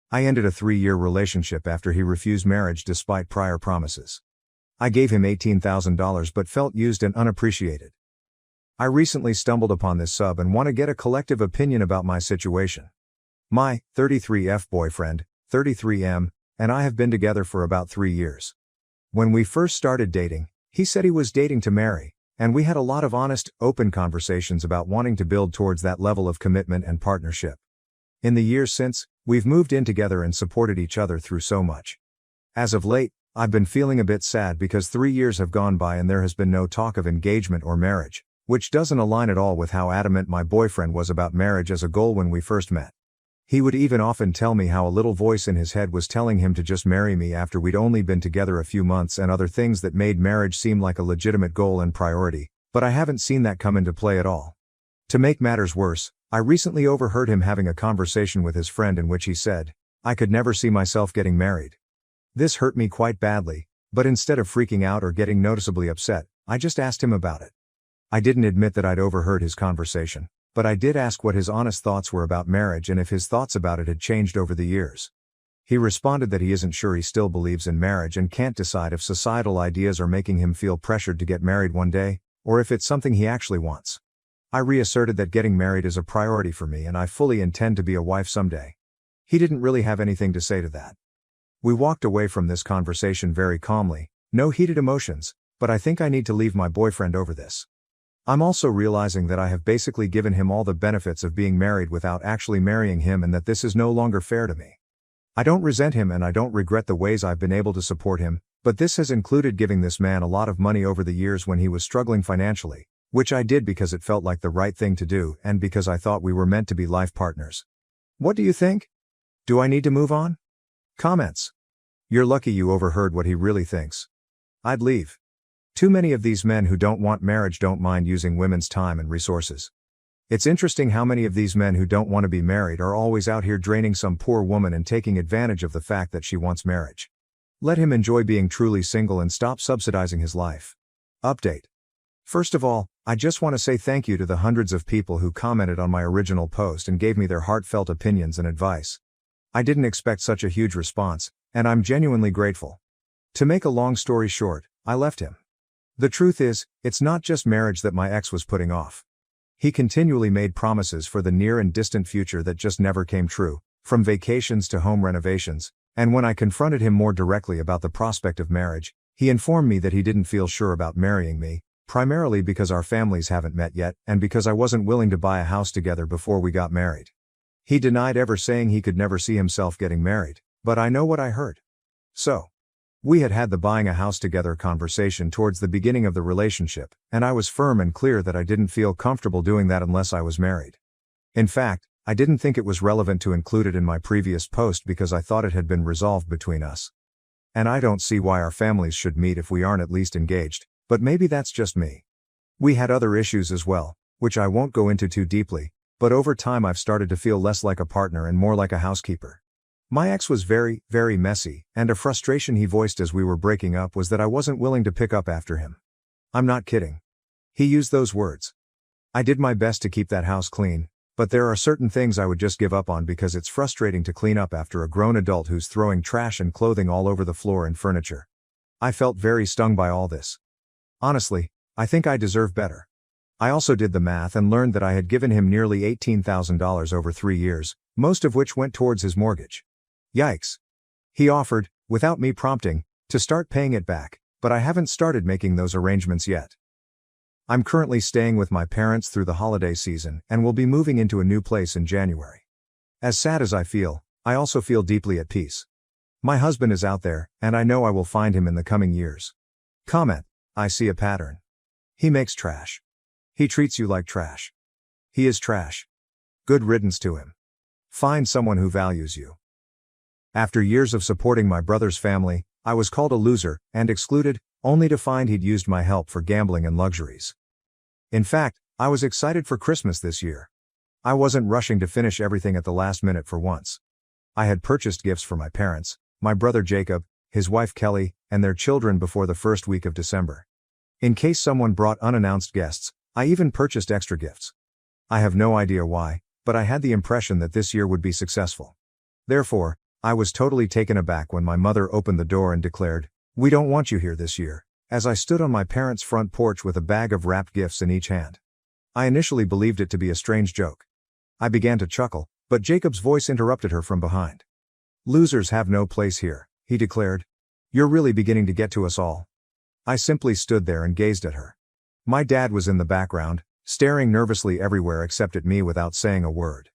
I ended a 3-year relationship after he refused marriage despite prior promises. I gave him $18,000 but felt used and unappreciated. I recently stumbled upon this sub and want to get a collective opinion about my situation. My 33F boyfriend, 33M, and I have been together for about 3 years. When we first started dating, he said he was dating to marry, and we had a lot of honest, open conversations about wanting to build towards that level of commitment and partnership. In the years since, we've moved in together and supported each other through so much. As of late, I've been feeling a bit sad because 3 years have gone by and there has been no talk of engagement or marriage, which doesn't align at all with how adamant my boyfriend was about marriage as a goal when we first met. He would even often tell me how a little voice in his head was telling him to just marry me after we'd only been together a few months and other things that made marriage seem like a legitimate goal and priority, but I haven't seen that come into play at all. To make matters worse, I recently overheard him having a conversation with his friend in which he said, "I could never see myself getting married." This hurt me quite badly, but instead of freaking out or getting noticeably upset, I just asked him about it. I didn't admit that I'd overheard his conversation, but I did ask what his honest thoughts were about marriage and if his thoughts about it had changed over the years. He responded that he isn't sure he still believes in marriage and can't decide if societal ideas are making him feel pressured to get married one day, or if it's something he actually wants. I reasserted that getting married is a priority for me and I fully intend to be a wife someday. He didn't really have anything to say to that. We walked away from this conversation very calmly, no heated emotions, but I think I need to leave my boyfriend over this. I'm also realizing that I have basically given him all the benefits of being married without actually marrying him and that this is no longer fair to me. I don't resent him and I don't regret the ways I've been able to support him, but this has included giving this man a lot of money over the years when he was struggling financially, which I did because it felt like the right thing to do and because I thought we were meant to be life partners. What do you think? Do I need to move on? Comments. You're lucky you overheard what he really thinks. I'd leave. Too many of these men who don't want marriage don't mind using women's time and resources. It's interesting how many of these men who don't want to be married are always out here draining some poor woman and taking advantage of the fact that she wants marriage. Let him enjoy being truly single and stop subsidizing his life. Update. First of all, I just want to say thank you to the hundreds of people who commented on my original post and gave me their heartfelt opinions and advice. I didn't expect such a huge response, and I'm genuinely grateful. To make a long story short, I left him. The truth is, it's not just marriage that my ex was putting off. He continually made promises for the near and distant future that just never came true, from vacations to home renovations, and when I confronted him more directly about the prospect of marriage, he informed me that he didn't feel sure about marrying me, primarily because our families haven't met yet and because I wasn't willing to buy a house together before we got married. He denied ever saying he could never see himself getting married, but I know what I heard. So, we had the buying a house together conversation towards the beginning of the relationship, and I was firm and clear that I didn't feel comfortable doing that unless I was married. In fact, I didn't think it was relevant to include it in my previous post because I thought it had been resolved between us. And I don't see why our families should meet if we aren't at least engaged, but maybe that's just me. We had other issues as well, which I won't go into too deeply, but over time I've started to feel less like a partner and more like a housekeeper. My ex was very, very messy, and a frustration he voiced as we were breaking up was that I wasn't willing to pick up after him. I'm not kidding. He used those words. I did my best to keep that house clean, but there are certain things I would just give up on because it's frustrating to clean up after a grown adult who's throwing trash and clothing all over the floor and furniture. I felt very stung by all this. Honestly, I think I deserve better. I also did the math and learned that I had given him nearly $18,000 over 3 years, most of which went towards his mortgage. Yikes. He offered, without me prompting, to start paying it back, but I haven't started making those arrangements yet. I'm currently staying with my parents through the holiday season and will be moving into a new place in January. As sad as I feel, I also feel deeply at peace. My husband is out there, and I know I will find him in the coming years. Comment. I see a pattern. He makes trash. He treats you like trash. He is trash. Good riddance to him. Find someone who values you. After years of supporting my brother's family, I was called a loser and excluded, only to find he'd used my help for gambling and luxuries. In fact, I was excited for Christmas this year. I wasn't rushing to finish everything at the last minute for once. I had purchased gifts for my parents, my brother Jacob, his wife Kelly, and their children before the first week of December. In case someone brought unannounced guests, I even purchased extra gifts. I have no idea why, but I had the impression that this year would be successful. Therefore, I was totally taken aback when my mother opened the door and declared, "We don't want you here this year," as I stood on my parents' front porch with a bag of wrapped gifts in each hand. I initially believed it to be a strange joke. I began to chuckle, but Jacob's voice interrupted her from behind. "Losers have no place here," he declared. "You're really beginning to get to us all." I simply stood there and gazed at her. My dad was in the background, staring nervously everywhere except at me without saying a word.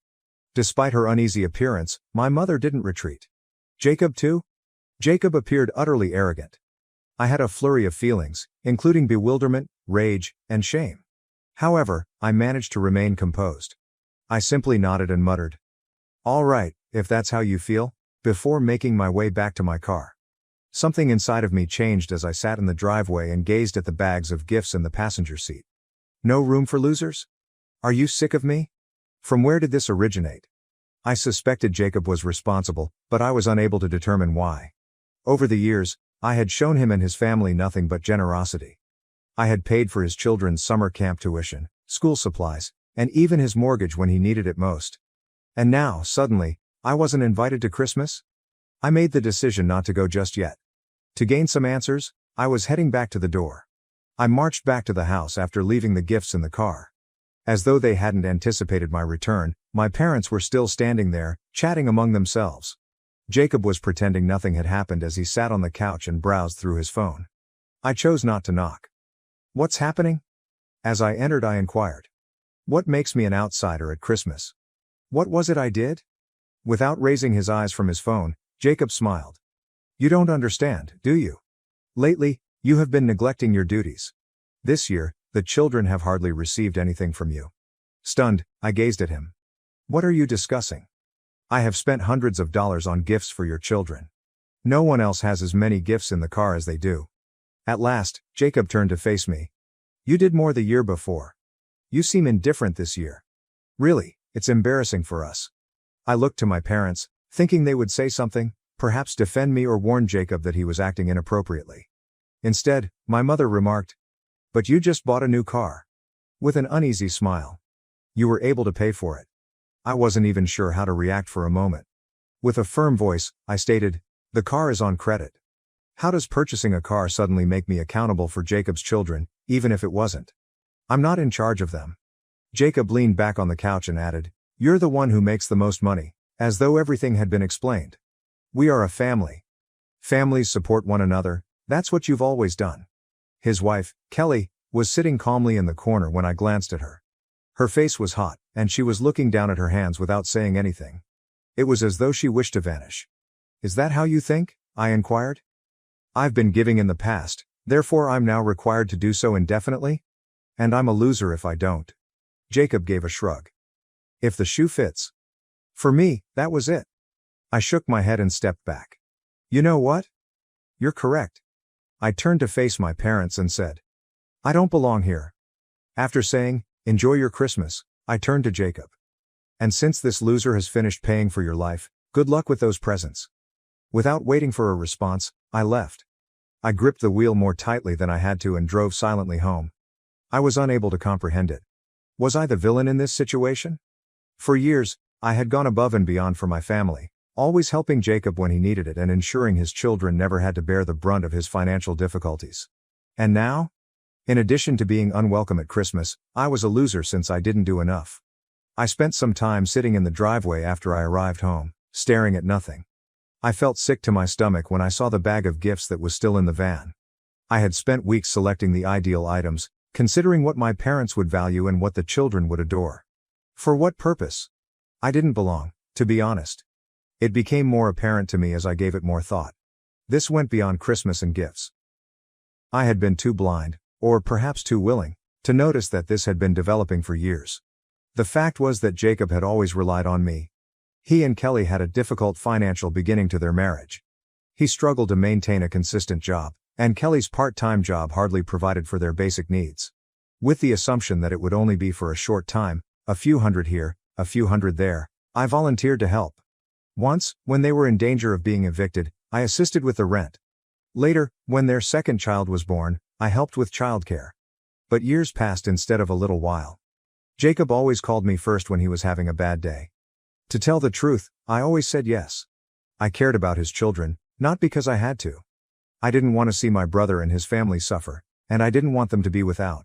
Despite her uneasy appearance, my mother didn't retreat. "Jacob too?" Jacob appeared utterly arrogant. I had a flurry of feelings, including bewilderment, rage, and shame. However, I managed to remain composed. I simply nodded and muttered, "All right, if that's how you feel," before making my way back to my car. Something inside of me changed as I sat in the driveway and gazed at the bags of gifts in the passenger seat. No room for losers? Are you sick of me? From where did this originate? I suspected Jacob was responsible, but I was unable to determine why. Over the years, I had shown him and his family nothing but generosity. I had paid for his children's summer camp tuition, school supplies, and even his mortgage when he needed it most. And now, suddenly, I wasn't invited to Christmas? I made the decision not to go just yet. To gain some answers, I was heading back to the door. I marched back to the house after leaving the gifts in the car. As though they hadn't anticipated my return, my parents were still standing there, chatting among themselves. Jacob was pretending nothing had happened as he sat on the couch and browsed through his phone. I chose not to knock. "What's happening?" As I entered, I inquired. "What makes me an outsider at Christmas? What was it I did?" Without raising his eyes from his phone, Jacob smiled. "You don't understand, do you? Lately, you have been neglecting your duties. This year, the children have hardly received anything from you." Stunned, I gazed at him. "What are you discussing? I have spent hundreds of dollars on gifts for your children. No one else has as many gifts in the car as they do." At last, Jacob turned to face me. "You did more the year before. You seem indifferent this year. Really, it's embarrassing for us." I looked to my parents, thinking they would say something, perhaps defend me or warn Jacob that he was acting inappropriately. Instead, my mother remarked, "But you just bought a new car." With an uneasy smile. "You were able to pay for it." I wasn't even sure how to react for a moment. With a firm voice, I stated, "The car is on credit." How does purchasing a car suddenly make me accountable for Jacob's children, even if it wasn't? I'm not in charge of them. Jacob leaned back on the couch and added, "You're the one who makes the most money," as though everything had been explained. "We are a family. Families support one another, that's what you've always done." His wife, Kelly, was sitting calmly in the corner when I glanced at her. Her face was hot, and she was looking down at her hands without saying anything. It was as though she wished to vanish. "Is that how you think?" I inquired. "I've been giving in the past, therefore I'm now required to do so indefinitely? And I'm a loser if I don't." Jacob gave a shrug. "If the shoe fits." For me, that was it. I shook my head and stepped back. "You know what? You're correct." I turned to face my parents and said, "I don't belong here." After saying, "Enjoy your Christmas," I turned to Jacob. "And since this loser has finished paying for your life, good luck with those presents." Without waiting for a response, I left. I gripped the wheel more tightly than I had to and drove silently home. I was unable to comprehend it. Was I the villain in this situation? For years, I had gone above and beyond for my family, always helping Jacob when he needed it and ensuring his children never had to bear the brunt of his financial difficulties. And now? In addition to being unwelcome at Christmas, I was a loser since I didn't do enough. I spent some time sitting in the driveway after I arrived home, staring at nothing. I felt sick to my stomach when I saw the bag of gifts that was still in the van. I had spent weeks selecting the ideal items, considering what my parents would value and what the children would adore. For what purpose? I didn't belong, to be honest. It became more apparent to me as I gave it more thought. This went beyond Christmas and gifts. I had been too blind, or perhaps too willing, to notice that this had been developing for years. The fact was that Jacob had always relied on me. He and Kelly had a difficult financial beginning to their marriage. He struggled to maintain a consistent job, and Kelly's part-time job hardly provided for their basic needs. With the assumption that it would only be for a short time, a few hundred here, a few hundred there, I volunteered to help. Once, when they were in danger of being evicted, I assisted with the rent. Later, when their second child was born, I helped with childcare. But years passed instead of a little while. Jacob always called me first when he was having a bad day. To tell the truth, I always said yes. I cared about his children, not because I had to. I didn't want to see my brother and his family suffer, and I didn't want them to be without.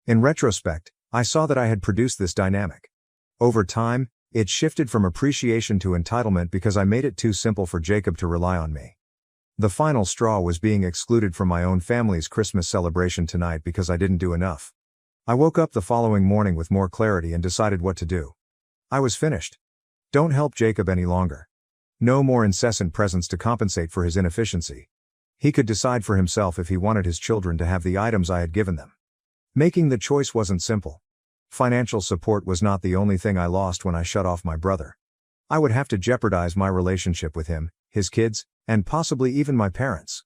In retrospect, I saw that I had produced this dynamic. Over time, it shifted from appreciation to entitlement because I made it too simple for Jacob to rely on me. The final straw was being excluded from my own family's Christmas celebration tonight because I didn't do enough. I woke up the following morning with more clarity and decided what to do. I was finished. Don't help Jacob any longer. No more incessant presents to compensate for his inefficiency. He could decide for himself if he wanted his children to have the items I had given them. Making the choice wasn't simple. Financial support was not the only thing I lost when I shut off my brother. I would have to jeopardize my relationship with him, his kids, and possibly even my parents.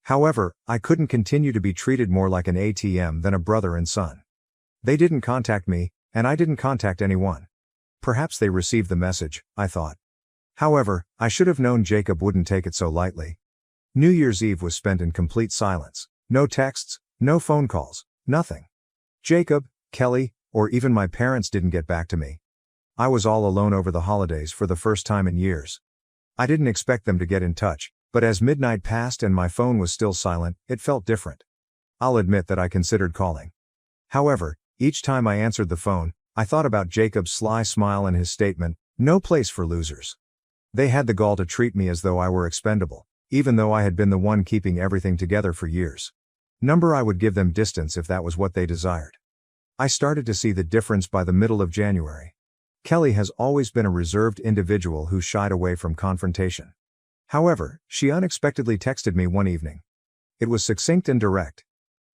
However, I couldn't continue to be treated more like an ATM than a brother and son. They didn't contact me, and I didn't contact anyone. Perhaps they received the message, I thought. However, I should have known Jacob wouldn't take it so lightly. New Year's Eve was spent in complete silence. No texts, no phone calls, nothing. Jacob, Kelly, or even my parents didn't get back to me. I was all alone over the holidays for the first time in years. I didn't expect them to get in touch, but as midnight passed and my phone was still silent, it felt different. I'll admit that I considered calling. However, each time I answered the phone, I thought about Jacob's sly smile and his statement, "No place for losers." They had the gall to treat me as though I were expendable, even though I had been the one keeping everything together for years. I would give them distance if that was what they desired. I started to see the difference by the middle of January. Kelly has always been a reserved individual who shied away from confrontation. However, she unexpectedly texted me one evening. It was succinct and direct.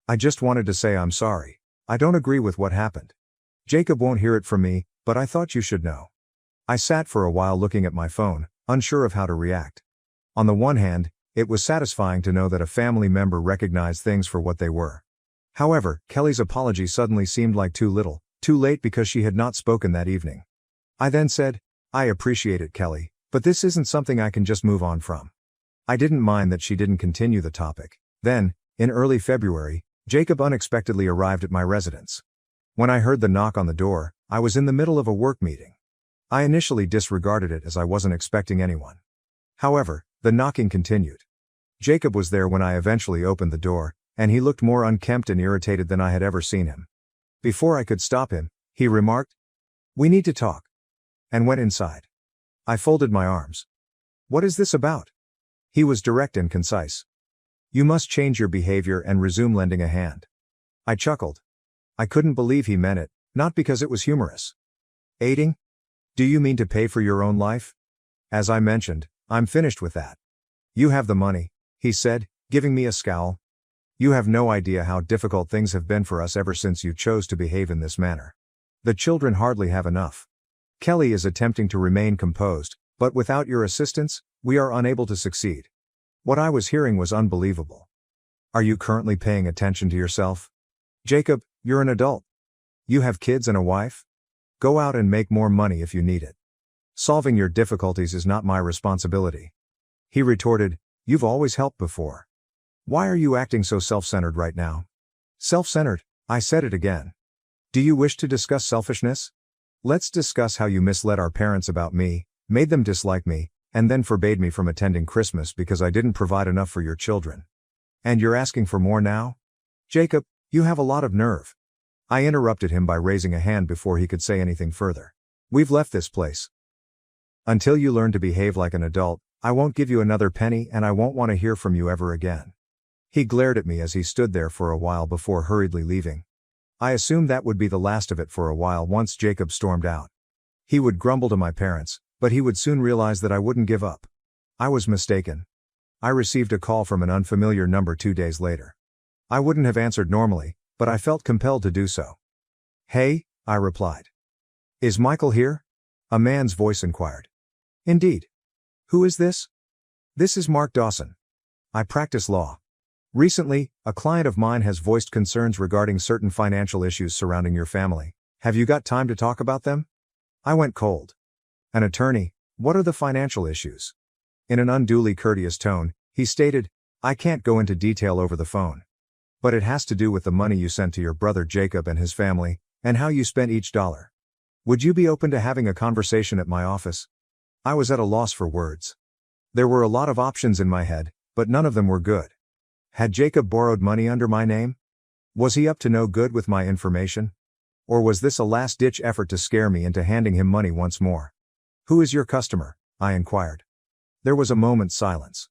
"I just wanted to say I'm sorry. I don't agree with what happened. Jacob won't hear it from me, but I thought you should know." I sat for a while looking at my phone, unsure of how to react. On the one hand, it was satisfying to know that a family member recognized things for what they were. However, Kelly's apology suddenly seemed like too little, too late because she had not spoken that evening. I then said, "I appreciate it, Kelly, but this isn't something I can just move on from." I didn't mind that she didn't continue the topic. Then, in early February, Jacob unexpectedly arrived at my residence. When I heard the knock on the door, I was in the middle of a work meeting. I initially disregarded it as I wasn't expecting anyone. However, the knocking continued. Jacob was there when I eventually opened the door, and he looked more unkempt and irritated than I had ever seen him. Before I could stop him, he remarked, "We need to talk," and went inside. I folded my arms. "What is this about?" He was direct and concise. "You must change your behavior and resume lending a hand." I chuckled. I couldn't believe he meant it, not because it was humorous. "Aiding? Do you mean to pay for your own life?" "As I mentioned, I'm finished with that." "You have the money," he said, giving me a scowl. "You have no idea how difficult things have been for us ever since you chose to behave in this manner. The children hardly have enough." Kelly is attempting to remain composed, but without your assistance, we are unable to succeed. What I was hearing was unbelievable. "Are you currently paying attention to yourself? Jacob, you're an adult. You have kids and a wife. Go out and make more money if you need it. Solving your difficulties is not my responsibility." He retorted, "You've always helped before. Why are you acting so self-centered right now?" "Self-centered?" I said it again. "Do you wish to discuss selfishness? Let's discuss how you misled our parents about me, made them dislike me, and then forbade me from attending Christmas because I didn't provide enough for your children. And you're asking for more now? Jacob, you have a lot of nerve." I interrupted him by raising a hand before he could say anything further. "We've left this place. Until you learn to behave like an adult, I won't give you another penny and I won't want to hear from you ever again." He glared at me as he stood there for a while before hurriedly leaving. I assumed that would be the last of it for a while once Jacob stormed out. He would grumble to my parents, but he would soon realize that I wouldn't give up. I was mistaken. I received a call from an unfamiliar number 2 days later. I wouldn't have answered normally, but I felt compelled to do so. "Hey," I replied. "Is Michael here?" A man's voice inquired. "Indeed. Who is this?" "This is Mark Dawson. I practice law. Recently, a client of mine has voiced concerns regarding certain financial issues surrounding your family. Have you got time to talk about them?" I went cold. "An attorney, what are the financial issues?" In an unduly courteous tone, he stated, "I can't go into detail over the phone. But it has to do with the money you sent to your brother Jacob and his family, and how you spent each dollar. Would you be open to having a conversation at my office?" I was at a loss for words. There were a lot of options in my head, but none of them were good. Had Jacob borrowed money under my name? Was he up to no good with my information? Or was this a last-ditch effort to scare me into handing him money once more? "Who is your customer?" I inquired. There was a moment's silence.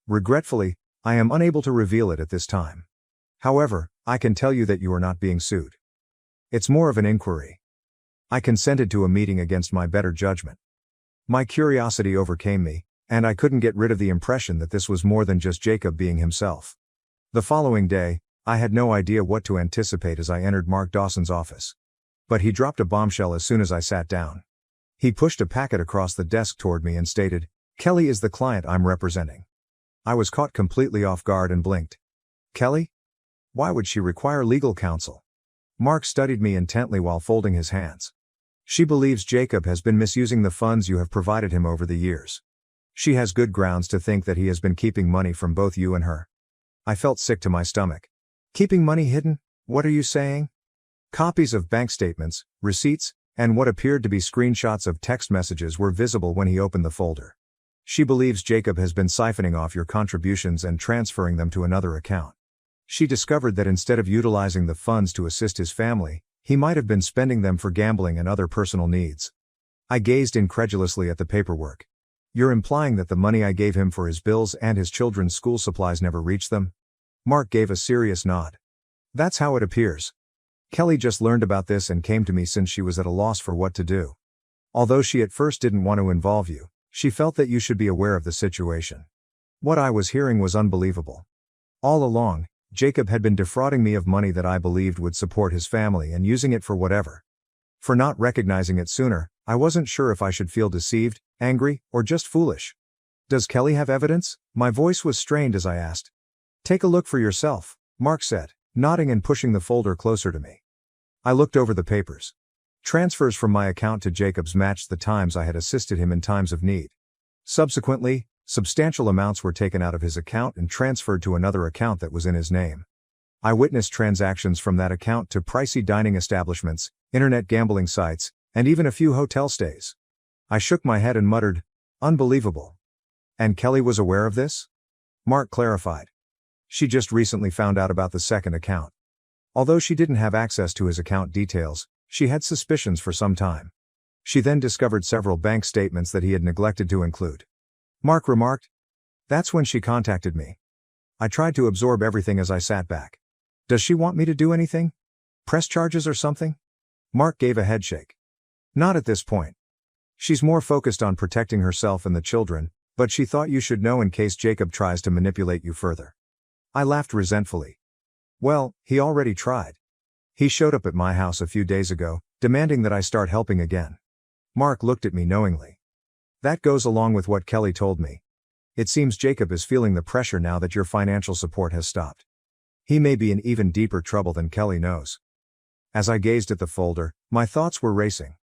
"Regretfully, I am unable to reveal it at this time. However, I can tell you that you are not being sued. It's more of an inquiry." I consented to a meeting against my better judgment. My curiosity overcame me, and I couldn't get rid of the impression that this was more than just Jacob being himself. The following day, I had no idea what to anticipate as I entered Mark Dawson's office. But he dropped a bombshell as soon as I sat down. He pushed a packet across the desk toward me and stated, "Kelly is the client I'm representing." I was caught completely off guard and blinked. "Kelly? Why would she require legal counsel?" Mark studied me intently while folding his hands. "She believes Jacob has been misusing the funds you have provided him over the years. She has good grounds to think that he has been keeping money from both you and her." I felt sick to my stomach. "Keeping money hidden? What are you saying?" Copies of bank statements, receipts, and what appeared to be screenshots of text messages were visible when he opened the folder. "She believes Jacob has been siphoning off your contributions and transferring them to another account. She discovered that instead of utilizing the funds to assist his family, he might have been spending them for gambling and other personal needs." I gazed incredulously at the paperwork. "You're implying that the money I gave him for his bills and his children's school supplies never reached them?" Mark gave a serious nod. "That's how it appears. Kelly just learned about this and came to me since she was at a loss for what to do. Although she at first didn't want to involve you, she felt that you should be aware of the situation." What I was hearing was unbelievable. All along, Jacob had been defrauding me of money that I believed would support his family and using it for whatever. For not recognizing it sooner, I wasn't sure if I should feel deceived, angry, or just foolish. "Does Kelly have evidence?" My voice was strained as I asked. "Take a look for yourself," Mark said, nodding and pushing the folder closer to me. I looked over the papers. Transfers from my account to Jacob's matched the times I had assisted him in times of need. Subsequently, substantial amounts were taken out of his account and transferred to another account that was in his name. I witnessed transactions from that account to pricey dining establishments, internet gambling sites, and even a few hotel stays. I shook my head and muttered, "Unbelievable." "And Kelly was aware of this?" Mark clarified. "She just recently found out about the second account. Although she didn't have access to his account details, she had suspicions for some time. She then discovered several bank statements that he had neglected to include." Mark remarked. "That's when she contacted me." I tried to absorb everything as I sat back. "Does she want me to do anything? Press charges or something?" Mark gave a headshake. "Not at this point. She's more focused on protecting herself and the children, but she thought you should know in case Jacob tries to manipulate you further." I laughed resentfully. "Well, he already tried. He showed up at my house a few days ago, demanding that I start helping again." Mark looked at me knowingly. "That goes along with what Kelly told me. It seems Jacob is feeling the pressure now that your financial support has stopped. He may be in even deeper trouble than Kelly knows." As I gazed at the folder, my thoughts were racing.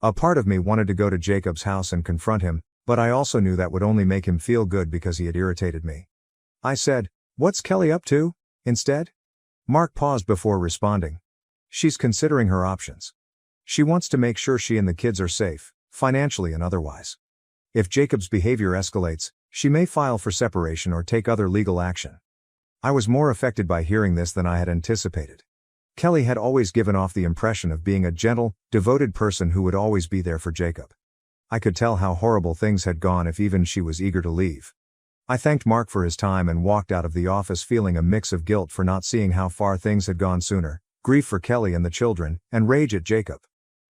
A part of me wanted to go to Jacob's house and confront him, but I also knew that would only make him feel good because he had irritated me. I said, "What's Kelly up to?" instead. Mark paused before responding. "She's considering her options. She wants to make sure she and the kids are safe, financially and otherwise. If Jacob's behavior escalates, she may file for separation or take other legal action." I was more affected by hearing this than I had anticipated. Kelly had always given off the impression of being a gentle, devoted person who would always be there for Jacob. I could tell how horrible things had gone if even she was eager to leave. I thanked Mark for his time and walked out of the office feeling a mix of guilt for not seeing how far things had gone sooner, grief for Kelly and the children, and rage at Jacob.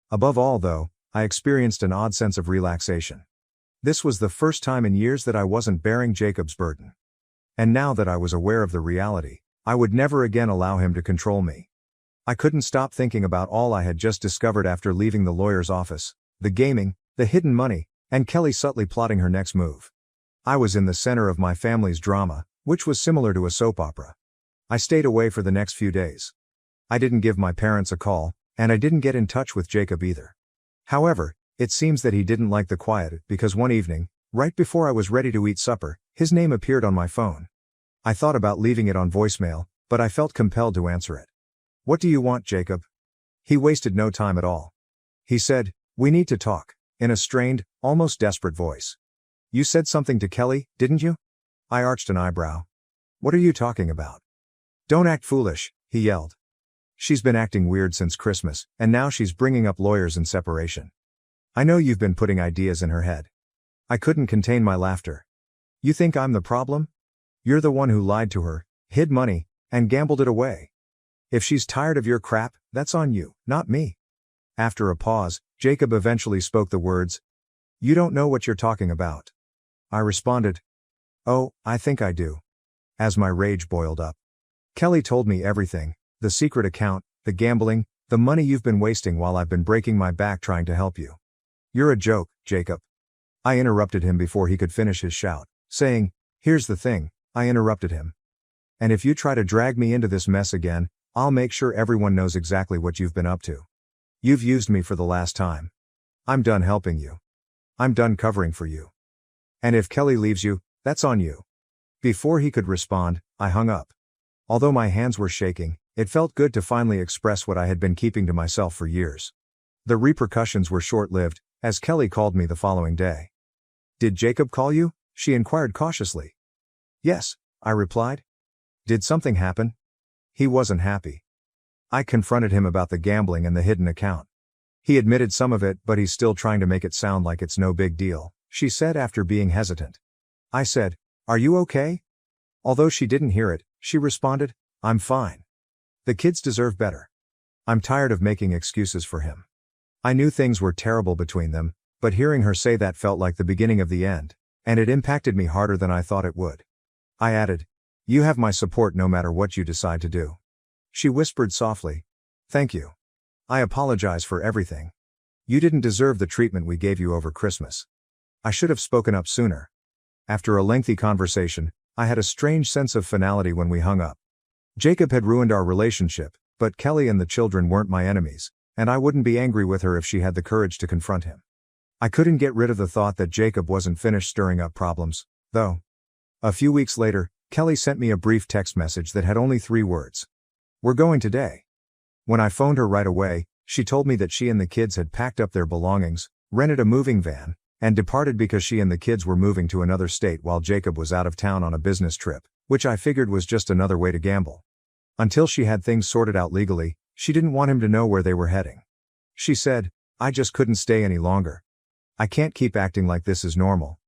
Above all, though, I experienced an odd sense of relaxation. This was the first time in years that I wasn't bearing Jacob's burden. And now that I was aware of the reality, I would never again allow him to control me. I couldn't stop thinking about all I had just discovered after leaving the lawyer's office: the gaming, the hidden money, and Kelly subtly plotting her next move. I was in the center of my family's drama, which was similar to a soap opera. I stayed away for the next few days. I didn't give my parents a call, and I didn't get in touch with Jacob either. However, it seems that he didn't like the quiet because one evening, right before I was ready to eat supper, his name appeared on my phone. I thought about leaving it on voicemail, but I felt compelled to answer it. "What do you want, Jacob?" He wasted no time at all. He said, "We need to talk," in a strained, almost desperate voice. You said something to Kelly, didn't you? I arched an eyebrow. What are you talking about? Don't act foolish, he yelled. She's been acting weird since Christmas, and now she's bringing up lawyers and separation. I know you've been putting ideas in her head. I couldn't contain my laughter. You think I'm the problem? You're the one who lied to her, hid money, and gambled it away. If she's tired of your crap, that's on you, not me. After a pause, Jacob eventually spoke the words, "You don't know what you're talking about." I responded, "Oh, I think I do." As my rage boiled up. Kelly told me everything, the secret account, the gambling, the money you've been wasting while I've been breaking my back trying to help you. You're a joke, Jacob. I interrupted him before he could finish his shout, saying, "Here's the thing," I interrupted him. "And if you try to drag me into this mess again, I'll make sure everyone knows exactly what you've been up to. You've used me for the last time. I'm done helping you. I'm done covering for you. And if Kelly leaves you, that's on you." Before he could respond, I hung up. Although my hands were shaking, it felt good to finally express what I had been keeping to myself for years. The repercussions were short-lived, as Kelly called me the following day. "Did Jacob call you?" she inquired cautiously. "Yes," I replied. "Did something happen?" He wasn't happy. I confronted him about the gambling and the hidden account. "He admitted some of it, but he's still trying to make it sound like it's no big deal," she said after being hesitant. I said, "Are you okay?" Although she didn't hear it, she responded, "I'm fine. The kids deserve better. I'm tired of making excuses for him." I knew things were terrible between them, but hearing her say that felt like the beginning of the end, and it impacted me harder than I thought it would. I added, "You have my support no matter what you decide to do." She whispered softly, "Thank you. I apologize for everything. You didn't deserve the treatment we gave you over Christmas. I should have spoken up sooner." After a lengthy conversation, I had a strange sense of finality when we hung up. Jacob had ruined our relationship, but Kelly and the children weren't my enemies, and I wouldn't be angry with her if she had the courage to confront him. I couldn't get rid of the thought that Jacob wasn't finished stirring up problems, though. A few weeks later, Kelly sent me a brief text message that had only 3 words. "We're going today." When I phoned her right away, she told me that she and the kids had packed up their belongings, rented a moving van, and departed because she and the kids were moving to another state while Jacob was out of town on a business trip, which I figured was just another way to gamble. Until she had things sorted out legally, she didn't want him to know where they were heading. She said, "I just couldn't stay any longer. I can't keep acting like this is normal."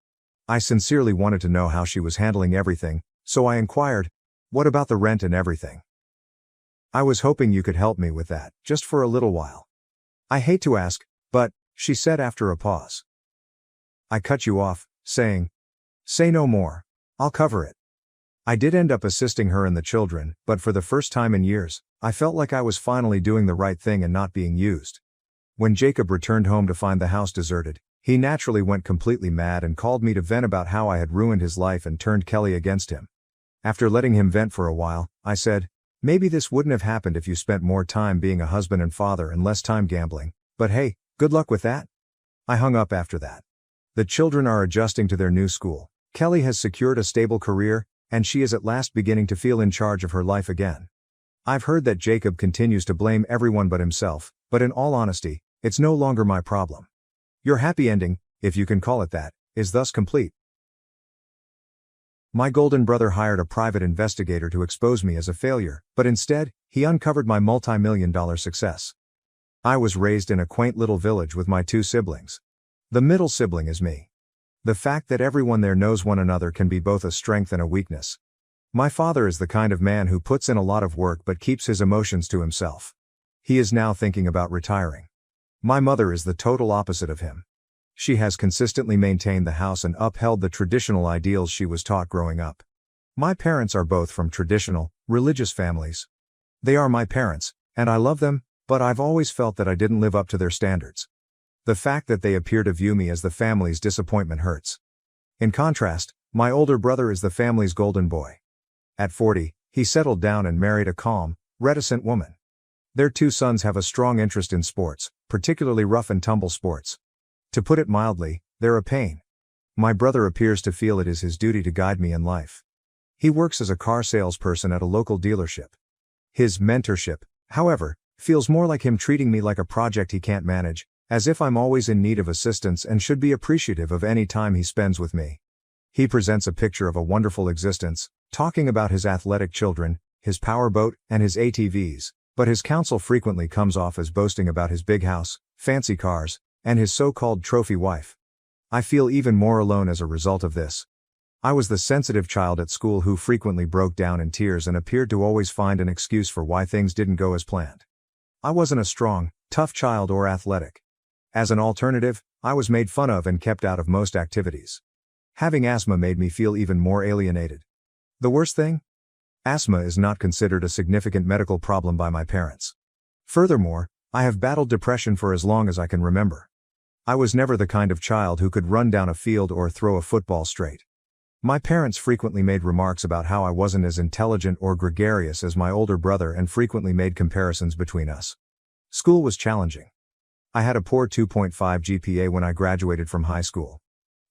I sincerely wanted to know how she was handling everything, so I inquired, "What about the rent and everything?" "I was hoping you could help me with that, just for a little while." "I hate to ask, but," she said after a pause. I cut you off, saying, "Say no more. I'll cover it." I did end up assisting her and the children, but for the first time in years, I felt like I was finally doing the right thing and not being used. When Jacob returned home to find the house deserted, he naturally went completely mad and called me to vent about how I had ruined his life and turned Kelly against him. After letting him vent for a while, I said, "Maybe this wouldn't have happened if you spent more time being a husband and father and less time gambling, but hey, good luck with that." I hung up after that. The children are adjusting to their new school, Kelly has secured a stable career, and she is at last beginning to feel in charge of her life again. I've heard that Jacob continues to blame everyone but himself, but in all honesty, it's no longer my problem. Your happy ending, if you can call it that, is thus complete. My golden brother hired a private investigator to expose me as a failure, but instead, he uncovered my multi-million-dollar success. I was raised in a quaint little village with my 2 siblings. The middle sibling is me. The fact that everyone there knows one another can be both a strength and a weakness. My father is the kind of man who puts in a lot of work but keeps his emotions to himself. He is now thinking about retiring. My mother is the total opposite of him. She has consistently maintained the house and upheld the traditional ideals she was taught growing up. My parents are both from traditional, religious families. They are my parents, and I love them, but I've always felt that I didn't live up to their standards. The fact that they appear to view me as the family's disappointment hurts. In contrast, my older brother is the family's golden boy. At 40, he settled down and married a calm, reticent woman. Their 2 sons have a strong interest in sports, particularly rough and tumble sports. To put it mildly, they're a pain. My brother appears to feel it is his duty to guide me in life. He works as a car salesperson at a local dealership. His mentorship, however, feels more like him treating me like a project he can't manage, As if I'm always in need of assistance and should be appreciative of any time he spends with me. He presents a picture of a wonderful existence, talking about his athletic children, his powerboat, and his ATVs, but his counsel frequently comes off as boasting about his big house, fancy cars, and his so-called trophy wife. I feel even more alone as a result of this. I was the sensitive child at school who frequently broke down in tears and appeared to always find an excuse for why things didn't go as planned. I wasn't a strong, tough child or athletic. As an alternative, I was made fun of and kept out of most activities. Having asthma made me feel even more alienated. The worst thing? Asthma is not considered a significant medical problem by my parents. Furthermore, I have battled depression for as long as I can remember. I was never the kind of child who could run down a field or throw a football straight. My parents frequently made remarks about how I wasn't as intelligent or gregarious as my older brother and frequently made comparisons between us. School was challenging. I had a poor 2.5 GPA when I graduated from high school.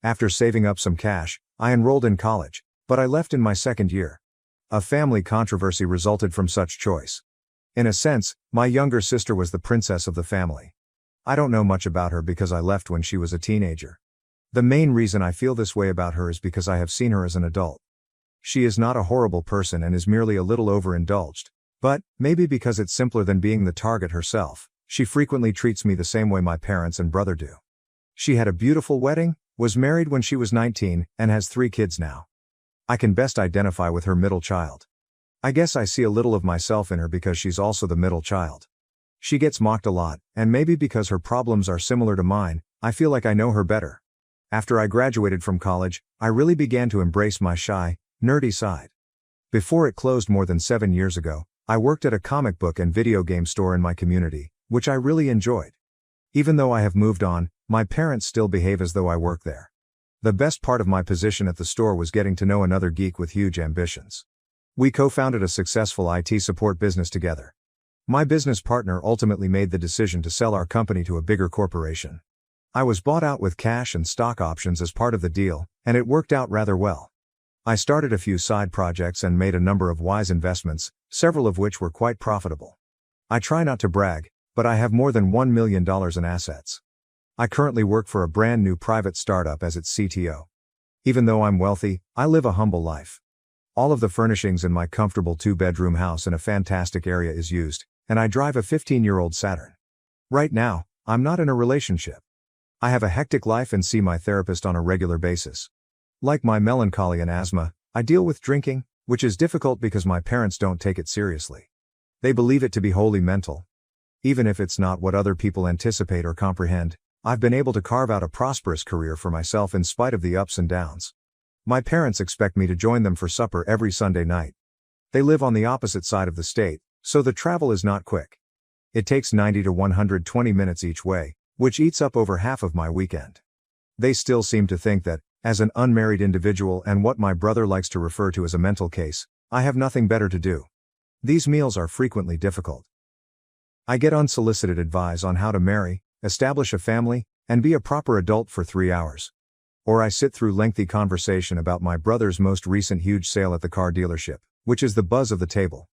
After saving up some cash, I enrolled in college, but I left in my second year. A family controversy resulted from such choice. In a sense, my younger sister was the princess of the family. I don't know much about her because I left when she was a teenager. The main reason I feel this way about her is because I have seen her as an adult. She is not a horrible person and is merely a little overindulged, but, maybe because it's simpler than being the target herself, she frequently treats me the same way my parents and brother do. She had a beautiful wedding, was married when she was 19, and has 3 kids now. I can best identify with her middle child. I guess I see a little of myself in her because she's also the middle child. She gets mocked a lot, and maybe because her problems are similar to mine, I feel like I know her better. After I graduated from college, I really began to embrace my shy, nerdy side. Before it closed more than 7 years ago, I worked at a comic book and video game store in my community, which I really enjoyed. Even though I have moved on, my parents still behave as though I work there. The best part of my position at the store was getting to know another geek with huge ambitions. We co-founded a successful IT support business together. My business partner ultimately made the decision to sell our company to a bigger corporation. I was bought out with cash and stock options as part of the deal, and it worked out rather well. I started a few side projects and made a number of wise investments, several of which were quite profitable. I try not to brag, but I have more than $1 million in assets. I currently work for a brand new private startup as its CTO. Even though I'm wealthy, I live a humble life. All of the furnishings in my comfortable 2-bedroom house in a fantastic area is used, and I drive a 15-year-old Saturn. Right now, I'm not in a relationship. I have a hectic life and see my therapist on a regular basis. Like my melancholy and asthma, I deal with drinking, which is difficult because my parents don't take it seriously. They believe it to be wholly mental. Even if it's not what other people anticipate or comprehend, I've been able to carve out a prosperous career for myself in spite of the ups and downs. My parents expect me to join them for supper every Sunday night. They live on the opposite side of the state, so the travel is not quick. It takes 90 to 120 minutes each way, which eats up over half of my weekend. They still seem to think that, as an unmarried individual and what my brother likes to refer to as a mental case, I have nothing better to do. These meals are frequently difficult. I get unsolicited advice on how to marry, establish a family, and be a proper adult for 3 hours. Or I sit through lengthy conversation about my brother's most recent huge sale at the car dealership, which is the buzz of the table.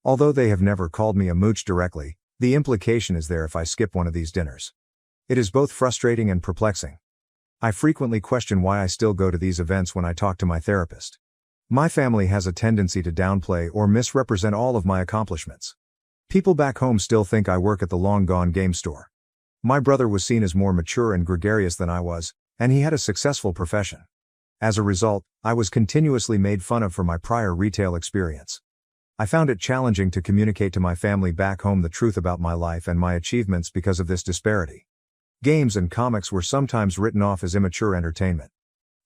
Although they have never called me a mooch directly, the implication is there if I skip one of these dinners. It is both frustrating and perplexing. I frequently question why I still go to these events when I talk to my therapist. My family has a tendency to downplay or misrepresent all of my accomplishments. People back home still think I work at the long-gone game store. My brother was seen as more mature and gregarious than I was, and he had a successful profession. As a result, I was continuously made fun of for my prior retail experience. I found it challenging to communicate to my family back home the truth about my life and my achievements because of this disparity. Games and comics were sometimes written off as immature entertainment.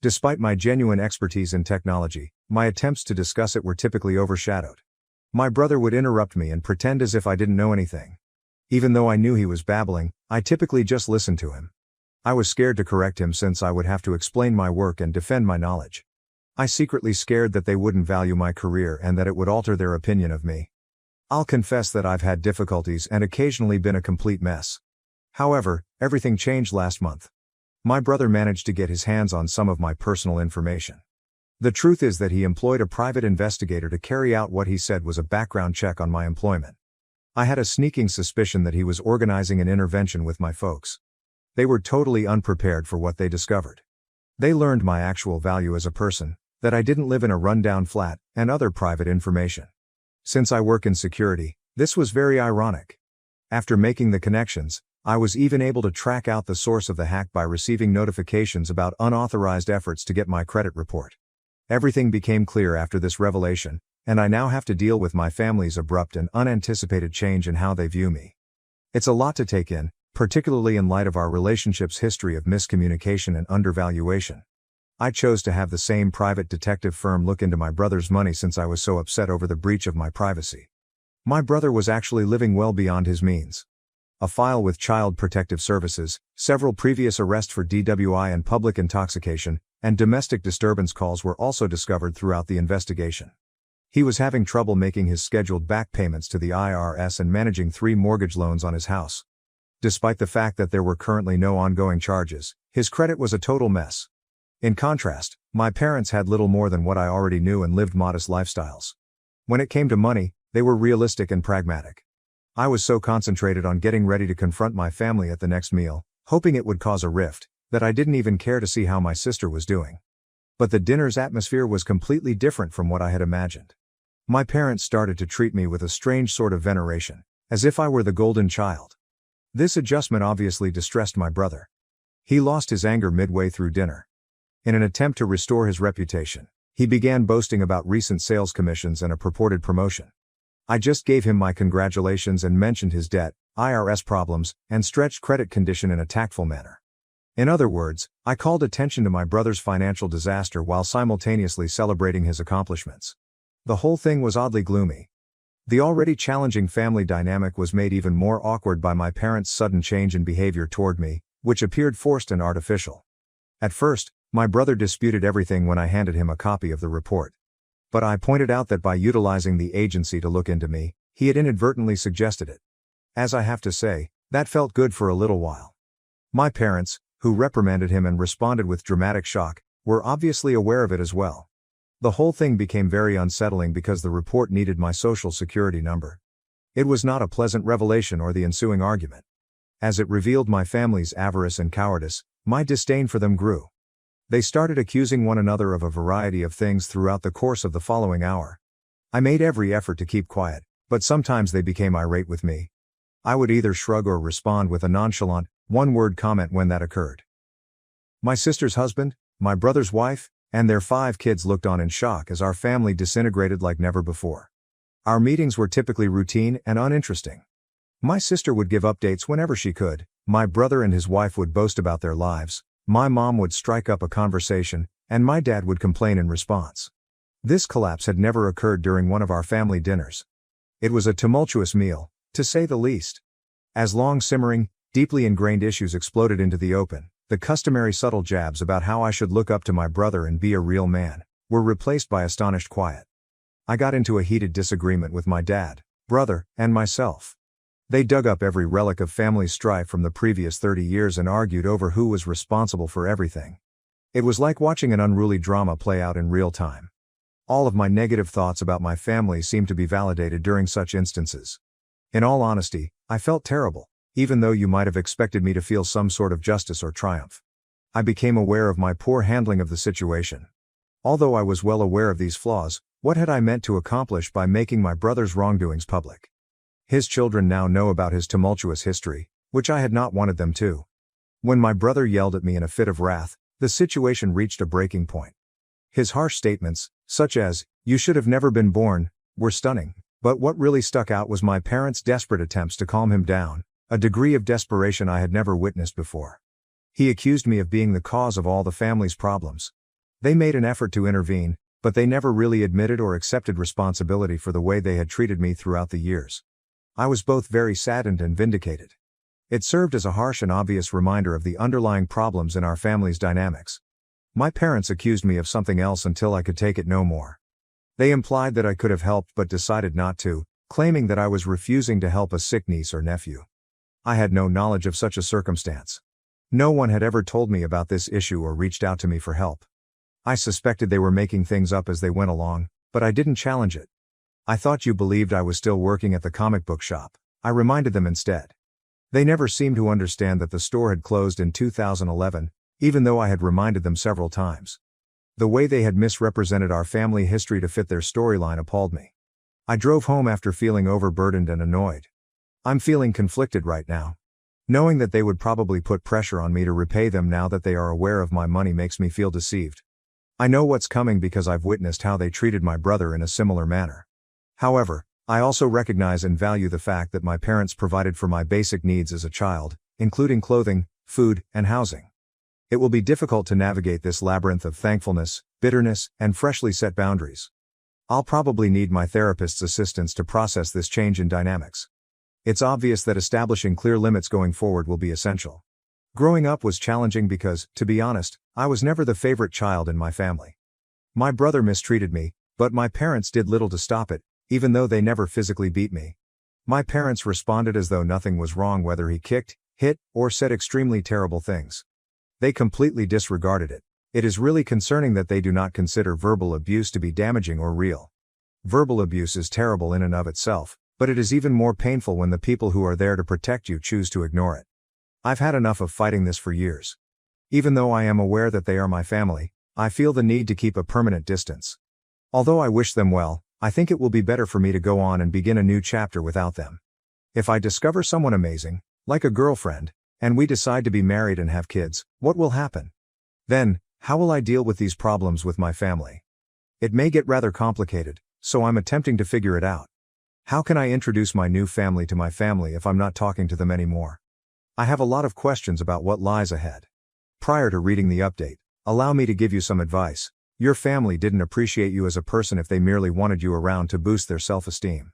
Despite my genuine expertise in technology, my attempts to discuss it were typically overshadowed. My brother would interrupt me and pretend as if I didn't know anything. Even though I knew he was babbling, I typically just listened to him. I was scared to correct him since I would have to explain my work and defend my knowledge. I secretly scared that they wouldn't value my career and that it would alter their opinion of me. I'll confess that I've had difficulties and occasionally been a complete mess. However, everything changed last month. My brother managed to get his hands on some of my personal information. The truth is that he employed a private investigator to carry out what he said was a background check on my employment. I had a sneaking suspicion that he was organizing an intervention with my folks. They were totally unprepared for what they discovered. They learned my actual value as a person, that I didn't live in a rundown flat, and other private information. Since I work in security, this was very ironic. After making the connections, I was even able to track out the source of the hack by receiving notifications about unauthorized efforts to get my credit report. Everything became clear after this revelation, and I now have to deal with my family's abrupt and unanticipated change in how they view me. It's a lot to take in, particularly in light of our relationship's history of miscommunication and undervaluation. I chose to have the same private detective firm look into my brother's money since I was so upset over the breach of my privacy. My brother was actually living well beyond his means. A file with Child Protective Services, several previous arrests for DWI and public intoxication, and domestic disturbance calls were also discovered throughout the investigation. He was having trouble making his scheduled back payments to the IRS and managing 3 mortgage loans on his house. Despite the fact that there were currently no ongoing charges, his credit was a total mess. In contrast, my parents had little more than what I already knew and lived modest lifestyles. When it came to money, they were realistic and pragmatic. I was so concentrated on getting ready to confront my family at the next meal, hoping it would cause a rift, that I didn't even care to see how my sister was doing. But the dinner's atmosphere was completely different from what I had imagined. My parents started to treat me with a strange sort of veneration, as if I were the golden child. This adjustment obviously distressed my brother. He lost his anger midway through dinner. In an attempt to restore his reputation, he began boasting about recent sales commissions and a purported promotion. I just gave him my congratulations and mentioned his debt, IRS problems, and stretched credit condition in a tactful manner. In other words, I called attention to my brother's financial disaster while simultaneously celebrating his accomplishments. The whole thing was oddly gloomy. The already challenging family dynamic was made even more awkward by my parents' sudden change in behavior toward me, which appeared forced and artificial. At first, my brother disputed everything when I handed him a copy of the report. But I pointed out that by utilizing the agency to look into me, he had inadvertently suggested it. As I have to say, that felt good for a little while. My parents, who reprimanded him and responded with dramatic shock, were obviously aware of it as well. The whole thing became very unsettling because the report needed my social security number. It was not a pleasant revelation or the ensuing argument. As it revealed my family's avarice and cowardice, my disdain for them grew. They started accusing one another of a variety of things throughout the course of the following hour. I made every effort to keep quiet, but sometimes they became irate with me. I would either shrug or respond with a nonchalant, one-word comment when that occurred. My sister's husband, my brother's wife, and their 5 kids looked on in shock as our family disintegrated like never before. Our meetings were typically routine and uninteresting. My sister would give updates whenever she could, my brother and his wife would boast about their lives, my mom would strike up a conversation, and my dad would complain in response. This collapse had never occurred during one of our family dinners. It was a tumultuous meal, to say the least. As long-simmering, deeply ingrained issues exploded into the open, the customary subtle jabs about how I should look up to my brother and be a real man were replaced by astonished quiet. I got into a heated disagreement with my dad, brother, and myself. They dug up every relic of family strife from the previous 30 years and argued over who was responsible for everything. It was like watching an unruly drama play out in real time. All of my negative thoughts about my family seemed to be validated during such instances. In all honesty, I felt terrible, even though you might have expected me to feel some sort of justice or triumph. I became aware of my poor handling of the situation. Although I was well aware of these flaws, what had I meant to accomplish by making my brother's wrongdoings public? His children now know about his tumultuous history, which I had not wanted them to. When my brother yelled at me in a fit of wrath, the situation reached a breaking point. His harsh statements, such as, "You should have never been born," were stunning, but what really stuck out was my parents' desperate attempts to calm him down, a degree of desperation I had never witnessed before. He accused me of being the cause of all the family's problems. They made an effort to intervene, but they never really admitted or accepted responsibility for the way they had treated me throughout the years. I was both very saddened and vindicated. It served as a harsh and obvious reminder of the underlying problems in our family's dynamics. My parents accused me of something else until I could take it no more. They implied that I could have helped but decided not to, claiming that I was refusing to help a sick niece or nephew. I had no knowledge of such a circumstance. No one had ever told me about this issue or reached out to me for help. I suspected they were making things up as they went along, but I didn't challenge it. "I thought you believed I was still working at the comic book shop," I reminded them instead. They never seemed to understand that the store had closed in 2011, even though I had reminded them several times. The way they had misrepresented our family history to fit their storyline appalled me. I drove home after feeling overburdened and annoyed. I'm feeling conflicted right now. Knowing that they would probably put pressure on me to repay them now that they are aware of my money makes me feel deceived. I know what's coming because I've witnessed how they treated my brother in a similar manner. However, I also recognize and value the fact that my parents provided for my basic needs as a child, including clothing, food, and housing. It will be difficult to navigate this labyrinth of thankfulness, bitterness, and freshly set boundaries. I'll probably need my therapist's assistance to process this change in dynamics. It's obvious that establishing clear limits going forward will be essential. Growing up was challenging because, to be honest, I was never the favorite child in my family. My brother mistreated me, but my parents did little to stop it, even though they never physically beat me. My parents responded as though nothing was wrong whether he kicked, hit, or said extremely terrible things. They completely disregarded it. It is really concerning that they do not consider verbal abuse to be damaging or real. Verbal abuse is terrible in and of itself, but it is even more painful when the people who are there to protect you choose to ignore it. I've had enough of fighting this for years. Even though I am aware that they are my family, I feel the need to keep a permanent distance. Although I wish them well, I think it will be better for me to go on and begin a new chapter without them. If I discover someone amazing, like a girlfriend, and we decide to be married and have kids, what will happen? Then, how will I deal with these problems with my family? It may get rather complicated, so I'm attempting to figure it out. How can I introduce my new family to my family if I'm not talking to them anymore? I have a lot of questions about what lies ahead. Prior to reading the update, allow me to give you some advice. Your family didn't appreciate you as a person if they merely wanted you around to boost their self-esteem.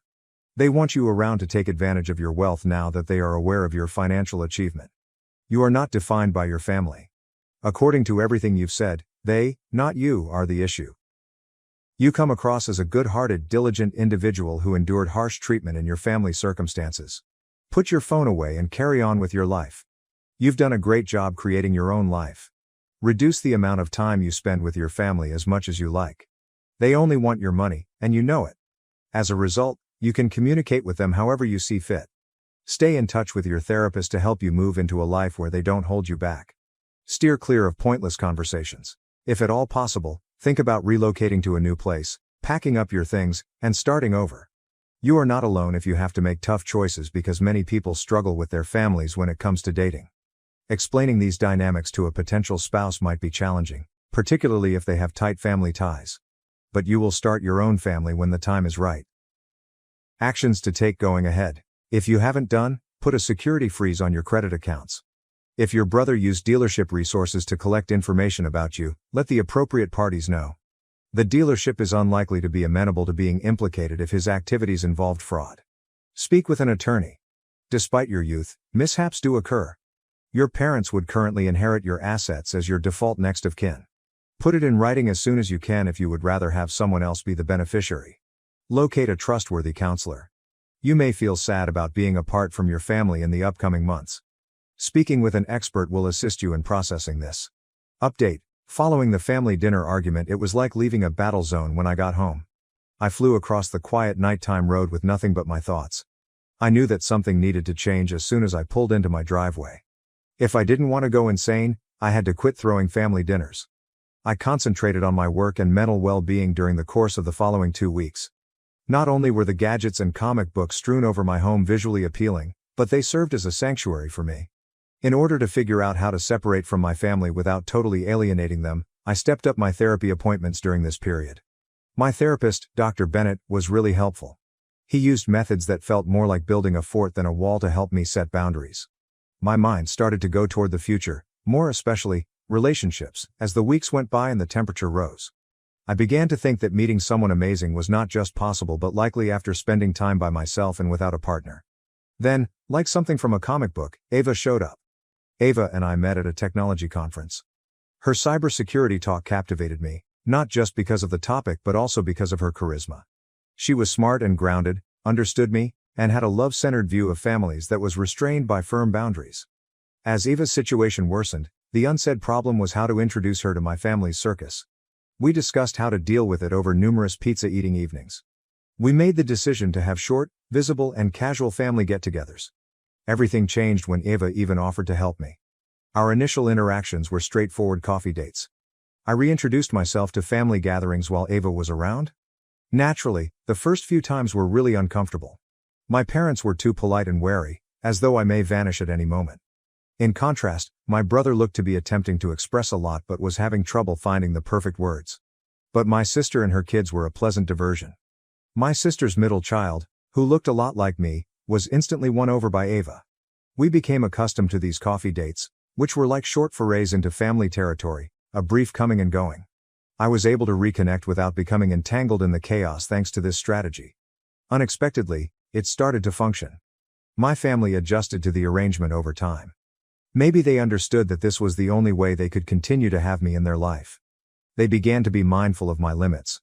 They want you around to take advantage of your wealth now that they are aware of your financial achievement. You are not defined by your family. According to everything you've said, they, not you, are the issue. You come across as a good-hearted, diligent individual who endured harsh treatment in your family circumstances. Put your phone away and carry on with your life. You've done a great job creating your own life. Reduce the amount of time you spend with your family as much as you like. They only want your money, and you know it. As a result, you can communicate with them however you see fit. Stay in touch with your therapist to help you move into a life where they don't hold you back. Steer clear of pointless conversations. If at all possible, think about relocating to a new place, packing up your things, and starting over. You are not alone if you have to make tough choices because many people struggle with their families when it comes to dating. Explaining these dynamics to a potential spouse might be challenging, particularly if they have tight family ties. But you will start your own family when the time is right. Actions to take going ahead. If you haven't done, put a security freeze on your credit accounts. If your brother used dealership resources to collect information about you, let the appropriate parties know. The dealership is unlikely to be amenable to being implicated if his activities involved fraud. Speak with an attorney. Despite your youth, mishaps do occur. Your parents would currently inherit your assets as your default next of kin. Put it in writing as soon as you can if you would rather have someone else be the beneficiary. Locate a trustworthy counselor. You may feel sad about being apart from your family in the upcoming months. Speaking with an expert will assist you in processing this. Update. Following the family dinner argument, it was like leaving a battle zone when I got home. I flew across the quiet nighttime road with nothing but my thoughts. I knew that something needed to change as soon as I pulled into my driveway. If I didn't want to go insane, I had to quit throwing family dinners. I concentrated on my work and mental well-being during the course of the following 2 weeks. Not only were the gadgets and comic books strewn over my home visually appealing, but they served as a sanctuary for me. In order to figure out how to separate from my family without totally alienating them, I stepped up my therapy appointments during this period. My therapist, Dr. Bennett, was really helpful. He used methods that felt more like building a fort than a wall to help me set boundaries. My mind started to go toward the future, more especially, relationships, as the weeks went by and the temperature rose. I began to think that meeting someone amazing was not just possible but likely after spending time by myself and without a partner. Then, like something from a comic book, Ava showed up. Ava and I met at a technology conference. Her cybersecurity talk captivated me, not just because of the topic but also because of her charisma. She was smart and grounded, understood me, and had a love-centered view of families that was restrained by firm boundaries. As Eva's situation worsened, the unsaid problem was how to introduce her to my family's circus. We discussed how to deal with it over numerous pizza-eating evenings. We made the decision to have short, visible and casual family get-togethers. Everything changed when Ava even offered to help me. Our initial interactions were straightforward coffee dates. I reintroduced myself to family gatherings while Ava was around. Naturally, the first few times were really uncomfortable. My parents were too polite and wary, as though I may vanish at any moment. In contrast, my brother looked to be attempting to express a lot but was having trouble finding the perfect words. But my sister and her kids were a pleasant diversion. My sister's middle child, who looked a lot like me, was instantly won over by Ava. We became accustomed to these coffee dates, which were like short forays into family territory, a brief coming and going. I was able to reconnect without becoming entangled in the chaos thanks to this strategy. Unexpectedly, it started to function. My family adjusted to the arrangement over time. Maybe they understood that this was the only way they could continue to have me in their life. They began to be mindful of my limits.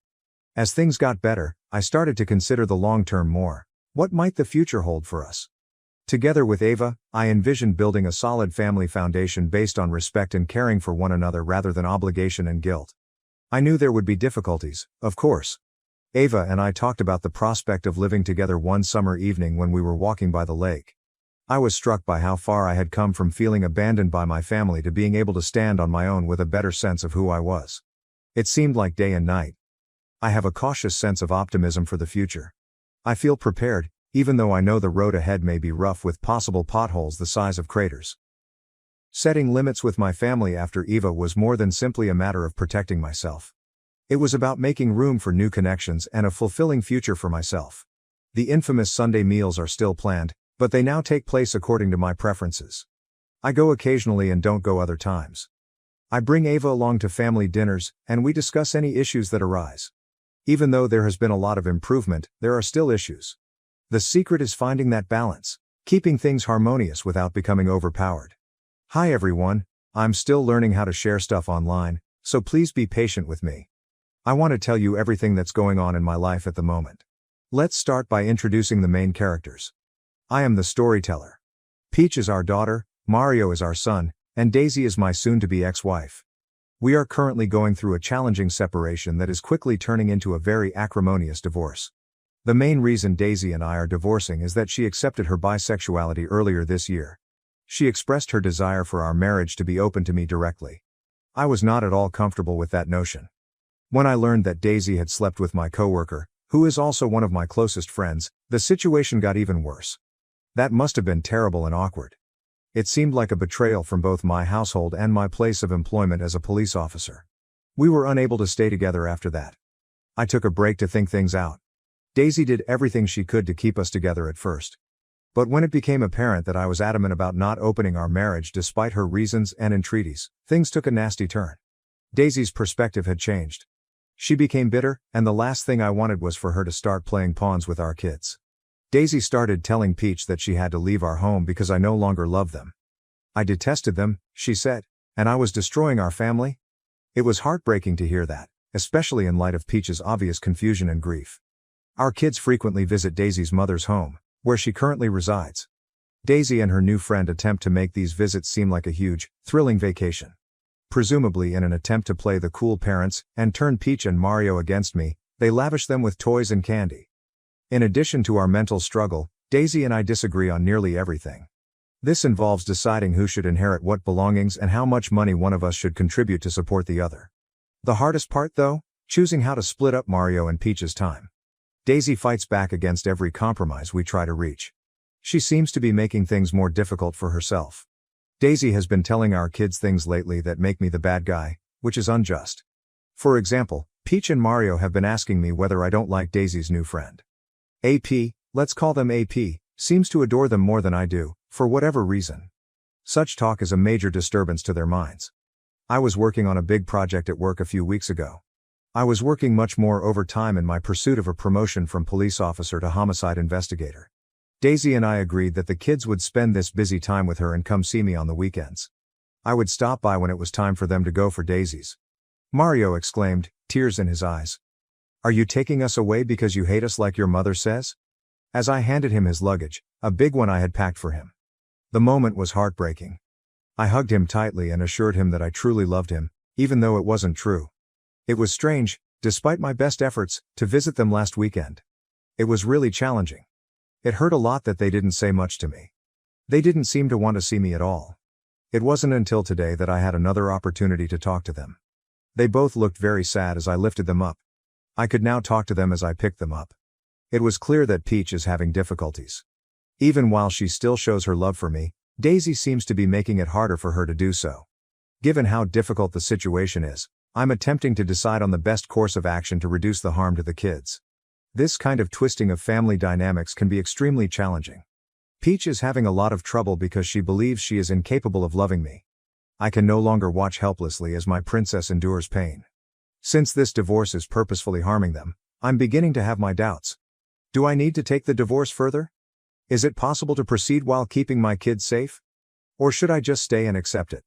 As things got better, I started to consider the long term more. What might the future hold for us? Together with Ava, I envisioned building a solid family foundation based on respect and caring for one another rather than obligation and guilt. I knew there would be difficulties, of course. Ava and I talked about the prospect of living together one summer evening when we were walking by the lake. I was struck by how far I had come from feeling abandoned by my family to being able to stand on my own with a better sense of who I was. It seemed like day and night. I have a cautious sense of optimism for the future. I feel prepared, even though I know the road ahead may be rough with possible potholes the size of craters. Setting limits with my family after Eva was more than simply a matter of protecting myself. It was about making room for new connections and a fulfilling future for myself. The infamous Sunday meals are still planned, but they now take place according to my preferences. I go occasionally and don't go other times. I bring Ava along to family dinners, and we discuss any issues that arise. Even though there has been a lot of improvement, there are still issues. The secret is finding that balance, keeping things harmonious without becoming overpowered. Hi everyone, I'm still learning how to share stuff online, so please be patient with me. I want to tell you everything that's going on in my life at the moment. Let's start by introducing the main characters. I am the storyteller. Peach is our daughter, Mario is our son, and Daisy is my soon-to-be ex-wife. We are currently going through a challenging separation that is quickly turning into a very acrimonious divorce. The main reason Daisy and I are divorcing is that she accepted her bisexuality earlier this year. She expressed her desire for our marriage to be open to me directly. I was not at all comfortable with that notion. When I learned that Daisy had slept with my coworker, who is also one of my closest friends, the situation got even worse. That must have been terrible and awkward. It seemed like a betrayal from both my household and my place of employment as a police officer. We were unable to stay together after that. I took a break to think things out. Daisy did everything she could to keep us together at first. But when it became apparent that I was adamant about not opening our marriage despite her reasons and entreaties, things took a nasty turn. Daisy's perspective had changed. She became bitter, and the last thing I wanted was for her to start playing pawns with our kids. Daisy started telling Peach that she had to leave our home because I no longer loved them. I detested them, she said, and I was destroying our family. It was heartbreaking to hear that, especially in light of Peach's obvious confusion and grief. Our kids frequently visit Daisy's mother's home, where she currently resides. Daisy and her new friend attempt to make these visits seem like a huge, thrilling vacation. Presumably in an attempt to play the cool parents and turn Peach and Mario against me, they lavish them with toys and candy. In addition to our mental struggle, Daisy and I disagree on nearly everything. This involves deciding who should inherit what belongings and how much money one of us should contribute to support the other. The hardest part, though, choosing how to split up Mario and Peach's time. Daisy fights back against every compromise we try to reach. She seems to be making things more difficult for herself. Daisy has been telling our kids things lately that make me the bad guy, which is unjust. For example, Peach and Mario have been asking me whether I don't like Daisy's new friend. AP, let's call them AP, seems to adore them more than I do, for whatever reason. Such talk is a major disturbance to their minds. I was working on a big project at work a few weeks ago. I was working much more overtime in my pursuit of a promotion from police officer to homicide investigator. Daisy and I agreed that the kids would spend this busy time with her and come see me on the weekends. I would stop by when it was time for them to go for Daisy's. Mario exclaimed, tears in his eyes. Are you taking us away because you hate us like your mother says? As I handed him his luggage, a big one I had packed for him. The moment was heartbreaking. I hugged him tightly and assured him that I truly loved him, even though it wasn't true. It was strange, despite my best efforts, to visit them last weekend. It was really challenging. It hurt a lot that they didn't say much to me. They didn't seem to want to see me at all. It wasn't until today that I had another opportunity to talk to them. They both looked very sad as I lifted them up. I could now talk to them as I picked them up. It was clear that Peach is having difficulties. Even while she still shows her love for me, Daisy seems to be making it harder for her to do so. Given how difficult the situation is, I'm attempting to decide on the best course of action to reduce the harm to the kids. This kind of twisting of family dynamics can be extremely challenging. Peach is having a lot of trouble because she believes she is incapable of loving me. I can no longer watch helplessly as my princess endures pain. Since this divorce is purposefully harming them, I'm beginning to have my doubts. Do I need to take the divorce further? Is it possible to proceed while keeping my kids safe? Or should I just stay and accept it?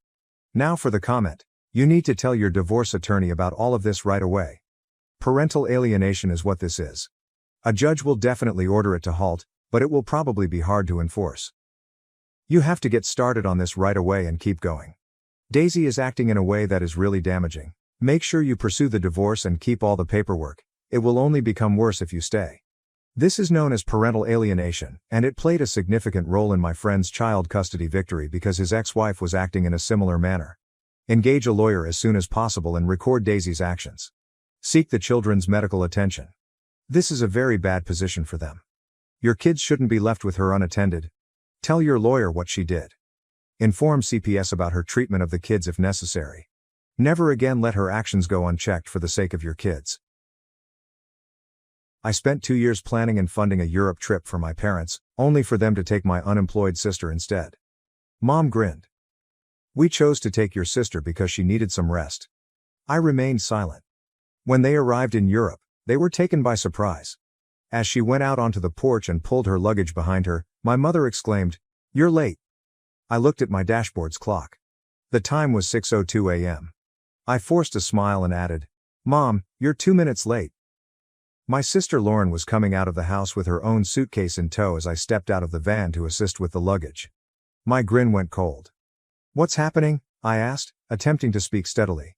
Now for the comment. You need to tell your divorce attorney about all of this right away. Parental alienation is what this is. A judge will definitely order it to halt, but it will probably be hard to enforce. You have to get started on this right away and keep going. Daisy is acting in a way that is really damaging. Make sure you pursue the divorce and keep all the paperwork. It will only become worse if you stay. This is known as parental alienation, and it played a significant role in my friend's child custody victory because his ex-wife was acting in a similar manner. Engage a lawyer as soon as possible and record Daisy's actions. Seek the children's medical attention. This is a very bad position for them. Your kids shouldn't be left with her unattended. Tell your lawyer what she did. Inform CPS about her treatment of the kids if necessary. Never again let her actions go unchecked for the sake of your kids. I spent 2 years planning and funding a Europe trip for my parents, only for them to take my unemployed sister instead. Mom grinned. We chose to take your sister because she needed some rest. I remained silent. When they arrived in Europe, they were taken by surprise. As she went out onto the porch and pulled her luggage behind her, my mother exclaimed, "You're late." I looked at my dashboard's clock. The time was 6:02 a.m. I forced a smile and added, "Mom, you're 2 minutes late." My sister Lauren was coming out of the house with her own suitcase in tow as I stepped out of the van to assist with the luggage. My grin went cold. "What's happening?" I asked, attempting to speak steadily.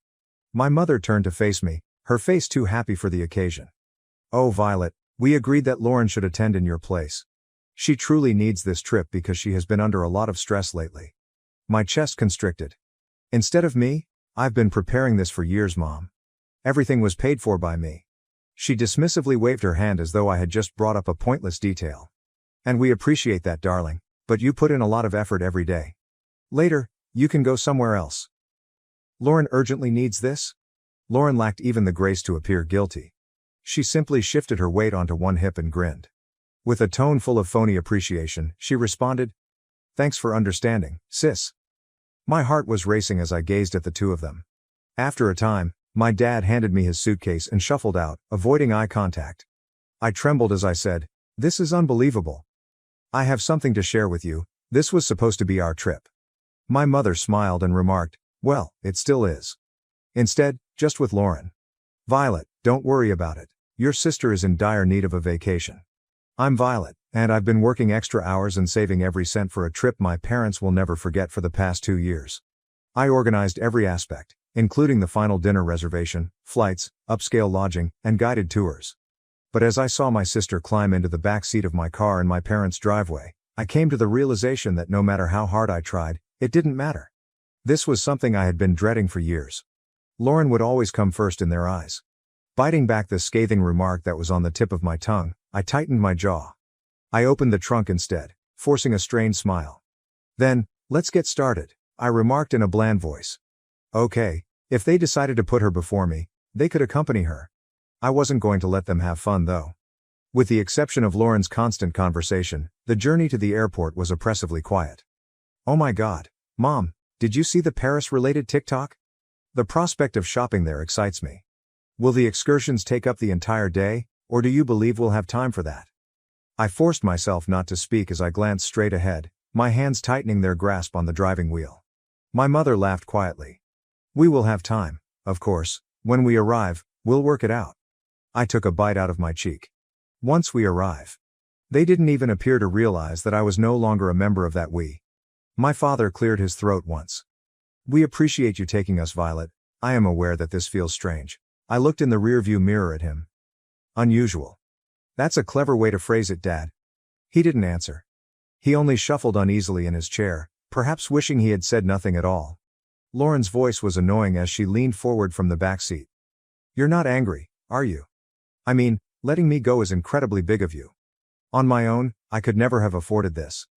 My mother turned to face me, her face too happy for the occasion. "Oh, Violet, we agreed that Lauren should attend in your place. She truly needs this trip because she has been under a lot of stress lately." My chest constricted. "Instead of me? I've been preparing this for years, Mom. Everything was paid for by me." She dismissively waved her hand as though I had just brought up a pointless detail. "And we appreciate that, darling, but you put in a lot of effort every day. Later, you can go somewhere else." "Lauren urgently needs this?" Lauren lacked even the grace to appear guilty. She simply shifted her weight onto one hip and grinned. With a tone full of phony appreciation, she responded, "Thanks for understanding, sis." My heart was racing as I gazed at the two of them. After a time, my dad handed me his suitcase and shuffled out, avoiding eye contact. I trembled as I said, "This is unbelievable. I have something to share with you. This was supposed to be our trip." My mother smiled and remarked, "Well, it still is. Instead, just with Lauren. Violet, don't worry about it. Your sister is in dire need of a vacation. I'm Violet, and I've been working extra hours and saving every cent for a trip my parents will never forget for the past 2 years. I organized every aspect, including the final dinner reservation, flights, upscale lodging, and guided tours. But as I saw my sister climb into the back seat of my car in my parents' driveway, I came to the realization that no matter how hard I tried, it didn't matter. This was something I had been dreading for years. Lauren would always come first in their eyes. Biting back the scathing remark that was on the tip of my tongue, I tightened my jaw. I opened the trunk instead, forcing a strained smile. "Then, let's get started," I remarked in a bland voice. Okay, if they decided to put her before me, they could accompany her. I wasn't going to let them have fun though. With the exception of Lauren's constant conversation, the journey to the airport was oppressively quiet. "Oh my God, Mom, did you see the Paris-related TikTok? The prospect of shopping there excites me. Will the excursions take up the entire day, or do you believe we'll have time for that?" I forced myself not to speak as I glanced straight ahead, my hands tightening their grasp on the driving wheel. My mother laughed quietly. "We will have time, of course. When we arrive, we'll work it out." I took a bite out of my cheek. Once we arrive. They didn't even appear to realize that I was no longer a member of that we. My father cleared his throat once. "We appreciate you taking us, Violet. I am aware that this feels strange." I looked in the rearview mirror at him. "Unusual. That's a clever way to phrase it, Dad." He didn't answer. He only shuffled uneasily in his chair, perhaps wishing he had said nothing at all. Lauren's voice was annoying as she leaned forward from the back seat. "You're not angry, are you? I mean, letting me go is incredibly big of you. On my own, I could never have afforded this."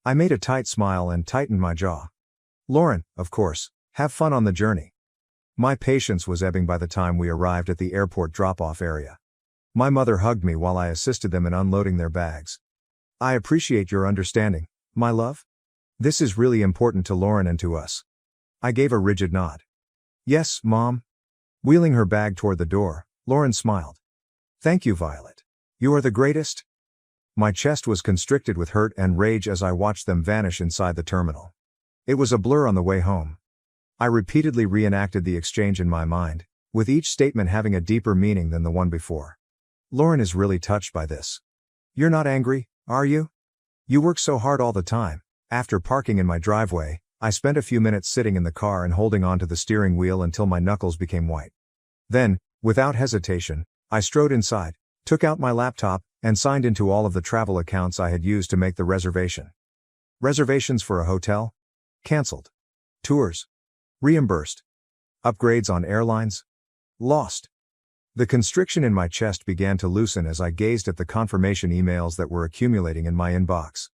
I made a tight smile and tightened my jaw. "Lauren, of course, have fun on the journey." My patience was ebbing by the time we arrived at the airport drop-off area. My mother hugged me while I assisted them in unloading their bags. "I appreciate your understanding, my love. This is really important to Lauren and to us." I gave a rigid nod. "Yes, Mom." Wheeling her bag toward the door, Lauren smiled. "Thank you, Violet. You are the greatest." My chest was constricted with hurt and rage as I watched them vanish inside the terminal. It was a blur on the way home. I repeatedly reenacted the exchange in my mind, with each statement having a deeper meaning than the one before. Lauren is really touched by this. "You're not angry, are you? You work so hard all the time." After parking in my driveway, I spent a few minutes sitting in the car and holding onto the steering wheel until my knuckles became white. Then, without hesitation, I strode inside, took out my laptop, and signed into all of the travel accounts I had used to make the reservation. Reservations for a hotel? Cancelled. Tours? Reimbursed. Upgrades on airlines? Lost. The constriction in my chest began to loosen as I gazed at the confirmation emails that were accumulating in my inbox.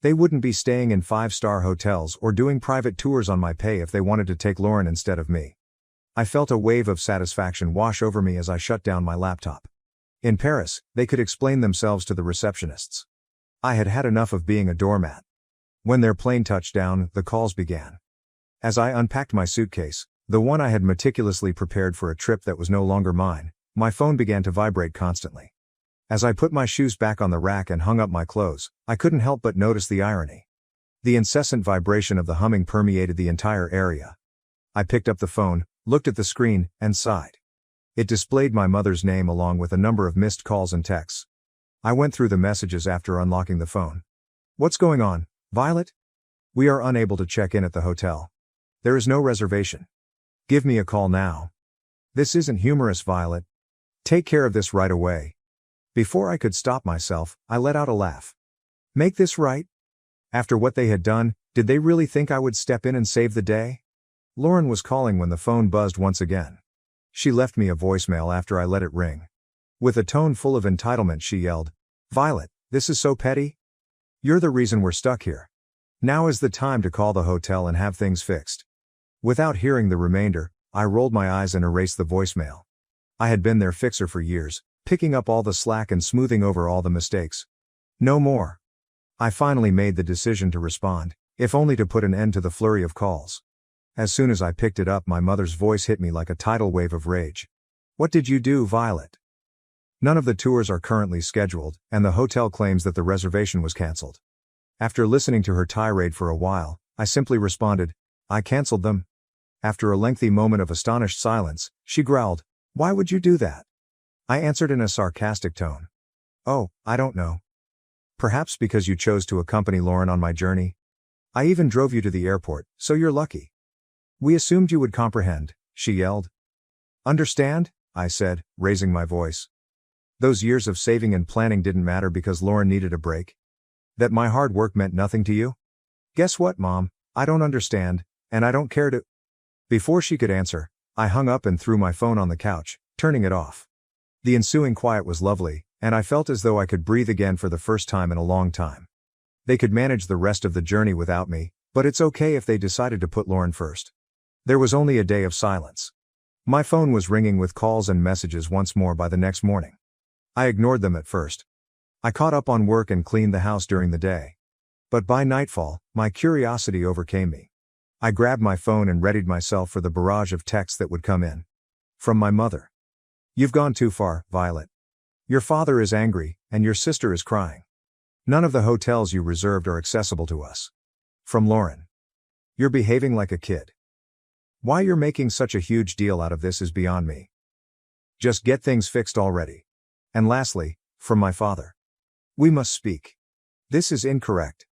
They wouldn't be staying in 5-star hotels or doing private tours on my pay if they wanted to take Lauren instead of me. I felt a wave of satisfaction wash over me as I shut down my laptop. In Paris, they could explain themselves to the receptionists. I had had enough of being a doormat. When their plane touched down, the calls began. As I unpacked my suitcase, the one I had meticulously prepared for a trip that was no longer mine, my phone began to vibrate constantly. As I put my shoes back on the rack and hung up my clothes, I couldn't help but notice the irony. The incessant vibration of the humming permeated the entire area. I picked up the phone, looked at the screen, and sighed. It displayed my mother's name along with a number of missed calls and texts. I went through the messages after unlocking the phone. "What's going on, Violet? We are unable to check in at the hotel. There is no reservation. Give me a call now. This isn't humorous, Violet. Take care of this right away." Before I could stop myself, I let out a laugh. Make this right? After what they had done, did they really think I would step in and save the day? Lauren was calling when the phone buzzed once again. She left me a voicemail after I let it ring. With a tone full of entitlement, she yelled, "Violet, this is so petty. You're the reason we're stuck here. Now is the time to call the hotel and have things fixed." Without hearing the remainder, I rolled my eyes and erased the voicemail. I had been their fixer for years, picking up all the slack and smoothing over all the mistakes. No more. I finally made the decision to respond, if only to put an end to the flurry of calls. As soon as I picked it up, my mother's voice hit me like a tidal wave of rage. "What did you do, Violet? None of the tours are currently scheduled, and the hotel claims that the reservation was cancelled." After listening to her tirade for a while, I simply responded, "I cancelled them." After a lengthy moment of astonished silence, she growled, "Why would you do that?" I answered in a sarcastic tone. "Oh, I don't know. Perhaps because you chose to accompany Lauren on my journey. I even drove you to the airport, so you're lucky. We assumed you would comprehend," she yelled. "Understand?" I said, raising my voice. "Those years of saving and planning didn't matter because Lauren needed a break? That my hard work meant nothing to you? Guess what, Mom? I don't understand, and I don't care to—" Before she could answer, I hung up and threw my phone on the couch, turning it off. The ensuing quiet was lovely, and I felt as though I could breathe again for the first time in a long time. They could manage the rest of the journey without me, but it's okay if they decided to put Lauren first. There was only a day of silence. My phone was ringing with calls and messages once more by the next morning. I ignored them at first. I caught up on work and cleaned the house during the day. But by nightfall, my curiosity overcame me. I grabbed my phone and readied myself for the barrage of texts that would come in. From my mother. "You've gone too far, Violet. Your father is angry, and your sister is crying. None of the hotels you reserved are accessible to us." From Lauren. "You're behaving like a kid. Why you're making such a huge deal out of this is beyond me. Just get things fixed already." And lastly, from my father. "We must speak. This is incorrect."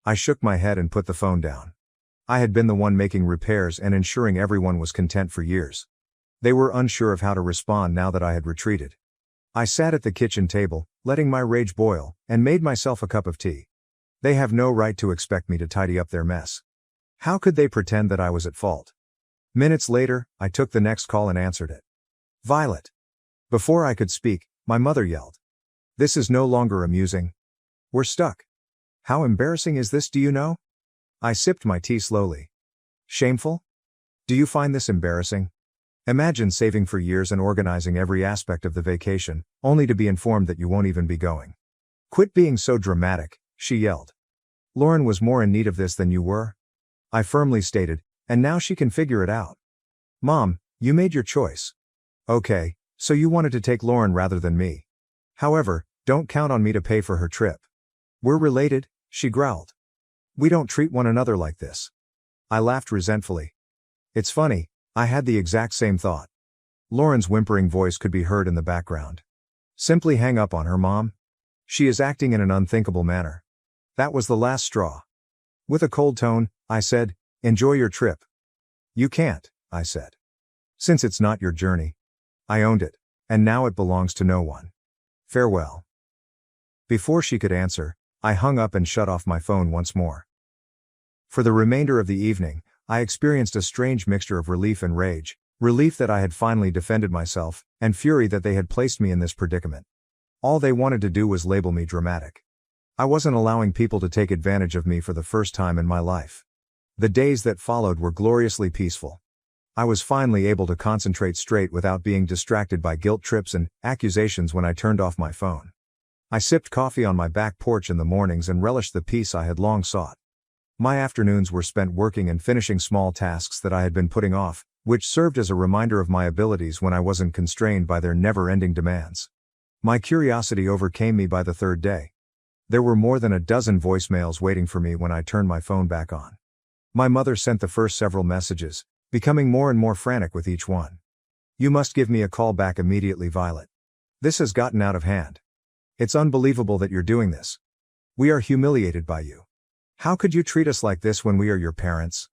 I shook my head and put the phone down. I had been the one making repairs and ensuring everyone was content for years. They were unsure of how to respond now that I had retreated. I sat at the kitchen table, letting my rage boil, and made myself a cup of tea. They have no right to expect me to tidy up their mess. How could they pretend that I was at fault? Minutes later, I took the next call and answered it. Violet. Before I could speak, my mother yelled. This is no longer amusing. We're stuck. How embarrassing is this, do you know? I sipped my tea slowly. Shameful? Do you find this embarrassing? Imagine saving for years and organizing every aspect of the vacation, only to be informed that you won't even be going. Quit being so dramatic, she yelled. Lauren was more in need of this than you were. I firmly stated, and now she can figure it out. Mom, you made your choice. Okay, so you wanted to take Lauren rather than me. However, don't count on me to pay for her trip. We're related, she growled. We don't treat one another like this. I laughed resentfully. It's funny, I had the exact same thought. Lauren's whimpering voice could be heard in the background. Simply hang up on her, Mom. She is acting in an unthinkable manner. That was the last straw. With a cold tone, I said, enjoy your trip. You can't, I said. Since it's not your journey. I owned it, and now it belongs to no one. Farewell. Before she could answer, I hung up and shut off my phone once more. For the remainder of the evening, I experienced a strange mixture of relief and rage, relief that I had finally defended myself, and fury that they had placed me in this predicament. All they wanted to do was label me dramatic. I wasn't allowing people to take advantage of me for the first time in my life. The days that followed were gloriously peaceful. I was finally able to concentrate straight without being distracted by guilt trips and accusations when I turned off my phone. I sipped coffee on my back porch in the mornings and relished the peace I had long sought. My afternoons were spent working and finishing small tasks that I had been putting off, which served as a reminder of my abilities when I wasn't constrained by their never-ending demands. My curiosity overcame me by the third day. There were more than a dozen voicemails waiting for me when I turned my phone back on. My mother sent the first several messages, becoming more and more frantic with each one. You must give me a call back immediately, Violet. This has gotten out of hand. It's unbelievable that you're doing this. We are humiliated by you. How could you treat us like this when we are your parents?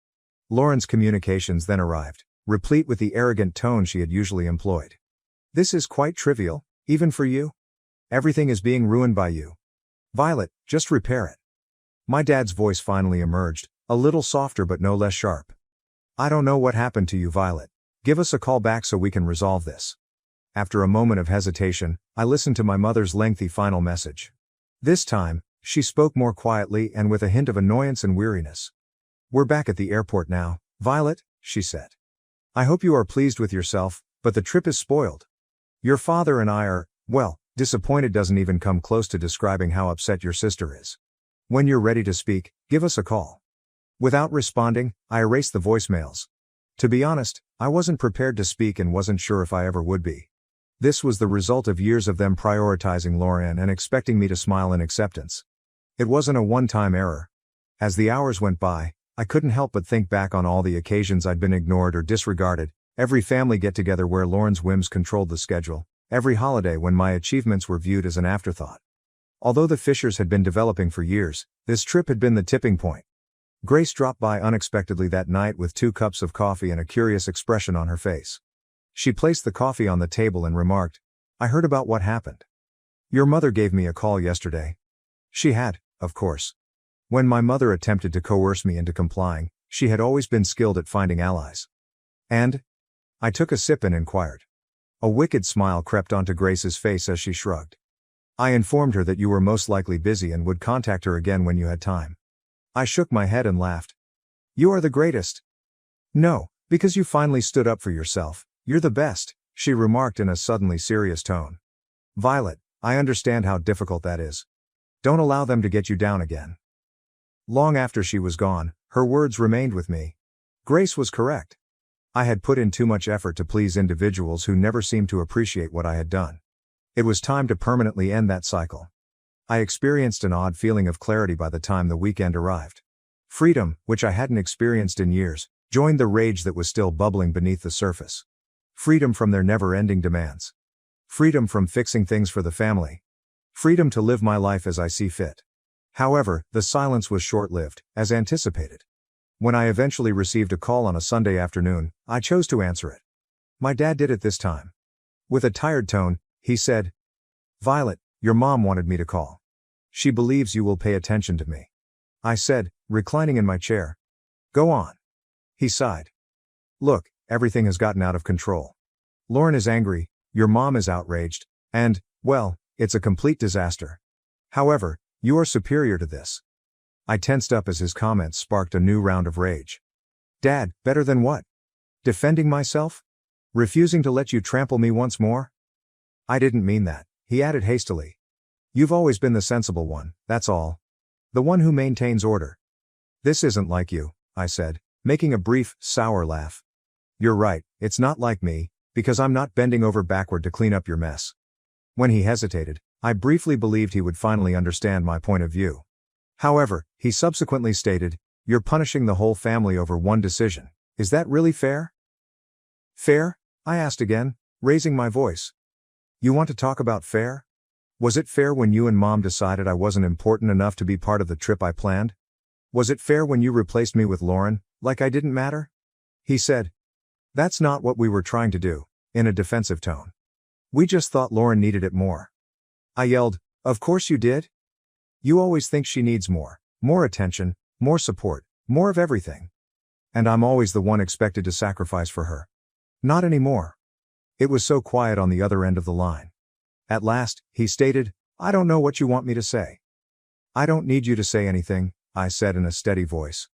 Lauren's communications then arrived, replete with the arrogant tone she had usually employed. This is quite trivial, even for you. Everything is being ruined by you. Violet, just repair it. My dad's voice finally emerged, a little softer but no less sharp. I don't know what happened to you, Violet. Give us a call back so we can resolve this. After a moment of hesitation, I listened to my mother's lengthy final message. This time, she spoke more quietly and with a hint of annoyance and weariness. We're back at the airport now, Violet, she said. I hope you are pleased with yourself, but the trip is spoiled. Your father and I are, well, disappointed doesn't even come close to describing how upset your sister is. When you're ready to speak, give us a call. Without responding, I erased the voicemails. To be honest, I wasn't prepared to speak and wasn't sure if I ever would be. This was the result of years of them prioritizing Lauren and expecting me to smile in acceptance. It wasn't a one-time error. As the hours went by, I couldn't help but think back on all the occasions I'd been ignored or disregarded, every family get-together where Lauren's whims controlled the schedule, every holiday when my achievements were viewed as an afterthought. Although the fissures had been developing for years, this trip had been the tipping point. Grace dropped by unexpectedly that night with 2 cups of coffee and a curious expression on her face. She placed the coffee on the table and remarked, I heard about what happened. Your mother gave me a call yesterday. She had, of course. When my mother attempted to coerce me into complying, she had always been skilled at finding allies. And? I took a sip and inquired. A wicked smile crept onto Grace's face as she shrugged. I informed her that you were most likely busy and would contact her again when you had time. I shook my head and laughed. You are the greatest. No, because you finally stood up for yourself. You're the best, she remarked in a suddenly serious tone. Violet, I understand how difficult that is. Don't allow them to get you down again. Long after she was gone, her words remained with me. Grace was correct. I had put in too much effort to please individuals who never seemed to appreciate what I had done. It was time to permanently end that cycle. I experienced an odd feeling of clarity by the time the weekend arrived. Freedom, which I hadn't experienced in years, joined the rage that was still bubbling beneath the surface. Freedom from their never-ending demands. Freedom from fixing things for the family. Freedom to live my life as I see fit. However, the silence was short-lived, as anticipated. When I eventually received a call on a Sunday afternoon, I chose to answer it. My dad did it this time. With a tired tone, he said, Violet, your mom wanted me to call. She believes you will pay attention to me. I said, reclining in my chair. Go on. He sighed. Look, everything has gotten out of control. Lauren is angry, your mom is outraged, and, well, it's a complete disaster. However, you are superior to this. I tensed up as his comments sparked a new round of rage. Dad, better than what? Defending myself? Refusing to let you trample me once more? I didn't mean that, he added hastily. You've always been the sensible one, that's all. The one who maintains order. This isn't like you, I said, making a brief, sour laugh. You're right, it's not like me, because I'm not bending over backward to clean up your mess. When he hesitated, I briefly believed he would finally understand my point of view. However, he subsequently stated, you're punishing the whole family over one decision. Is that really fair? Fair? I asked again, raising my voice. You want to talk about fair? Was it fair when you and Mom decided I wasn't important enough to be part of the trip I planned? Was it fair when you replaced me with Lauren, like I didn't matter? He said. That's not what we were trying to do, in a defensive tone. We just thought Lauren needed it more. I yelled, of course you did? You always think she needs more attention, more support, more of everything. And I'm always the one expected to sacrifice for her. Not anymore. It was so quiet on the other end of the line. At last, he stated, I don't know what you want me to say. I don't need you to say anything, I said in a steady voice.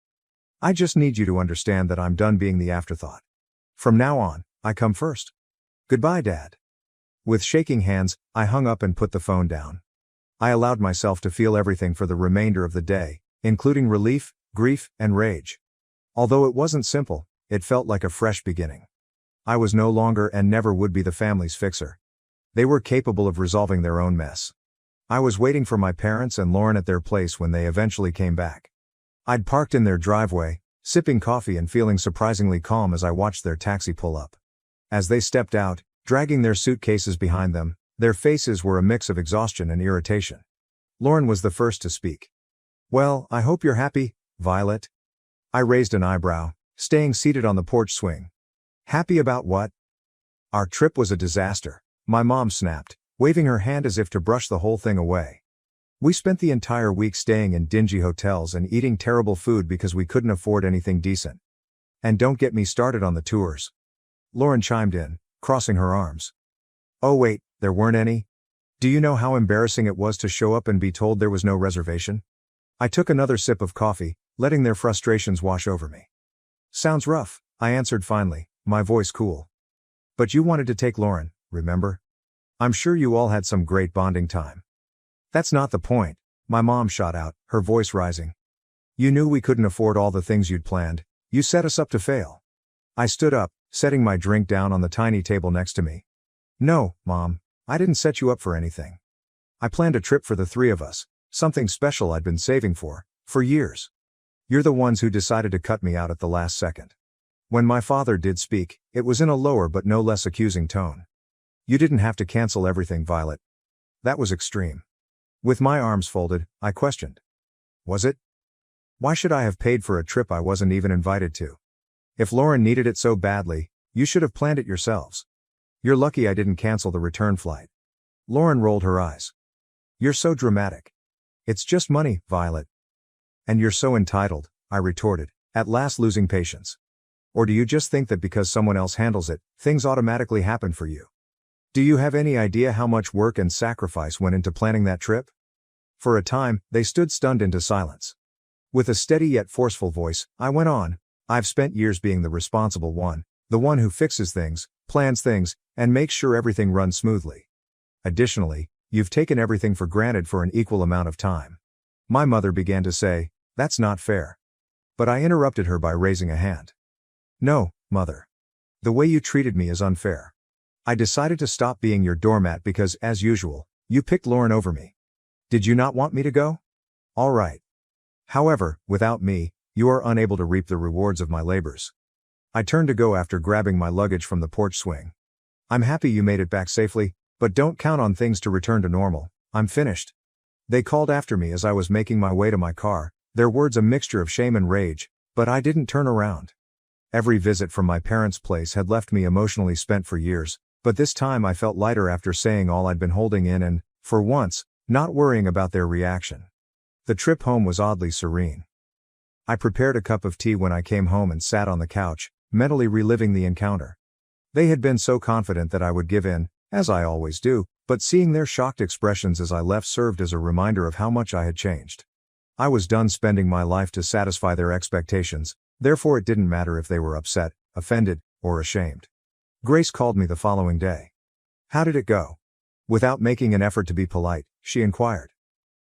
I just need you to understand that I'm done being the afterthought. From now on, I come first. Goodbye, Dad. With shaking hands, I hung up and put the phone down. I allowed myself to feel everything for the remainder of the day, including relief, grief, and rage. Although it wasn't simple, it felt like a fresh beginning. I was no longer and never would be the family's fixer. They were capable of resolving their own mess. I was waiting for my parents and Lauren at their place when they eventually came back. I'd parked in their driveway, sipping coffee and feeling surprisingly calm as I watched their taxi pull up. As they stepped out, dragging their suitcases behind them, their faces were a mix of exhaustion and irritation. Lauren was the first to speak. Well, I hope you're happy, Violet. I raised an eyebrow, staying seated on the porch swing. Happy about what? Our trip was a disaster, my mom snapped, waving her hand as if to brush the whole thing away. We spent the entire week staying in dingy hotels and eating terrible food because we couldn't afford anything decent. And don't get me started on the tours. Lauren chimed in, crossing her arms. Oh wait, there weren't any? Do you know how embarrassing it was to show up and be told there was no reservation? I took another sip of coffee, letting their frustrations wash over me. Sounds rough, I answered finally, my voice cool. But you wanted to take Lauren, remember? I'm sure you all had some great bonding time. That's not the point, my mom shot out, her voice rising. You knew we couldn't afford all the things you'd planned, you set us up to fail. I stood up, setting my drink down on the tiny table next to me. No, Mom, I didn't set you up for anything. I planned a trip for the three of us, something special I'd been saving for years. You're the ones who decided to cut me out at the last second. When my father did speak, it was in a lower but no less accusing tone. You didn't have to cancel everything, Violet. That was extreme. With my arms folded, I questioned. Was it? Why should I have paid for a trip I wasn't even invited to? If Lauren needed it so badly, you should have planned it yourselves. You're lucky I didn't cancel the return flight. Lauren rolled her eyes. You're so dramatic. It's just money, Violet. And you're so entitled, I retorted, at last losing patience. Or do you just think that because someone else handles it, things automatically happen for you? Do you have any idea how much work and sacrifice went into planning that trip? For a time, they stood stunned into silence. With a steady yet forceful voice, I went on, I've spent years being the responsible one, the one who fixes things, plans things, and makes sure everything runs smoothly. Additionally, you've taken everything for granted for an equal amount of time. My mother began to say, that's not fair. But I interrupted her by raising a hand. No, Mother. The way you treated me is unfair. I decided to stop being your doormat because, as usual, you picked Lauren over me. Did you not want me to go? All right. However, without me, you are unable to reap the rewards of my labors. I turned to go after grabbing my luggage from the porch swing. I'm happy you made it back safely, but don't count on things to return to normal. I'm finished. They called after me as I was making my way to my car, their words a mixture of shame and rage, but I didn't turn around. Every visit from my parents' place had left me emotionally spent for years, but this time I felt lighter after saying all I'd been holding in and, for once, not worrying about their reaction. The trip home was oddly serene. I prepared a cup of tea when I came home and sat on the couch, mentally reliving the encounter. They had been so confident that I would give in, as I always do, but seeing their shocked expressions as I left served as a reminder of how much I had changed. I was done spending my life to satisfy their expectations, therefore it didn't matter if they were upset, offended, or ashamed. Grace called me the following day. "How did it go?" Without making an effort to be polite, she inquired.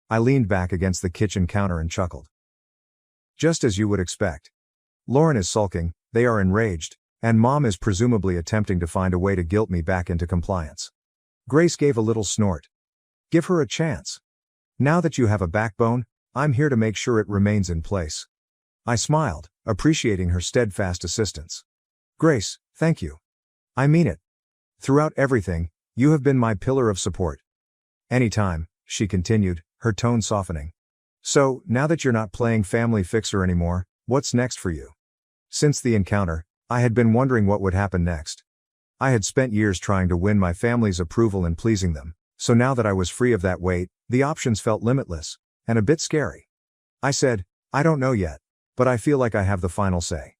I leaned back against the kitchen counter and chuckled. "Just as you would expect. Lauren is sulking, they are enraged, and Mom is presumably attempting to find a way to guilt me back into compliance." Grace gave a little snort. "Give her a chance. Now that you have a backbone, I'm here to make sure it remains in place." I smiled, appreciating her steadfast assistance. "Grace, thank you. I mean it. Throughout everything, you have been my pillar of support." "Anytime," she continued, her tone softening. "So, now that you're not playing family fixer anymore, what's next for you?" Since the encounter, I had been wondering what would happen next. I had spent years trying to win my family's approval and pleasing them, so now that I was free of that weight, the options felt limitless, and a bit scary. I said, "I don't know yet, but I feel like I have the final say."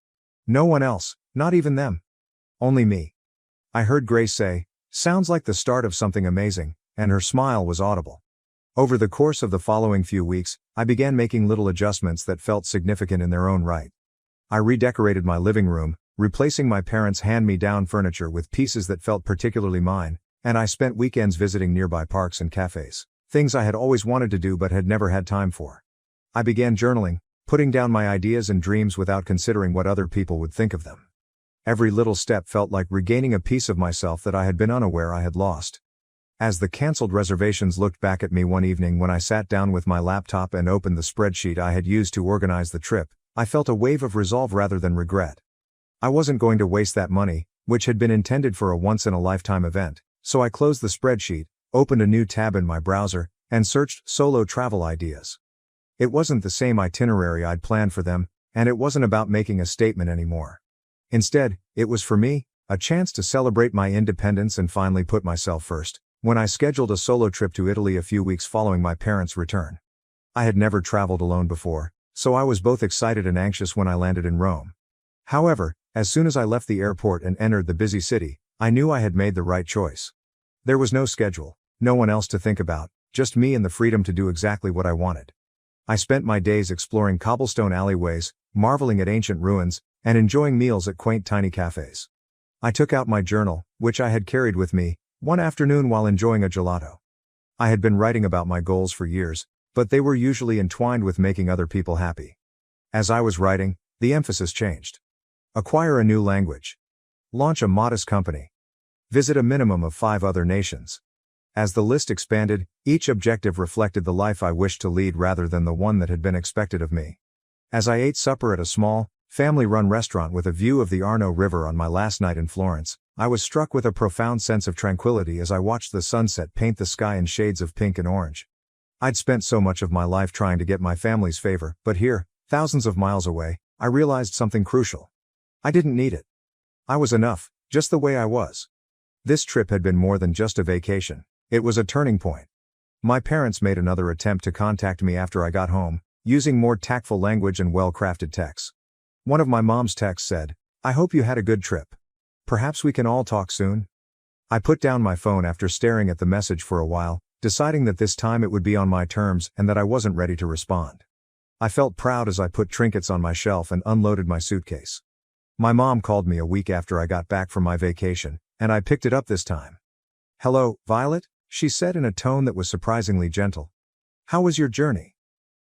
"No one else, not even them. Only me." I heard Grace say, "Sounds like the start of something amazing," and her smile was audible. Over the course of the following few weeks, I began making little adjustments that felt significant in their own right. I redecorated my living room, replacing my parents' hand-me-down furniture with pieces that felt particularly mine, and I spent weekends visiting nearby parks and cafes, things I had always wanted to do but had never had time for. I began journaling, putting down my ideas and dreams without considering what other people would think of them. Every little step felt like regaining a piece of myself that I had been unaware I had lost. As the cancelled reservations looked back at me one evening when I sat down with my laptop and opened the spreadsheet I had used to organize the trip, I felt a wave of resolve rather than regret. I wasn't going to waste that money, which had been intended for a once-in-a-lifetime event, so I closed the spreadsheet, opened a new tab in my browser, and searched solo travel ideas. It wasn't the same itinerary I'd planned for them, and it wasn't about making a statement anymore. Instead, it was for me, a chance to celebrate my independence and finally put myself first, when I scheduled a solo trip to Italy a few weeks following my parents' return. I had never traveled alone before, so I was both excited and anxious when I landed in Rome. However, as soon as I left the airport and entered the busy city, I knew I had made the right choice. There was no schedule, no one else to think about, just me and the freedom to do exactly what I wanted. I spent my days exploring cobblestone alleyways, marveling at ancient ruins, and enjoying meals at quaint tiny cafes. I took out my journal, which I had carried with me, one afternoon while enjoying a gelato. I had been writing about my goals for years, but they were usually entwined with making other people happy. As I was writing, the emphasis changed. Acquire a new language. Launch a modest company. Visit a minimum of 5 other nations. As the list expanded, each objective reflected the life I wished to lead rather than the one that had been expected of me. As I ate supper at a small, family-run restaurant with a view of the Arno River on my last night in Florence, I was struck with a profound sense of tranquility as I watched the sunset paint the sky in shades of pink and orange. I'd spent so much of my life trying to get my family's favor, but here, thousands of miles away, I realized something crucial. I didn't need it. I was enough, just the way I was. This trip had been more than just a vacation. It was a turning point. My parents made another attempt to contact me after I got home, using more tactful language and well-crafted texts. One of my mom's texts said, "I hope you had a good trip. Perhaps we can all talk soon." I put down my phone after staring at the message for a while, deciding that this time it would be on my terms and that I wasn't ready to respond. I felt proud as I put trinkets on my shelf and unloaded my suitcase. My mom called me a week after I got back from my vacation, and I picked it up this time. "Hello, Violet," she said in a tone that was surprisingly gentle. "How was your journey?"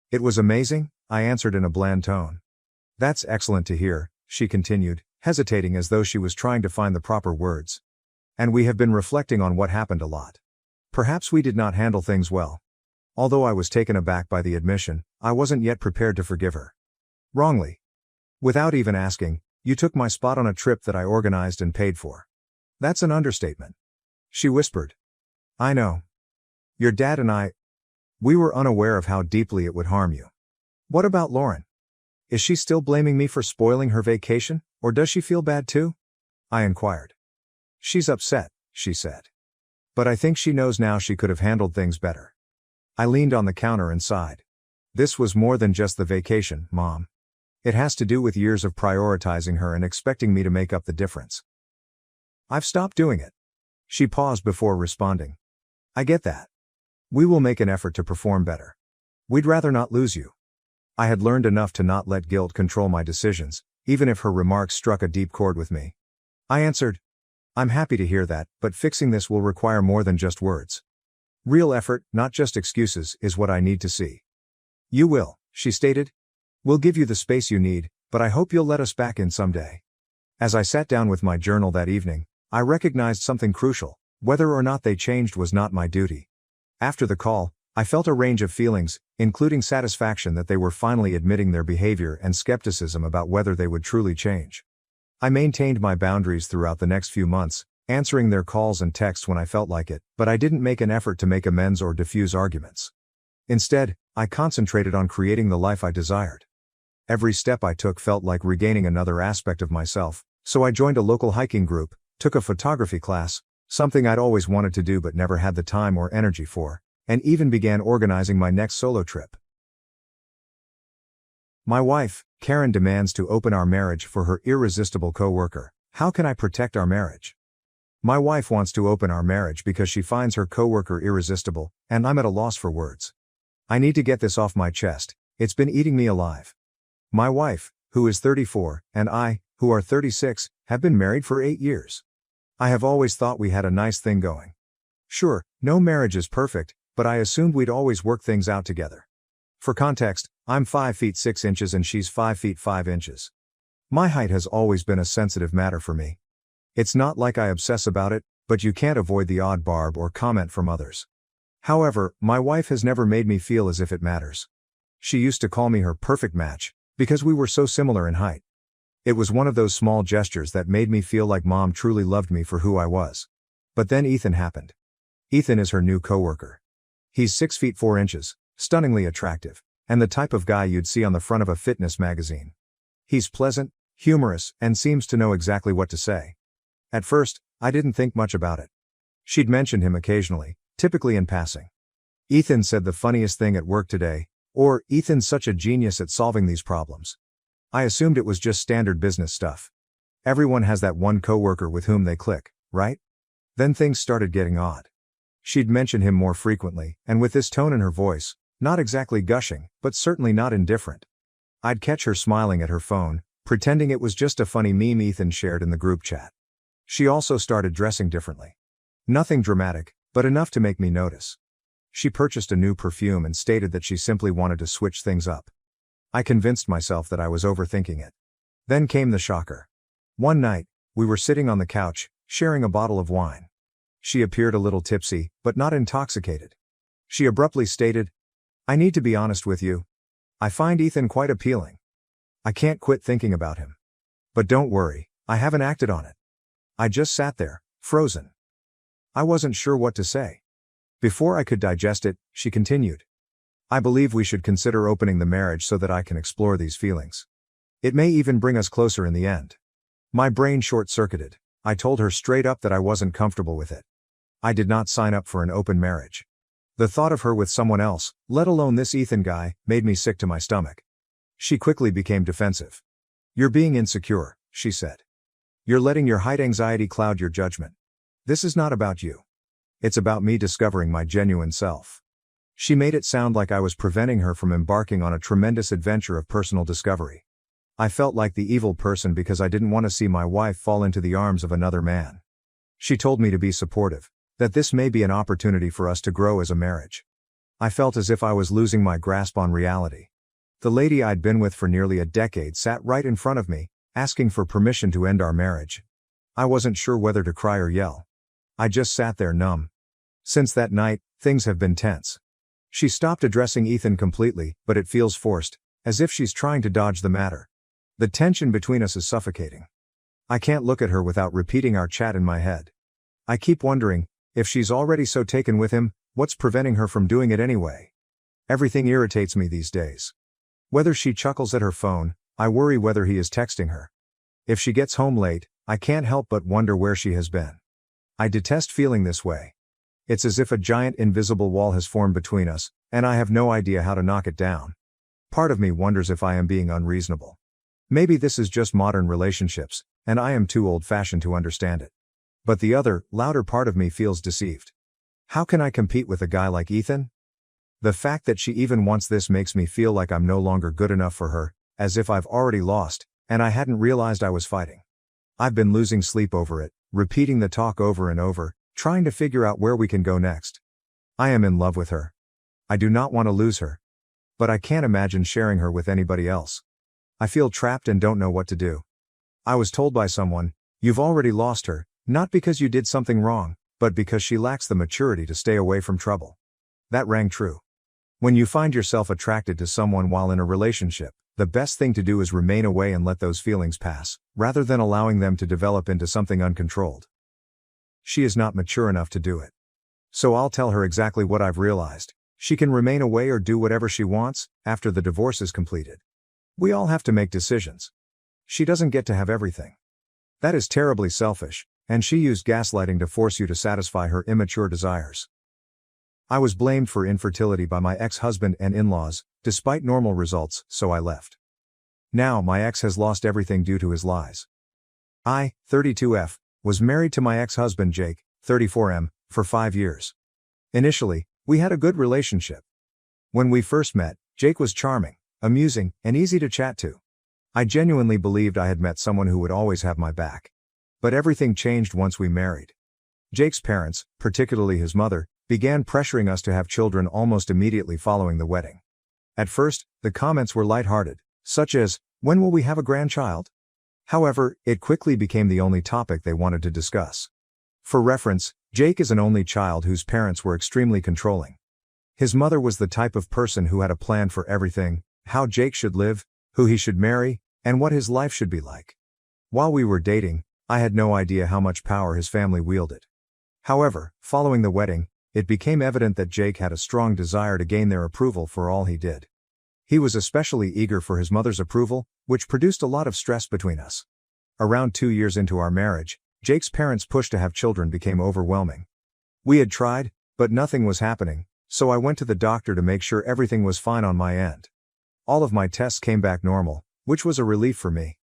"It was amazing," I answered in a bland tone. "That's excellent to hear," she continued, hesitating as though she was trying to find the proper words. "And we have been reflecting on what happened a lot. Perhaps we did not handle things well." Although I was taken aback by the admission, I wasn't yet prepared to forgive her. "Wrongly. Without even asking, you took my spot on a trip that I organized and paid for." "That's an understatement," she whispered. "I know. Your dad and we were unaware of how deeply it would harm you." "What about Lauren? Is she still blaming me for spoiling her vacation, or does she feel bad too?" I inquired. "She's upset," she said. "But I think she knows now she could have handled things better." I leaned on the counter and sighed. This was more than just the vacation, Mom. It has to do with years of prioritizing her and expecting me to make up the difference. I've stopped doing it. She paused before responding. I get that. We will make an effort to perform better. We'd rather not lose you. I had learned enough to not let guilt control my decisions, even if her remarks struck a deep chord with me. I answered, I'm happy to hear that, but fixing this will require more than just words. Real effort, not just excuses, is what I need to see. You will, she stated. We'll give you the space you need, but I hope you'll let us back in someday. As I sat down with my journal that evening, I recognized something crucial. Whether or not they changed was not my duty. After the call, I felt a range of feelings, including satisfaction that they were finally admitting their behavior and skepticism about whether they would truly change. I maintained my boundaries throughout the next few months, answering their calls and texts when I felt like it, but I didn't make an effort to make amends or diffuse arguments. Instead, I concentrated on creating the life I desired. Every step I took felt like regaining another aspect of myself, so I joined a local hiking group, took a photography class, something I'd always wanted to do but never had the time or energy for, and even began organizing my next solo trip. My wife, Karen, demands to open our marriage for her irresistible coworker. How can I protect our marriage? My wife wants to open our marriage because she finds her coworker irresistible, and I'm at a loss for words. I need to get this off my chest. It's been eating me alive. My wife, who is 34, and I, who are 36, have been married for 8 years. I have always thought we had a nice thing going. Sure, no marriage is perfect, but I assumed we'd always work things out together. For context, I'm 5 feet 6 inches and she's 5 feet 5 inches. My height has always been a sensitive matter for me. It's not like I obsess about it, but you can't avoid the odd barb or comment from others. However, my wife has never made me feel as if it matters. She used to call me her perfect match, because we were so similar in height. It was one of those small gestures that made me feel like Mom truly loved me for who I was. But then Ethan happened. Ethan is her new coworker. He's 6 feet 4 inches, stunningly attractive, and the type of guy you'd see on the front of a fitness magazine. He's pleasant, humorous, and seems to know exactly what to say. At first, I didn't think much about it. She'd mention him occasionally, typically in passing. Ethan said the funniest thing at work today, or Ethan's such a genius at solving these problems. I assumed it was just standard business stuff. Everyone has that one coworker with whom they click, right? Then things started getting odd. She'd mention him more frequently, and with this tone in her voice, not exactly gushing, but certainly not indifferent. I'd catch her smiling at her phone, pretending it was just a funny meme Ethan shared in the group chat. She also started dressing differently. Nothing dramatic, but enough to make me notice. She purchased a new perfume and stated that she simply wanted to switch things up. I convinced myself that I was overthinking it. Then came the shocker. One night, we were sitting on the couch, sharing a bottle of wine. She appeared a little tipsy, but not intoxicated. She abruptly stated, I need to be honest with you. I find Ethan quite appealing. I can't quit thinking about him. But don't worry, I haven't acted on it. I just sat there, frozen. I wasn't sure what to say. Before I could digest it, she continued. I believe we should consider opening the marriage so that I can explore these feelings. It may even bring us closer in the end. My brain short-circuited. I told her straight up that I wasn't comfortable with it. I did not sign up for an open marriage. The thought of her with someone else, let alone this Ethan guy, made me sick to my stomach. She quickly became defensive. You're being insecure, she said. You're letting your height anxiety cloud your judgment. This is not about you. It's about me discovering my genuine self. She made it sound like I was preventing her from embarking on a tremendous adventure of personal discovery. I felt like the evil person because I didn't want to see my wife fall into the arms of another man. She told me to be supportive, that this may be an opportunity for us to grow as a marriage. I felt as if I was losing my grasp on reality. The lady I'd been with for nearly a decade sat right in front of me, asking for permission to end our marriage. I wasn't sure whether to cry or yell. I just sat there numb. Since that night, things have been tense. She stopped addressing Ethan completely, but it feels forced, as if she's trying to dodge the matter. The tension between us is suffocating. I can't look at her without repeating our chat in my head. I keep wondering, if she's already so taken with him, what's preventing her from doing it anyway? Everything irritates me these days. Whether she chuckles at her phone, I worry whether he is texting her. If she gets home late, I can't help but wonder where she has been. I detest feeling this way. It's as if a giant invisible wall has formed between us, and I have no idea how to knock it down. Part of me wonders if I am being unreasonable. Maybe this is just modern relationships, and I am too old-fashioned to understand it. But the other, louder part of me feels deceived. How can I compete with a guy like Ethan? The fact that she even wants this makes me feel like I'm no longer good enough for her, as if I've already lost, and I hadn't realized I was fighting. I've been losing sleep over it, repeating the talk over and over, trying to figure out where we can go next. I am in love with her. I do not want to lose her. But I can't imagine sharing her with anybody else. I feel trapped and don't know what to do. I was told by someone, "You've already lost her, not because you did something wrong, but because she lacks the maturity to stay away from trouble." That rang true. When you find yourself attracted to someone while in a relationship, the best thing to do is remain away and let those feelings pass, rather than allowing them to develop into something uncontrolled. She is not mature enough to do it. So I'll tell her exactly what I've realized. She can remain away or do whatever she wants, after the divorce is completed. We all have to make decisions. She doesn't get to have everything. That is terribly selfish, and she used gaslighting to force you to satisfy her immature desires. I was blamed for infertility by my ex-husband and in-laws, despite normal results, so I left. Now my ex has lost everything due to his lies. I, 32F, was married to my ex-husband Jake, 34M, for 5 years. Initially, we had a good relationship. When we first met, Jake was charming, amusing, and easy to chat to. I genuinely believed I had met someone who would always have my back. But everything changed once we married. Jake's parents, particularly his mother, began pressuring us to have children almost immediately following the wedding. At first, the comments were lighthearted, such as, "When will we have a grandchild?" However, it quickly became the only topic they wanted to discuss. For reference, Jake is an only child whose parents were extremely controlling. His mother was the type of person who had a plan for everything: how Jake should live, who he should marry, and what his life should be like. While we were dating, I had no idea how much power his family wielded. However, following the wedding, it became evident that Jake had a strong desire to gain their approval for all he did. He was especially eager for his mother's approval, which produced a lot of stress between us. Around 2 years into our marriage, Jake's parents' push to have children became overwhelming. We had tried, but nothing was happening, so I went to the doctor to make sure everything was fine on my end. All of my tests came back normal, which was a relief for me.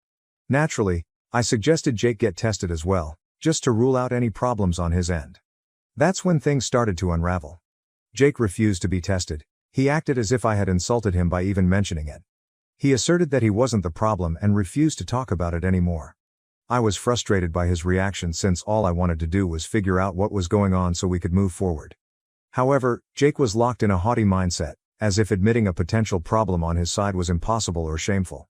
Naturally, I suggested Jake get tested as well, just to rule out any problems on his end. That's when things started to unravel. Jake refused to be tested. He acted as if I had insulted him by even mentioning it. He asserted that he wasn't the problem and refused to talk about it anymore. I was frustrated by his reaction since all I wanted to do was figure out what was going on so we could move forward. However, Jake was locked in a haughty mindset, as if admitting a potential problem on his side was impossible or shameful.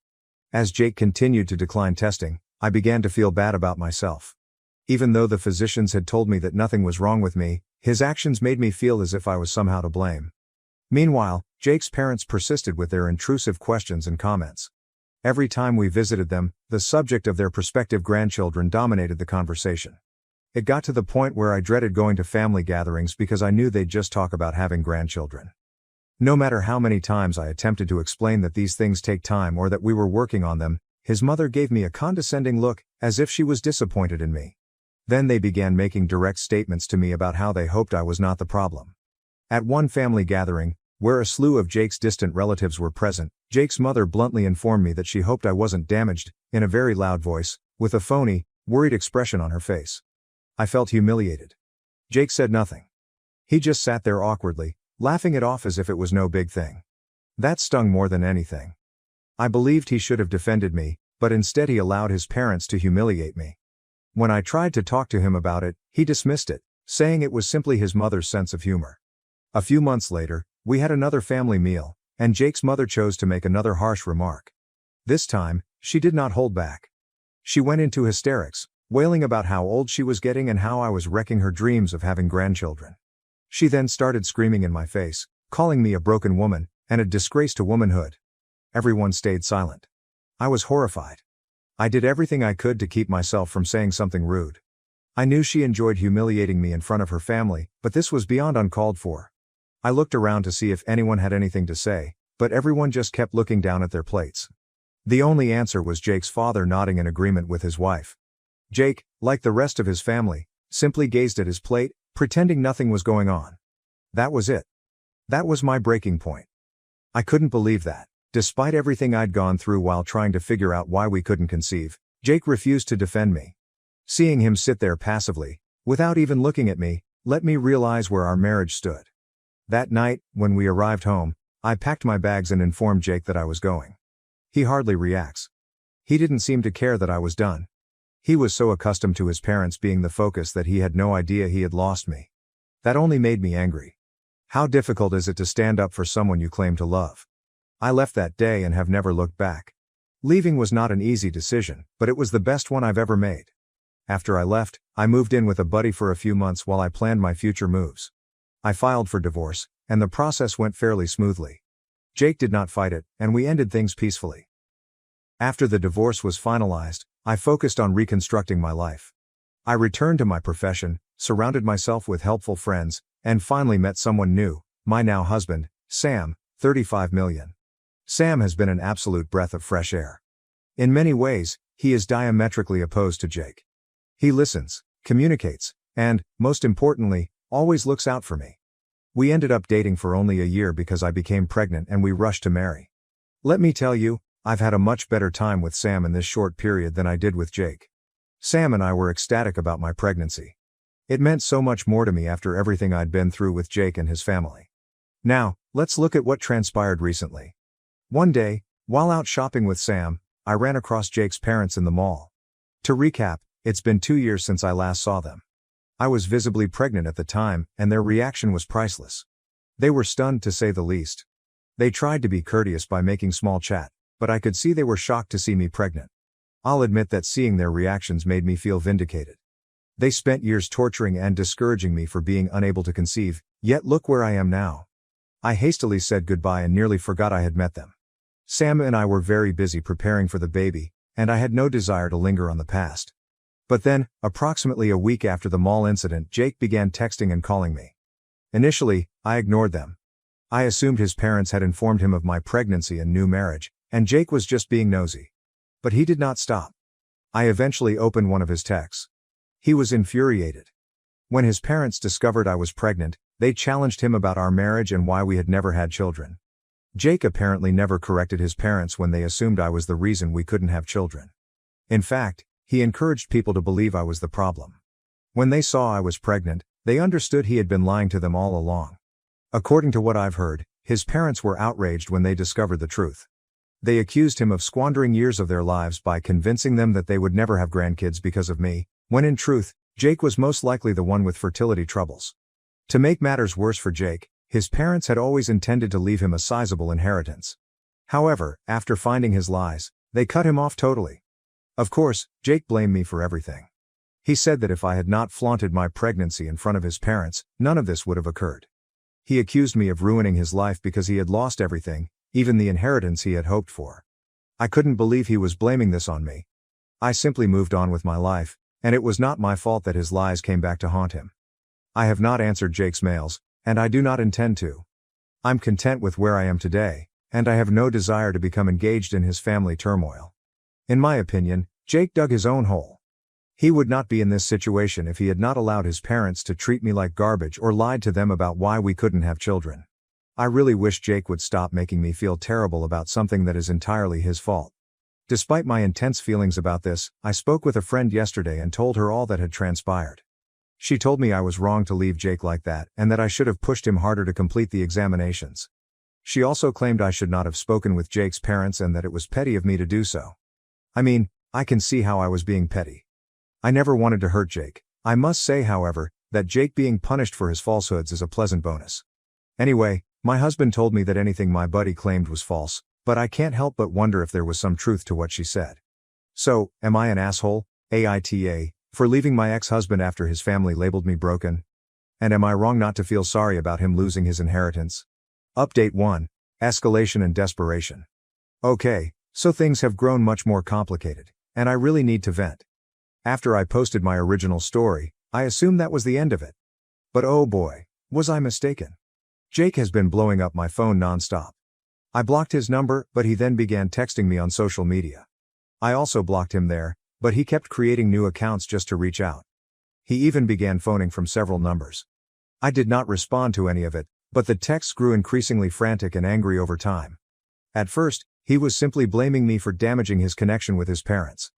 As Jake continued to decline testing, I began to feel bad about myself. Even though the physicians had told me that nothing was wrong with me, his actions made me feel as if I was somehow to blame. Meanwhile, Jake's parents persisted with their intrusive questions and comments. Every time we visited them, the subject of their prospective grandchildren dominated the conversation. It got to the point where I dreaded going to family gatherings because I knew they'd just talk about having grandchildren. No matter how many times I attempted to explain that these things take time or that we were working on them, his mother gave me a condescending look, as if she was disappointed in me. Then they began making direct statements to me about how they hoped I was not the problem. At one family gathering, where a slew of Jake's distant relatives were present, Jake's mother bluntly informed me that she hoped I wasn't damaged, in a very loud voice, with a phony, worried expression on her face. I felt humiliated. Jake said nothing. He just sat there awkwardly, laughing it off as if it was no big thing. That stung more than anything. I believed he should have defended me, but instead he allowed his parents to humiliate me. When I tried to talk to him about it, he dismissed it, saying it was simply his mother's sense of humor. A few months later, we had another family meal, and Jake's mother chose to make another harsh remark. This time, she did not hold back. She went into hysterics, wailing about how old she was getting and how I was wrecking her dreams of having grandchildren. She then started screaming in my face, calling me a broken woman, and a disgrace to womanhood. Everyone stayed silent. I was horrified. I did everything I could to keep myself from saying something rude. I knew she enjoyed humiliating me in front of her family, but this was beyond uncalled for. I looked around to see if anyone had anything to say, but everyone just kept looking down at their plates. The only answer was Jake's father nodding in agreement with his wife. Jake, like the rest of his family, simply gazed at his plate, pretending nothing was going on. That was it. That was my breaking point. I couldn't believe that. Despite everything I'd gone through while trying to figure out why we couldn't conceive, Jake refused to defend me. Seeing him sit there passively, without even looking at me, let me realize where our marriage stood. That night, when we arrived home, I packed my bags and informed Jake that I was going. He hardly reacts. He didn't seem to care that I was done. He was so accustomed to his parents being the focus that he had no idea he had lost me. That only made me angry. How difficult is it to stand up for someone you claim to love? I left that day and have never looked back. Leaving was not an easy decision, but it was the best one I've ever made. After I left, I moved in with a buddy for a few months while I planned my future moves. I filed for divorce, and the process went fairly smoothly. Jake did not fight it, and we ended things peacefully. After the divorce was finalized, I focused on reconstructing my life. I returned to my profession, surrounded myself with helpful friends, and finally met someone new, my now husband, Sam, 35 million. Sam has been an absolute breath of fresh air. In many ways, he is diametrically opposed to Jake. He listens, communicates, and, most importantly, always looks out for me. We ended up dating for only a year because I became pregnant and we rushed to marry. Let me tell you, I've had a much better time with Sam in this short period than I did with Jake. Sam and I were ecstatic about my pregnancy. It meant so much more to me after everything I'd been through with Jake and his family. Now, let's look at what transpired recently. One day, while out shopping with Sam, I ran across Jake's parents in the mall. To recap, it's been 2 years since I last saw them. I was visibly pregnant at the time, and their reaction was priceless. They were stunned to say the least. They tried to be courteous by making small chat, but I could see they were shocked to see me pregnant. I'll admit that seeing their reactions made me feel vindicated. They spent years torturing and discouraging me for being unable to conceive, yet look where I am now. I hastily said goodbye and nearly forgot I had met them. Sam and I were very busy preparing for the baby, and I had no desire to linger on the past. But then, approximately a week after the mall incident, Jake began texting and calling me. Initially, I ignored them. I assumed his parents had informed him of my pregnancy and new marriage, and Jake was just being nosy. But he did not stop. I eventually opened one of his texts. He was infuriated. When his parents discovered I was pregnant, they challenged him about our marriage and why we had never had children. Jake apparently never corrected his parents when they assumed I was the reason we couldn't have children. In fact, he encouraged people to believe I was the problem. When they saw I was pregnant, they understood he had been lying to them all along. According to what I've heard, his parents were outraged when they discovered the truth. They accused him of squandering years of their lives by convincing them that they would never have grandkids because of me, when in truth, Jake was most likely the one with fertility troubles. To make matters worse for Jake, his parents had always intended to leave him a sizable inheritance. However, after finding his lies, they cut him off totally. Of course, Jake blamed me for everything. He said that if I had not flaunted my pregnancy in front of his parents, none of this would have occurred. He accused me of ruining his life because he had lost everything, even the inheritance he had hoped for. I couldn't believe he was blaming this on me. I simply moved on with my life, and it was not my fault that his lies came back to haunt him. I have not answered Jake's mails, and I do not intend to. I'm content with where I am today, and I have no desire to become engaged in his family turmoil. In my opinion, Jake dug his own hole. He would not be in this situation if he had not allowed his parents to treat me like garbage or lied to them about why we couldn't have children. I really wish Jake would stop making me feel terrible about something that is entirely his fault. Despite my intense feelings about this, I spoke with a friend yesterday and told her all that had transpired. She told me I was wrong to leave Jake like that and that I should have pushed him harder to complete the examinations. She also claimed I should not have spoken with Jake's parents and that it was petty of me to do so. I mean, I can see how I was being petty. I never wanted to hurt Jake. I must say, however, that Jake being punished for his falsehoods is a pleasant bonus. Anyway, my husband told me that anything my buddy claimed was false, but I can't help but wonder if there was some truth to what she said. So, am I an asshole, AITA, for leaving my ex-husband after his family labeled me broken? And am I wrong not to feel sorry about him losing his inheritance? Update 1. Escalation and desperation. Okay, so things have grown much more complicated, and I really need to vent. After I posted my original story, I assumed that was the end of it. But oh boy, was I mistaken. Jake has been blowing up my phone non-stop. I blocked his number, but he then began texting me on social media. I also blocked him there, but he kept creating new accounts just to reach out. He even began phoning from several numbers. I did not respond to any of it, but the texts grew increasingly frantic and angry over time. At first, he was simply blaming me for damaging his connection with his parents.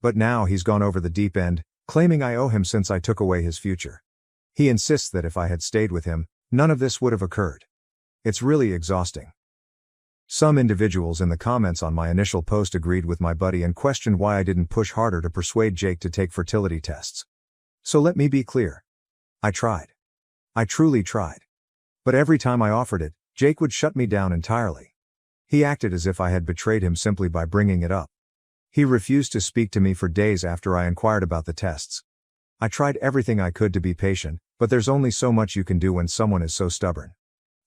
But now he's gone over the deep end, claiming I owe him since I took away his future. He insists that if I had stayed with him, none of this would have occurred. It's really exhausting. Some individuals in the comments on my initial post agreed with my buddy and questioned why I didn't push harder to persuade Jake to take fertility tests. So let me be clear. I tried. I truly tried. But every time I offered it, Jake would shut me down entirely. He acted as if I had betrayed him simply by bringing it up. He refused to speak to me for days after I inquired about the tests. I tried everything I could to be patient, but there's only so much you can do when someone is so stubborn.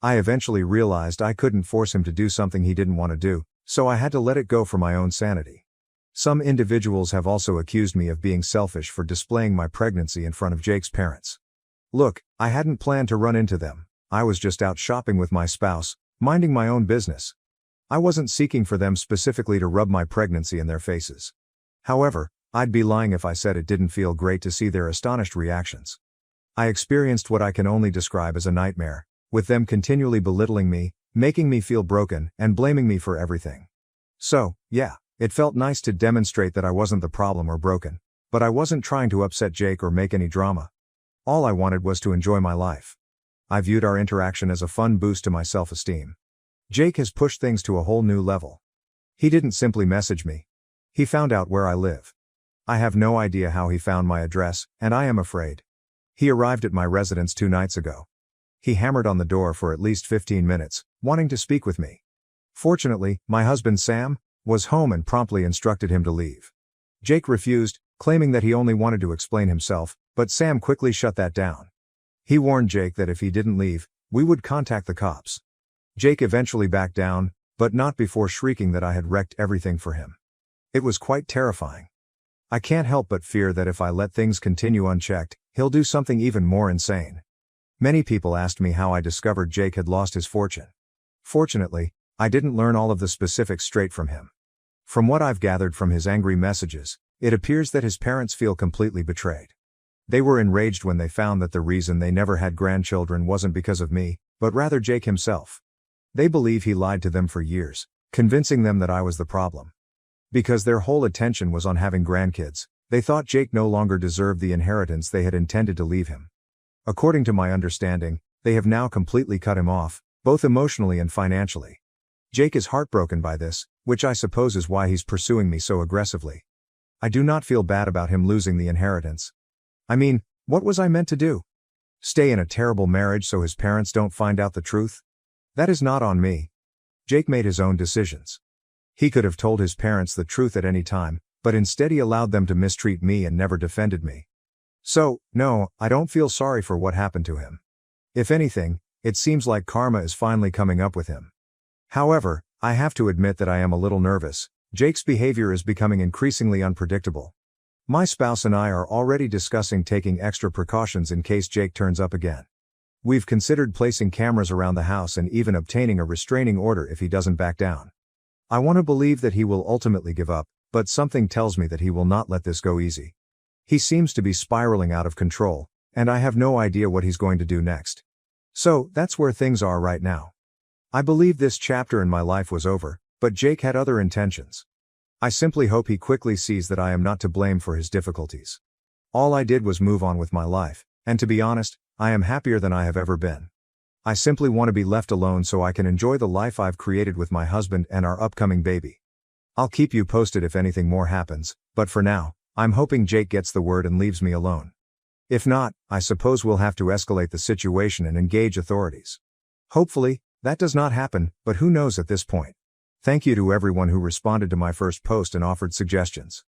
I eventually realized I couldn't force him to do something he didn't want to do, so I had to let it go for my own sanity. Some individuals have also accused me of being selfish for displaying my pregnancy in front of Jake's parents. Look, I hadn't planned to run into them. I was just out shopping with my spouse, minding my own business. I wasn't seeking for them specifically to rub my pregnancy in their faces. However, I'd be lying if I said it didn't feel great to see their astonished reactions. I experienced what I can only describe as a nightmare, with them continually belittling me, making me feel broken, and blaming me for everything. So, yeah, it felt nice to demonstrate that I wasn't the problem or broken, but I wasn't trying to upset Jake or make any drama. All I wanted was to enjoy my life. I viewed our interaction as a fun boost to my self-esteem. Jake has pushed things to a whole new level. He didn't simply message me. He found out where I live. I have no idea how he found my address, and I am afraid. He arrived at my residence 2 nights ago. He hammered on the door for at least 15 minutes, wanting to speak with me. Fortunately, my husband Sam was home and promptly instructed him to leave. Jake refused, claiming that he only wanted to explain himself, but Sam quickly shut that down. He warned Jake that if he didn't leave, we would contact the cops. Jake eventually backed down, but not before shrieking that I had wrecked everything for him. It was quite terrifying. I can't help but fear that if I let things continue unchecked, he'll do something even more insane. Many people asked me how I discovered Jake had lost his fortune. Fortunately, I didn't learn all of the specifics straight from him. From what I've gathered from his angry messages, it appears that his parents feel completely betrayed. They were enraged when they found that the reason they never had grandchildren wasn't because of me, but rather Jake himself. They believe he lied to them for years, convincing them that I was the problem. Because their whole attention was on having grandkids, they thought Jake no longer deserved the inheritance they had intended to leave him. According to my understanding, they have now completely cut him off, both emotionally and financially. Jake is heartbroken by this, which I suppose is why he's pursuing me so aggressively. I do not feel bad about him losing the inheritance. I mean, what was I meant to do? Stay in a terrible marriage so his parents don't find out the truth? That is not on me. Jake made his own decisions. He could have told his parents the truth at any time, but instead he allowed them to mistreat me and never defended me. So, no, I don't feel sorry for what happened to him. If anything, it seems like karma is finally coming up with him. However, I have to admit that I am a little nervous. Jake's behavior is becoming increasingly unpredictable. My spouse and I are already discussing taking extra precautions in case Jake turns up again. We've considered placing cameras around the house and even obtaining a restraining order if he doesn't back down. I want to believe that he will ultimately give up, but something tells me that he will not let this go easy. He seems to be spiraling out of control, and I have no idea what he's going to do next. So, that's where things are right now. I believe this chapter in my life was over, but Jake had other intentions. I simply hope he quickly sees that I am not to blame for his difficulties. All I did was move on with my life, and to be honest, I am happier than I have ever been. I simply want to be left alone so I can enjoy the life I've created with my husband and our upcoming baby. I'll keep you posted if anything more happens, but for now, I'm hoping Jake gets the word and leaves me alone. If not, I suppose we'll have to escalate the situation and engage authorities. Hopefully, that does not happen, but who knows at this point. Thank you to everyone who responded to my first post and offered suggestions.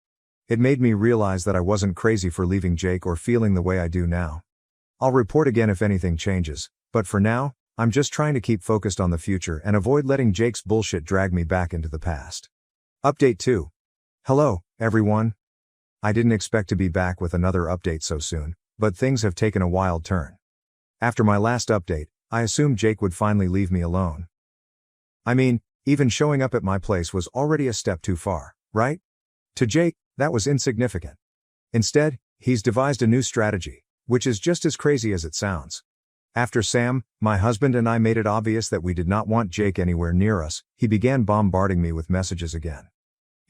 It made me realize that I wasn't crazy for leaving Jake or feeling the way I do now. I'll report again if anything changes, but for now, I'm just trying to keep focused on the future and avoid letting Jake's bullshit drag me back into the past. Update 2. Hello, everyone. I didn't expect to be back with another update so soon, but things have taken a wild turn. After my last update, I assumed Jake would finally leave me alone. I mean, even showing up at my place was already a step too far, right? To Jake, that was insignificant. Instead, he's devised a new strategy, which is just as crazy as it sounds. After Sam, my husband and I made it obvious that we did not want Jake anywhere near us, he began bombarding me with messages again.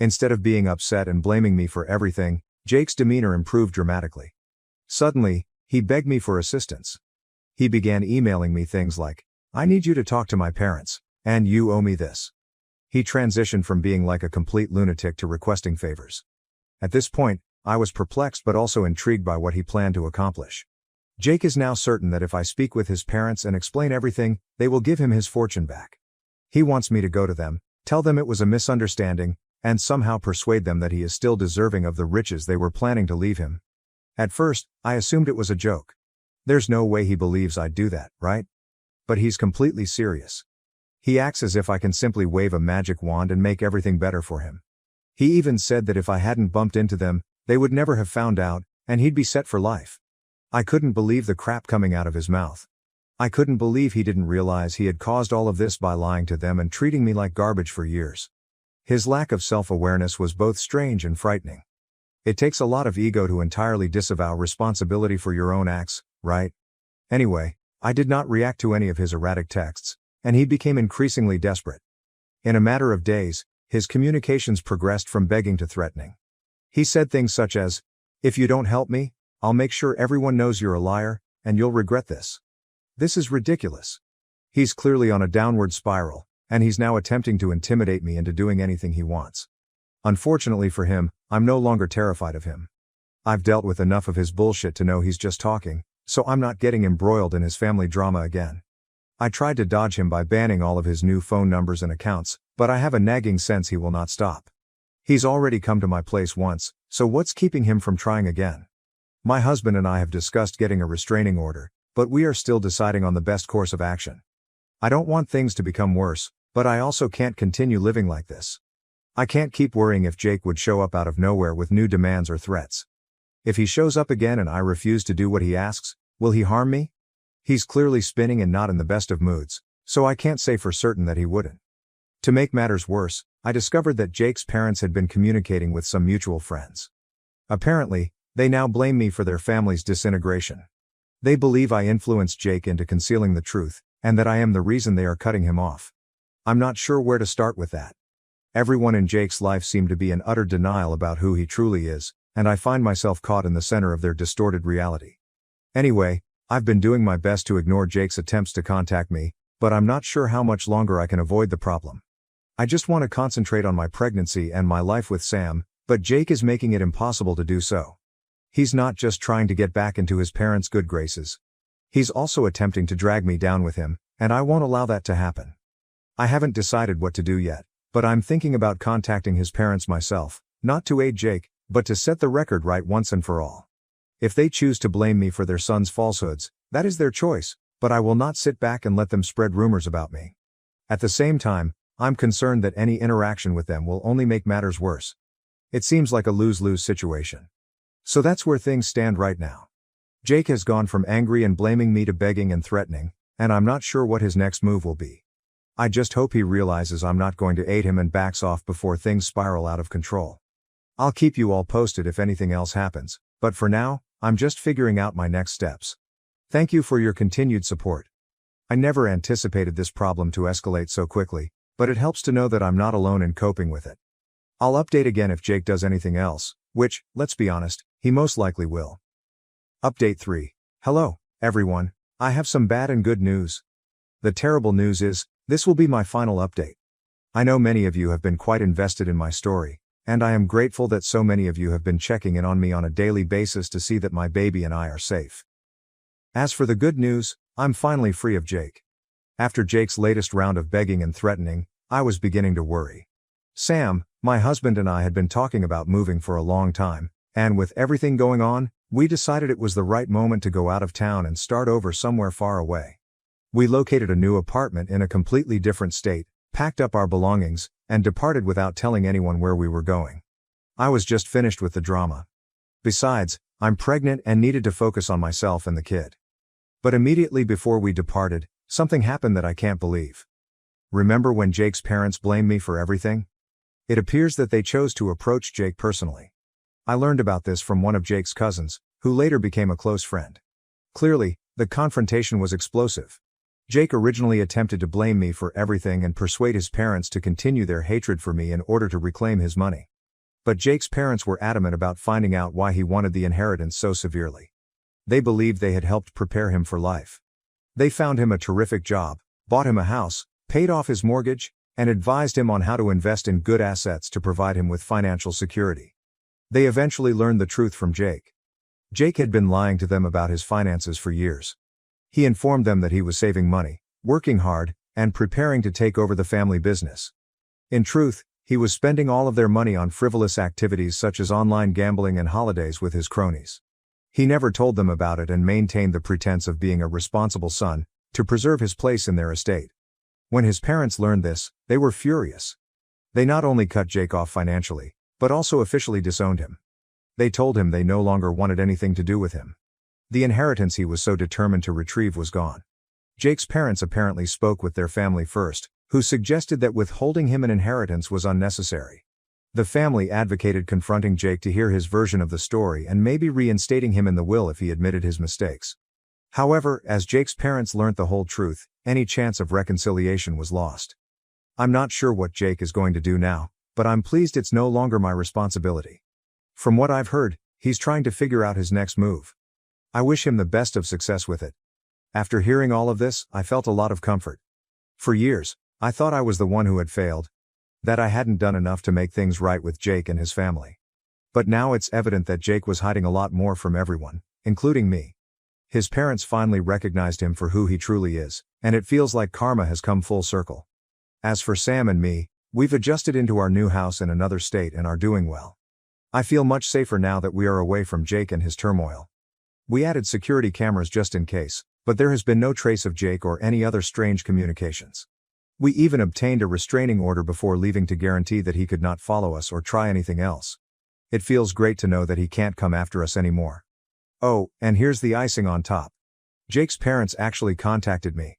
Instead of being upset and blaming me for everything, Jake's demeanor improved dramatically. Suddenly, he begged me for assistance. He began emailing me things like, "I need you to talk to my parents, and you owe me this." He transitioned from being like a complete lunatic to requesting favors. At this point, I was perplexed but also intrigued by what he planned to accomplish. Jake is now certain that if I speak with his parents and explain everything, they will give him his fortune back. He wants me to go to them, tell them it was a misunderstanding, and somehow persuade them that he is still deserving of the riches they were planning to leave him. At first, I assumed it was a joke. There's no way he believes I'd do that, right? But he's completely serious. He acts as if I can simply wave a magic wand and make everything better for him. He even said that if I hadn't bumped into them, they would never have found out, and he'd be set for life. I couldn't believe the crap coming out of his mouth. I couldn't believe he didn't realize he had caused all of this by lying to them and treating me like garbage for years. His lack of self-awareness was both strange and frightening. It takes a lot of ego to entirely disavow responsibility for your own acts, right? Anyway, I did not react to any of his erratic texts, and he became increasingly desperate. In a matter of days, his communications progressed from begging to threatening. He said things such as, "If you don't help me, I'll make sure everyone knows you're a liar, and you'll regret this." This is ridiculous. He's clearly on a downward spiral, and he's now attempting to intimidate me into doing anything he wants. Unfortunately for him, I'm no longer terrified of him. I've dealt with enough of his bullshit to know he's just talking, so I'm not getting embroiled in his family drama again. I tried to dodge him by banning all of his new phone numbers and accounts, but I have a nagging sense he will not stop. He's already come to my place once, so what's keeping him from trying again? My husband and I have discussed getting a restraining order, but we are still deciding on the best course of action. I don't want things to become worse, but I also can't continue living like this. I can't keep worrying if Jake would show up out of nowhere with new demands or threats. If he shows up again and I refuse to do what he asks, will he harm me? He's clearly spinning and not in the best of moods, so I can't say for certain that he wouldn't. To make matters worse, I discovered that Jake's parents had been communicating with some mutual friends. Apparently, they now blame me for their family's disintegration. They believe I influenced Jake into concealing the truth, and that I am the reason they are cutting him off. I'm not sure where to start with that. Everyone in Jake's life seemed to be in utter denial about who he truly is, and I find myself caught in the center of their distorted reality. Anyway, I've been doing my best to ignore Jake's attempts to contact me, but I'm not sure how much longer I can avoid the problem. I just want to concentrate on my pregnancy and my life with Sam, but Jake is making it impossible to do so. He's not just trying to get back into his parents' good graces. He's also attempting to drag me down with him, and I won't allow that to happen. I haven't decided what to do yet, but I'm thinking about contacting his parents myself, not to aid Jake, but to set the record right once and for all. If they choose to blame me for their son's falsehoods, that is their choice, but I will not sit back and let them spread rumors about me. At the same time, I'm concerned that any interaction with them will only make matters worse. It seems like a lose-lose situation. So that's where things stand right now. Jake has gone from angry and blaming me to begging and threatening, and I'm not sure what his next move will be. I just hope he realizes I'm not going to aid him and backs off before things spiral out of control. I'll keep you all posted if anything else happens, but for now, I'm just figuring out my next steps. Thank you for your continued support. I never anticipated this problem to escalate so quickly, but it helps to know that I'm not alone in coping with it. I'll update again if Jake does anything else, which, let's be honest, he most likely will. Update 3. Hello, everyone. I have some bad and good news. The terrible news is, this will be my final update. I know many of you have been quite invested in my story, and I am grateful that so many of you have been checking in on me on a daily basis to see that my baby and I are safe. As for the good news, I'm finally free of Jake. After Jake's latest round of begging and threatening, I was beginning to worry. Sam, my husband, and I had been talking about moving for a long time, and with everything going on, we decided it was the right moment to go out of town and start over somewhere far away. We located a new apartment in a completely different state, packed up our belongings, and departed without telling anyone where we were going. I was just finished with the drama. Besides, I'm pregnant and needed to focus on myself and the kid. But immediately before we departed, something happened that I can't believe. Remember when Jake's parents blamed me for everything? It appears that they chose to approach Jake personally. I learned about this from one of Jake's cousins, who later became a close friend. Clearly, the confrontation was explosive. Jake originally attempted to blame me for everything and persuade his parents to continue their hatred for me in order to reclaim his money. But Jake's parents were adamant about finding out why he wanted the inheritance so severely. They believed they had helped prepare him for life. They found him a terrific job, bought him a house, paid off his mortgage, and advised him on how to invest in good assets to provide him with financial security. They eventually learned the truth from Jake. Jake had been lying to them about his finances for years. He informed them that he was saving money, working hard, and preparing to take over the family business. In truth, he was spending all of their money on frivolous activities such as online gambling and holidays with his cronies. He never told them about it and maintained the pretense of being a responsible son, to preserve his place in their estate. When his parents learned this, they were furious. They not only cut Jake off financially, but also officially disowned him. They told him they no longer wanted anything to do with him. The inheritance he was so determined to retrieve was gone. Jake's parents apparently spoke with their family first, who suggested that withholding him an inheritance was unnecessary. The family advocated confronting Jake to hear his version of the story and maybe reinstating him in the will if he admitted his mistakes. However, as Jake's parents learnt the whole truth, any chance of reconciliation was lost. I'm not sure what Jake is going to do now, but I'm pleased it's no longer my responsibility. From what I've heard, he's trying to figure out his next move. I wish him the best of success with it. After hearing all of this, I felt a lot of comfort. For years, I thought I was the one who had failed, that I hadn't done enough to make things right with Jake and his family. But now it's evident that Jake was hiding a lot more from everyone, including me. His parents finally recognized him for who he truly is, and it feels like karma has come full circle. As for Sam and me, we've adjusted into our new house in another state and are doing well. I feel much safer now that we are away from Jake and his turmoil. We added security cameras just in case, but there has been no trace of Jake or any other strange communications. We even obtained a restraining order before leaving to guarantee that he could not follow us or try anything else. It feels great to know that he can't come after us anymore. Oh, and here's the icing on top. Jake's parents actually contacted me.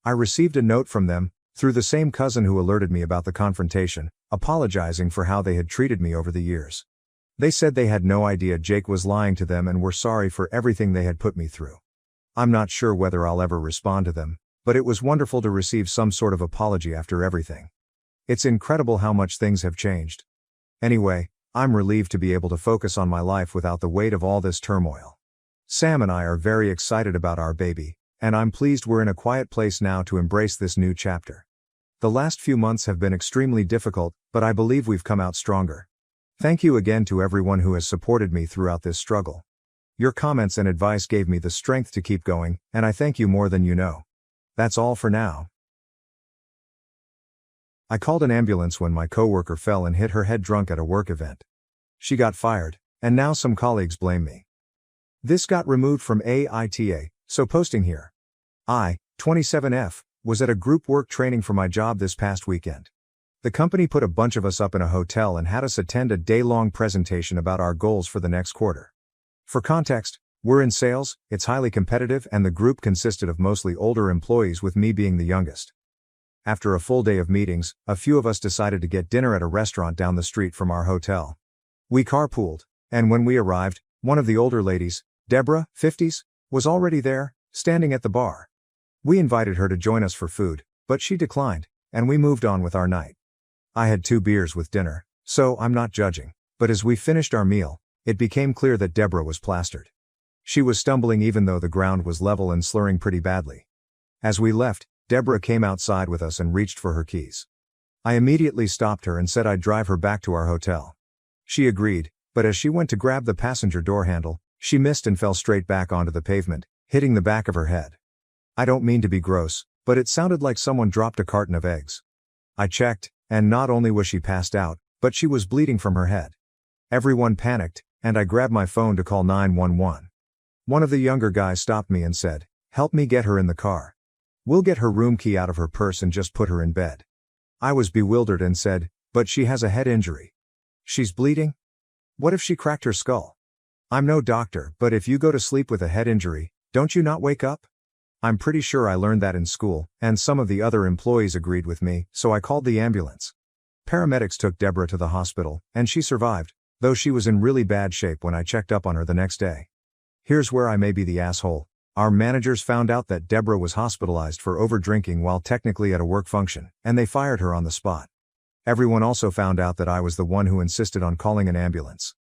I received a note from them, through the same cousin who alerted me about the confrontation, apologizing for how they had treated me over the years. They said they had no idea Jake was lying to them and were sorry for everything they had put me through. I'm not sure whether I'll ever respond to them, but it was wonderful to receive some sort of apology after everything. It's incredible how much things have changed. Anyway, I'm relieved to be able to focus on my life without the weight of all this turmoil. Sam and I are very excited about our baby, and I'm pleased we're in a quiet place now to embrace this new chapter. The last few months have been extremely difficult, but I believe we've come out stronger. Thank you again to everyone who has supported me throughout this struggle. Your comments and advice gave me the strength to keep going, and I thank you more than you know. That's all for now. I called an ambulance when my coworker fell and hit her head drunk at a work event. She got fired, and now some colleagues blame me. This got removed from AITA, so posting here. I, 27F, was at a group work training for my job this past weekend. The company put a bunch of us up in a hotel and had us attend a day-long presentation about our goals for the next quarter. For context, we're in sales, it's highly competitive, and the group consisted of mostly older employees with me being the youngest. After a full day of meetings, a few of us decided to get dinner at a restaurant down the street from our hotel. We carpooled, and when we arrived, one of the older ladies, Deborah, 50s, was already there, standing at the bar. We invited her to join us for food, but she declined, and we moved on with our night. I had 2 beers with dinner, so I'm not judging, but as we finished our meal, it became clear that Deborah was plastered. She was stumbling even though the ground was level and slurring pretty badly. As we left, Deborah came outside with us and reached for her keys. I immediately stopped her and said I'd drive her back to our hotel. She agreed, but as she went to grab the passenger door handle, she missed and fell straight back onto the pavement, hitting the back of her head. I don't mean to be gross, but it sounded like someone dropped a carton of eggs. I checked, and not only was she passed out, but she was bleeding from her head. Everyone panicked, and I grabbed my phone to call 911. One of the younger guys stopped me and said, "Help me get her in the car. We'll get her room key out of her purse and just put her in bed." I was bewildered and said, "But she has a head injury. She's bleeding? What if she cracked her skull? I'm no doctor, but if you go to sleep with a head injury, don't you not wake up?" I'm pretty sure I learned that in school, and some of the other employees agreed with me, so I called the ambulance. Paramedics took Deborah to the hospital, and she survived, though she was in really bad shape when I checked up on her the next day. Here's where I may be the asshole. Our managers found out that Deborah was hospitalized for over-drinking while technically at a work function, and they fired her on the spot. Everyone also found out that I was the one who insisted on calling an ambulance.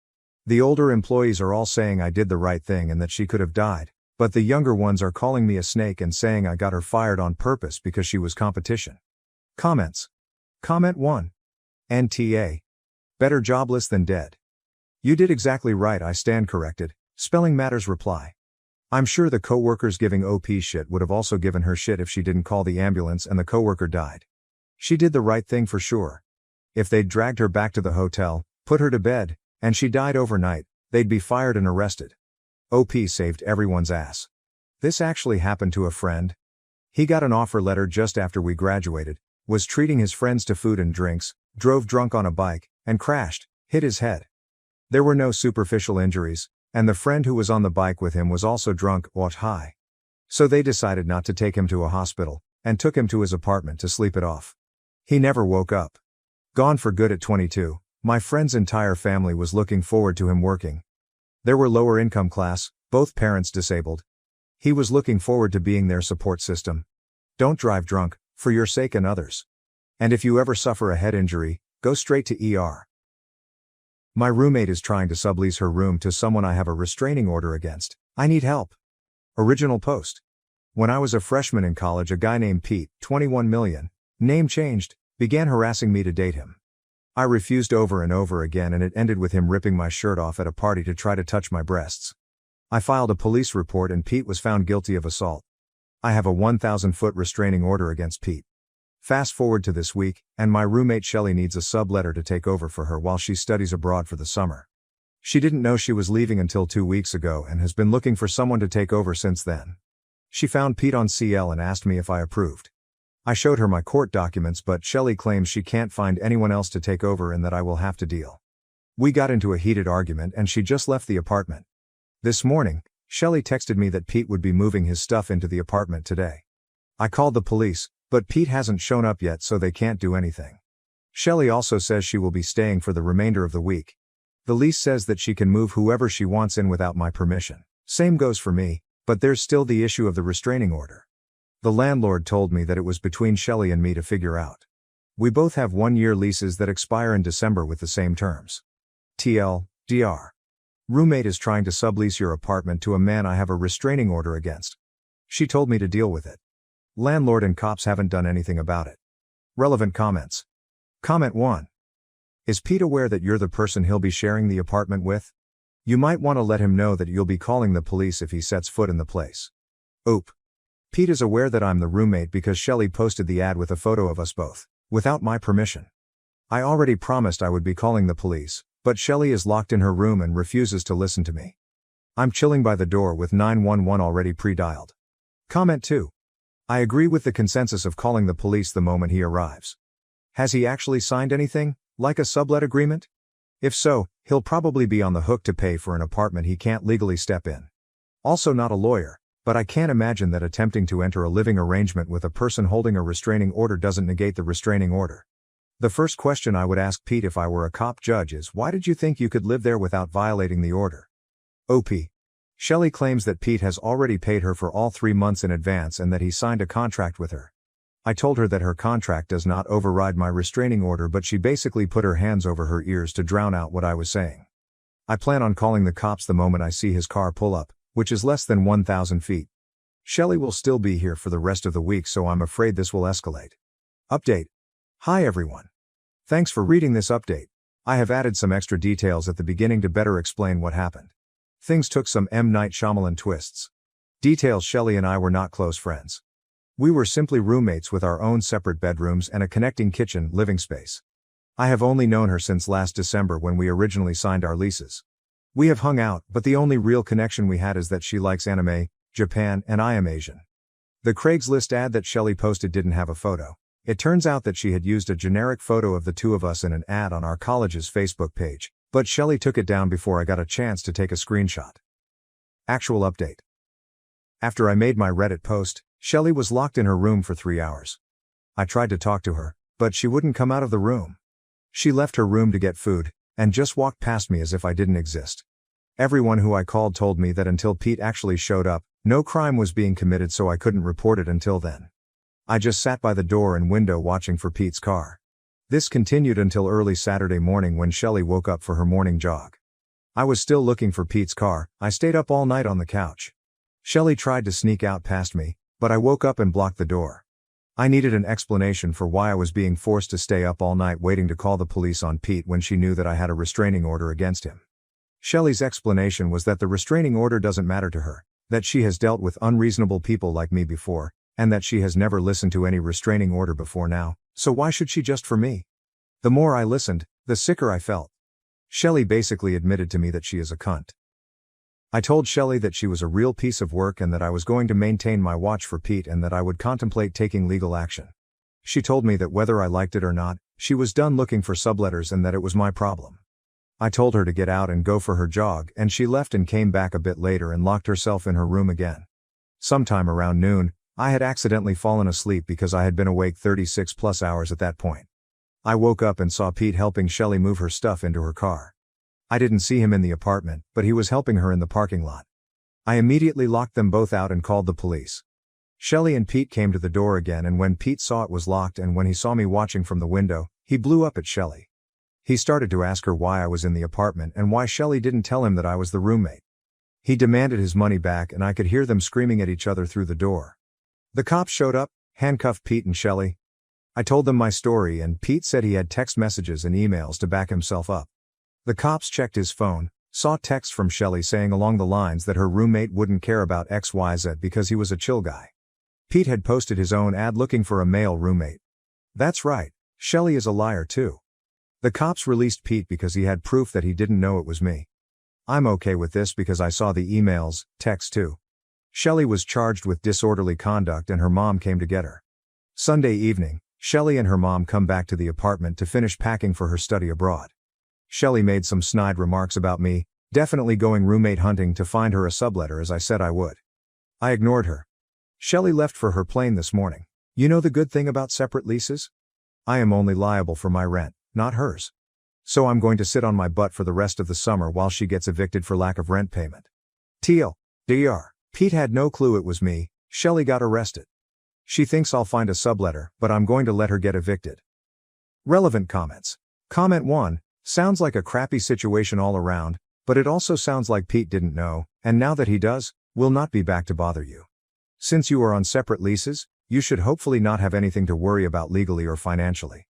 The older employees are all saying I did the right thing and that she could have died, but the younger ones are calling me a snake and saying I got her fired on purpose because she was competition. Comments. Comment 1. NTA. Better jobless than dead. You did exactly right, I stand corrected. Spelling matters reply. I'm sure the co-workers giving OP shit would have also given her shit if she didn't call the ambulance and the co-worker died. She did the right thing for sure. If they'd dragged her back to the hotel, put her to bed, and she died overnight, they'd be fired and arrested. OP saved everyone's ass. This actually happened to a friend. He got an offer letter just after we graduated, was treating his friends to food and drinks, drove drunk on a bike, and crashed, hit his head. There were no superficial injuries, and the friend who was on the bike with him was also drunk, high. So they decided not to take him to a hospital, and took him to his apartment to sleep it off. He never woke up. Gone for good at 22, my friend's entire family was looking forward to him working. They were lower income class, both parents disabled. He was looking forward to being their support system. Don't drive drunk, for your sake and others. And if you ever suffer a head injury, go straight to ER. My roommate is trying to sublease her room to someone I have a restraining order against. I need help. Original post. When I was a freshman in college, a guy named Pete, 21 million, name changed, began harassing me to date him. I refused over and over again, and it ended with him ripping my shirt off at a party to try to touch my breasts. I filed a police report and Pete was found guilty of assault. I have a 1,000-foot restraining order against Pete. Fast forward to this week, and my roommate Shelley needs a subletter to take over for her while she studies abroad for the summer. She didn't know she was leaving until 2 weeks ago and has been looking for someone to take over since then. She found Pete on CL and asked me if I approved. I showed her my court documents, but Shelley claims she can't find anyone else to take over and that I will have to deal. We got into a heated argument and she just left the apartment. This morning, Shelley texted me that Pete would be moving his stuff into the apartment today. I called the police, but Pete hasn't shown up yet, so they can't do anything. Shelley also says she will be staying for the remainder of the week. The lease says that she can move whoever she wants in without my permission. Same goes for me, but there's still the issue of the restraining order. The landlord told me that it was between Shelley and me to figure out. We both have 1-year leases that expire in December with the same terms. TL, DR. Roommate is trying to sublease your apartment to a man I have a restraining order against. She told me to deal with it. Landlord and cops haven't done anything about it. Relevant comments. Comment 1. Is Pete aware that you're the person he'll be sharing the apartment with? You might want to let him know that you'll be calling the police if he sets foot in the place. Oop. Pete is aware that I'm the roommate because Shelley posted the ad with a photo of us both, without my permission. I already promised I would be calling the police, but Shelley is locked in her room and refuses to listen to me. I'm chilling by the door with 911 already pre-dialed. Comment 2. I agree with the consensus of calling the police the moment he arrives. Has he actually signed anything, like a sublet agreement? If so, he'll probably be on the hook to pay for an apartment he can't legally step in. Also not a lawyer, but I can't imagine that attempting to enter a living arrangement with a person holding a restraining order doesn't negate the restraining order. The first question I would ask Pete if I were a cop judge is, why did you think you could live there without violating the order? OP. Shelley claims that Pete has already paid her for all 3 months in advance and that he signed a contract with her. I told her that her contract does not override my restraining order, but she basically put her hands over her ears to drown out what I was saying. I plan on calling the cops the moment I see his car pull up, which is less than 1,000 feet. Shelley will still be here for the rest of the week, so I'm afraid this will escalate. Update. Hi everyone. Thanks for reading this update. I have added some extra details at the beginning to better explain what happened. Things took some M. Night Shyamalan twists. Details: Shelley and I were not close friends. We were simply roommates with our own separate bedrooms and a connecting kitchen living space. I have only known her since last December when we originally signed our leases. We have hung out, but the only real connection we had is that she likes anime, Japan, and I am Asian. The Craigslist ad that Shelley posted didn't have a photo. It turns out that she had used a generic photo of the two of us in an ad on our college's Facebook page, but Shelley took it down before I got a chance to take a screenshot. Actual update. After I made my Reddit post, Shelley was locked in her room for 3 hours. I tried to talk to her, but she wouldn't come out of the room. She left her room to get food, and just walked past me as if I didn't exist. Everyone who I called told me that until Pete actually showed up, no crime was being committed, so I couldn't report it until then. I just sat by the door and window watching for Pete's car. This continued until early Saturday morning when Shelley woke up for her morning jog. I was still looking for Pete's car. I stayed up all night on the couch. Shelley tried to sneak out past me, but I woke up and blocked the door. I needed an explanation for why I was being forced to stay up all night waiting to call the police on Pete when she knew that I had a restraining order against him. Shelley's explanation was that the restraining order doesn't matter to her, that she has dealt with unreasonable people like me before, and that she has never listened to any restraining order before now, so why should she just for me? The more I listened, the sicker I felt. Shelley basically admitted to me that she is a cunt. I told Shelley that she was a real piece of work and that I was going to maintain my watch for Pete and that I would contemplate taking legal action. She told me that whether I liked it or not, she was done looking for subletters and that it was my problem. I told her to get out and go for her jog, and she left and came back a bit later and locked herself in her room again. Sometime around noon, I had accidentally fallen asleep because I had been awake 36 plus hours at that point. I woke up and saw Pete helping Shelley move her stuff into her car. I didn't see him in the apartment, but he was helping her in the parking lot. I immediately locked them both out and called the police. Shelley and Pete came to the door again, and when Pete saw it was locked and when he saw me watching from the window, he blew up at Shelley. He started to ask her why I was in the apartment and why Shelley didn't tell him that I was the roommate. He demanded his money back and I could hear them screaming at each other through the door. The cops showed up, handcuffed Pete and Shelley. I told them my story and Pete said he had text messages and emails to back himself up. The cops checked his phone, saw texts from Shelley saying along the lines that her roommate wouldn't care about XYZ because he was a chill guy. Pete had posted his own ad looking for a male roommate. That's right, Shelley is a liar too. The cops released Pete because he had proof that he didn't know it was me. I'm okay with this because I saw the emails, texts too. Shelley was charged with disorderly conduct and her mom came to get her. Sunday evening, Shelley and her mom come back to the apartment to finish packing for her study abroad. Shelley made some snide remarks about me, definitely going roommate hunting to find her a subletter as I said I would. I ignored her. Shelley left for her plane this morning. You know the good thing about separate leases? I am only liable for my rent, not hers. So I'm going to sit on my butt for the rest of the summer while she gets evicted for lack of rent payment. TLDR. Pete had no clue it was me. Shelley got arrested. She thinks I'll find a subletter, but I'm going to let her get evicted. Relevant comments. Comment 1. Sounds like a crappy situation all around, but it also sounds like Pete didn't know, and now that he does, will not be back to bother you. Since you are on separate leases, you should hopefully not have anything to worry about legally or financially.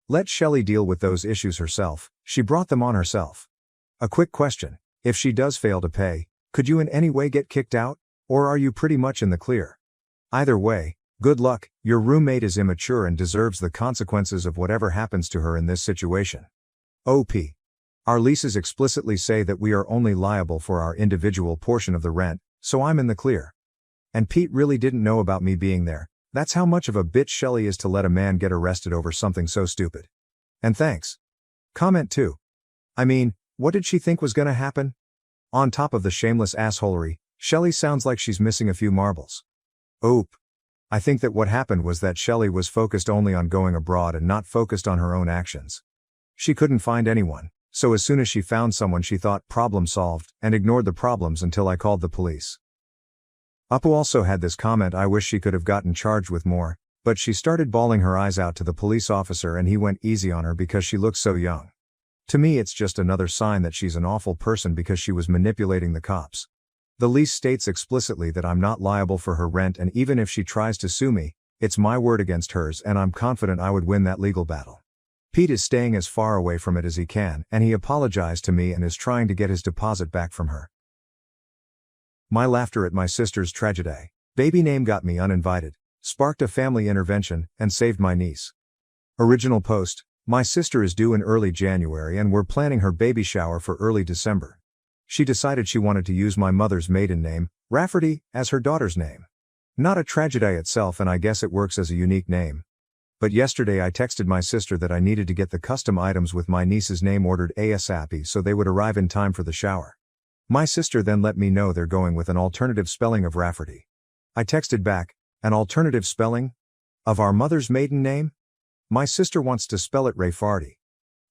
Let Shelley deal with those issues herself, she brought them on herself. A quick question, if she does fail to pay, could you in any way get kicked out, or are you pretty much in the clear? Either way, good luck, your roommate is immature and deserves the consequences of whatever happens to her in this situation. OP. Our leases explicitly say that we are only liable for our individual portion of the rent, so I'm in the clear. And Pete really didn't know about me being there. That's how much of a bitch Shelley is to let a man get arrested over something so stupid. And thanks. Comment 2. I mean, what did she think was gonna happen? On top of the shameless assholery, Shelley sounds like she's missing a few marbles. Oop. I think that what happened was that Shelley was focused only on going abroad and not focused on her own actions. She couldn't find anyone, so as soon as she found someone she thought problem solved, and ignored the problems until I called the police. Apu also had this comment, I wish she could have gotten charged with more, but she started bawling her eyes out to the police officer and he went easy on her because she looks so young. To me it's just another sign that she's an awful person because she was manipulating the cops. The lease states explicitly that I'm not liable for her rent, and even if she tries to sue me, it's my word against hers and I'm confident I would win that legal battle. Pete is staying as far away from it as he can, and he apologized to me and is trying to get his deposit back from her. My laughter at my sister's tragedy. Baby name got me uninvited, sparked a family intervention, and saved my niece. Original post, my sister is due in early January and we're planning her baby shower for early December. She decided she wanted to use my mother's maiden name, Rafferty, as her daughter's name. Not a tragedy itself, and I guess it works as a unique name. But yesterday I texted my sister that I needed to get the custom items with my niece's name ordered ASAP so they would arrive in time for the shower. My sister then let me know they're going with an alternative spelling of Rafferty. I texted back, an alternative spelling? Of our mother's maiden name? My sister wants to spell it Rayfarty.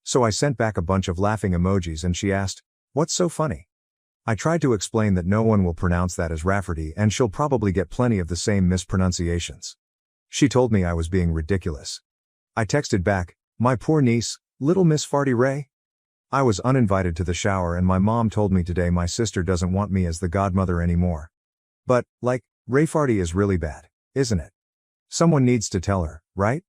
So I sent back a bunch of laughing emojis and she asked, what's so funny? I tried to explain that no one will pronounce that as Rafferty and she'll probably get plenty of the same mispronunciations. She told me I was being ridiculous. I texted back, "My poor niece, little Miss Farty Ray?" I was uninvited to the shower and my mom told me today my sister doesn't want me as the godmother anymore. But, Ray Farty is really bad, isn't it? Someone needs to tell her, right?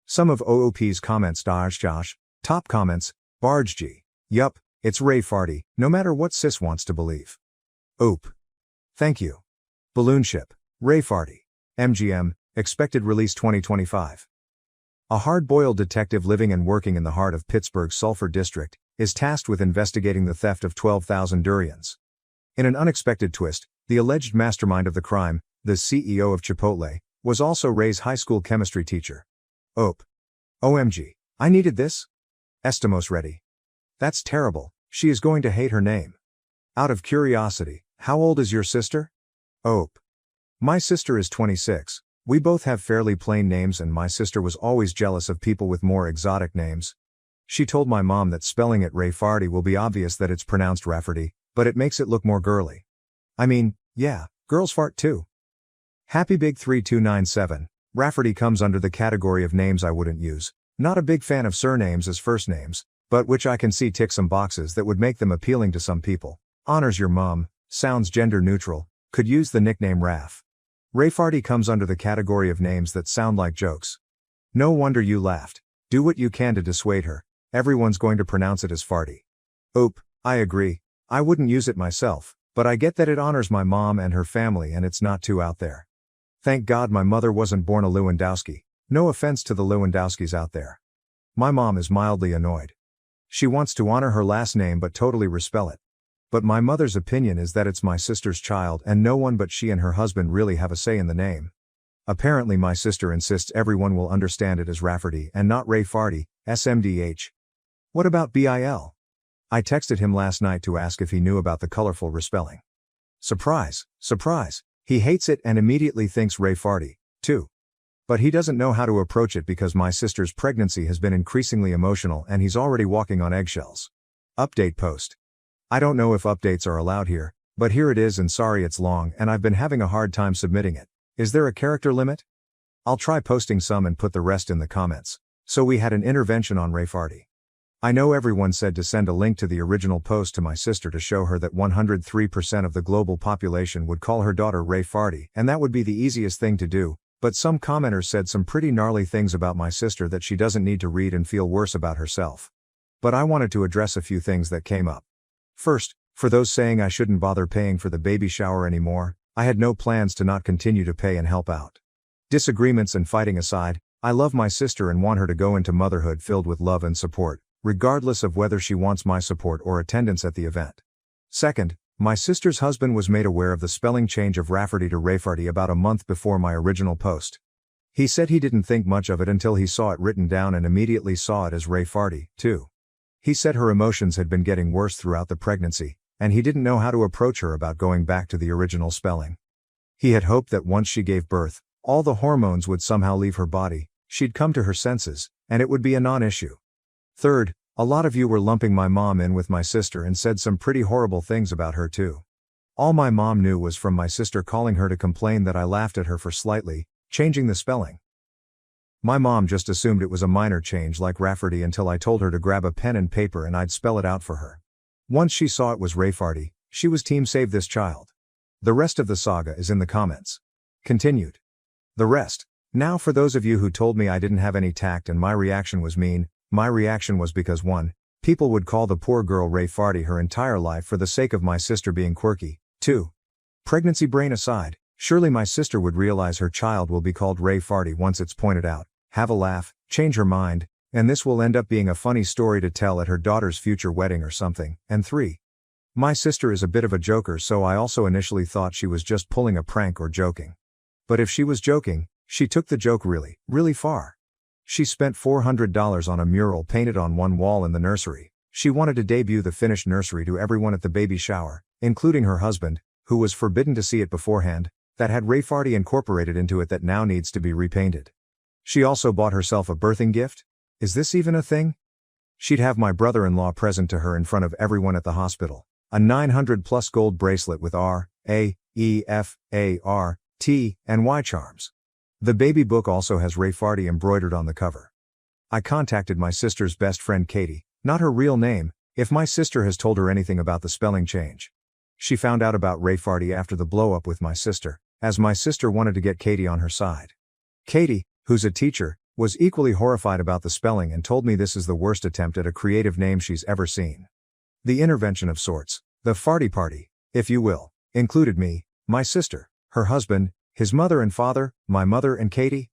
Some of OOP's comments Josh, top comments, Barge G. Yup, it's Ray Farty, no matter what sis wants to believe. Oop. Thank you. Balloon Ship, Ray Farty. MGM, expected release 2025. A hard-boiled detective living and working in the heart of Pittsburgh's Sulphur District is tasked with investigating the theft of 12,000 durians. In an unexpected twist, the alleged mastermind of the crime, the CEO of Chipotle, was also Ray's high school chemistry teacher. Oop. OMG. I needed this? Estamos ready. That's terrible, she is going to hate her name. Out of curiosity, how old is your sister? Oop. My sister is 26. We both have fairly plain names and my sister was always jealous of people with more exotic names. She told my mom that spelling it Ray Farty will be obvious that it's pronounced Rafferty, but it makes it look more girly. I mean, yeah, girls fart too. Happy Big 3297, Rafferty comes under the category of names I wouldn't use. Not a big fan of surnames as first names, but which I can see tick some boxes that would make them appealing to some people. Honors your mom, sounds gender neutral, could use the nickname Raf. Ray Farty comes under the category of names that sound like jokes. No wonder you laughed. Do what you can to dissuade her, everyone's going to pronounce it as Farty. Oop, I agree, I wouldn't use it myself, but I get that it honors my mom and her family and it's not too out there. Thank God my mother wasn't born a Lewandowski, no offense to the Lewandowskis out there. My mom is mildly annoyed. She wants to honor her last name but totally respell it. But my mother's opinion is that it's my sister's child and no one but she and her husband really have a say in the name. Apparently my sister insists everyone will understand it as Rafferty and not Ray Farty, SMDH. What about BIL? I texted him last night to ask if he knew about the colorful respelling. Surprise, surprise, he hates it and immediately thinks Ray Farty, too. But he doesn't know how to approach it because my sister's pregnancy has been increasingly emotional and he's already walking on eggshells. Update post. I don't know if updates are allowed here, but here it is and sorry it's long and I've been having a hard time submitting it. Is there a character limit? I'll try posting some and put the rest in the comments. So we had an intervention on Ray Farty. I know everyone said to send a link to the original post to my sister to show her that 103% of the global population would call her daughter Ray Farty and that would be the easiest thing to do, but some commenters said some pretty gnarly things about my sister that she doesn't need to read and feel worse about herself. But I wanted to address a few things that came up. First, for those saying I shouldn't bother paying for the baby shower anymore, I had no plans to not continue to pay and help out. Disagreements and fighting aside, I love my sister and want her to go into motherhood filled with love and support, regardless of whether she wants my support or attendance at the event. Second, my sister's husband was made aware of the spelling change of Rafferty to Rayfarty about a month before my original post. He said he didn't think much of it until he saw it written down and immediately saw it as Ray Farty, too. He said her emotions had been getting worse throughout the pregnancy, and he didn't know how to approach her about going back to the original spelling. He had hoped that once she gave birth, all the hormones would somehow leave her body, she'd come to her senses, and it would be a non-issue. Third, a lot of you were lumping my mom in with my sister and said some pretty horrible things about her too. All my mom knew was from my sister calling her to complain that I laughed at her for slightly changing the spelling. My mom just assumed it was a minor change like Rafferty until I told her to grab a pen and paper and I'd spell it out for her. Once she saw it was Rayfarty, she was team save this child. The rest of the saga is in the comments. Continued. The rest. Now for those of you who told me I didn't have any tact and my reaction was mean, my reaction was because 1. People would call the poor girl Ray Farty her entire life for the sake of my sister being quirky. 2. Pregnancy brain aside, surely my sister would realize her child will be called Ray Farty once it's pointed out, have a laugh, change her mind, and this will end up being a funny story to tell at her daughter's future wedding or something. And 3. My sister is a bit of a joker, so I also initially thought she was just pulling a prank or joking. But if she was joking, she took the joke really, really far. She spent $400 on a mural painted on one wall in the nursery. She wanted to debut the finished nursery to everyone at the baby shower, including her husband, who was forbidden to see it beforehand, that had Ray Farty incorporated into it that now needs to be repainted. She also bought herself a birthing gift? Is this even a thing? She'd have my brother-in-law present to her in front of everyone at the hospital. A 900 plus gold bracelet with R, A, E, F, A, R, T, and Y charms. The baby book also has Ray Farty embroidered on the cover. I contacted my sister's best friend Katie, not her real name, if my sister has told her anything about the spelling change. She found out about Ray Farty after the blow-up with my sister, as my sister wanted to get Katie on her side. Katie, who's a teacher, was equally horrified about the spelling and told me this is the worst attempt at a creative name she's ever seen. The intervention of sorts, the Farty Party, if you will, included me, my sister, her husband, his mother and father, my mother and Katie.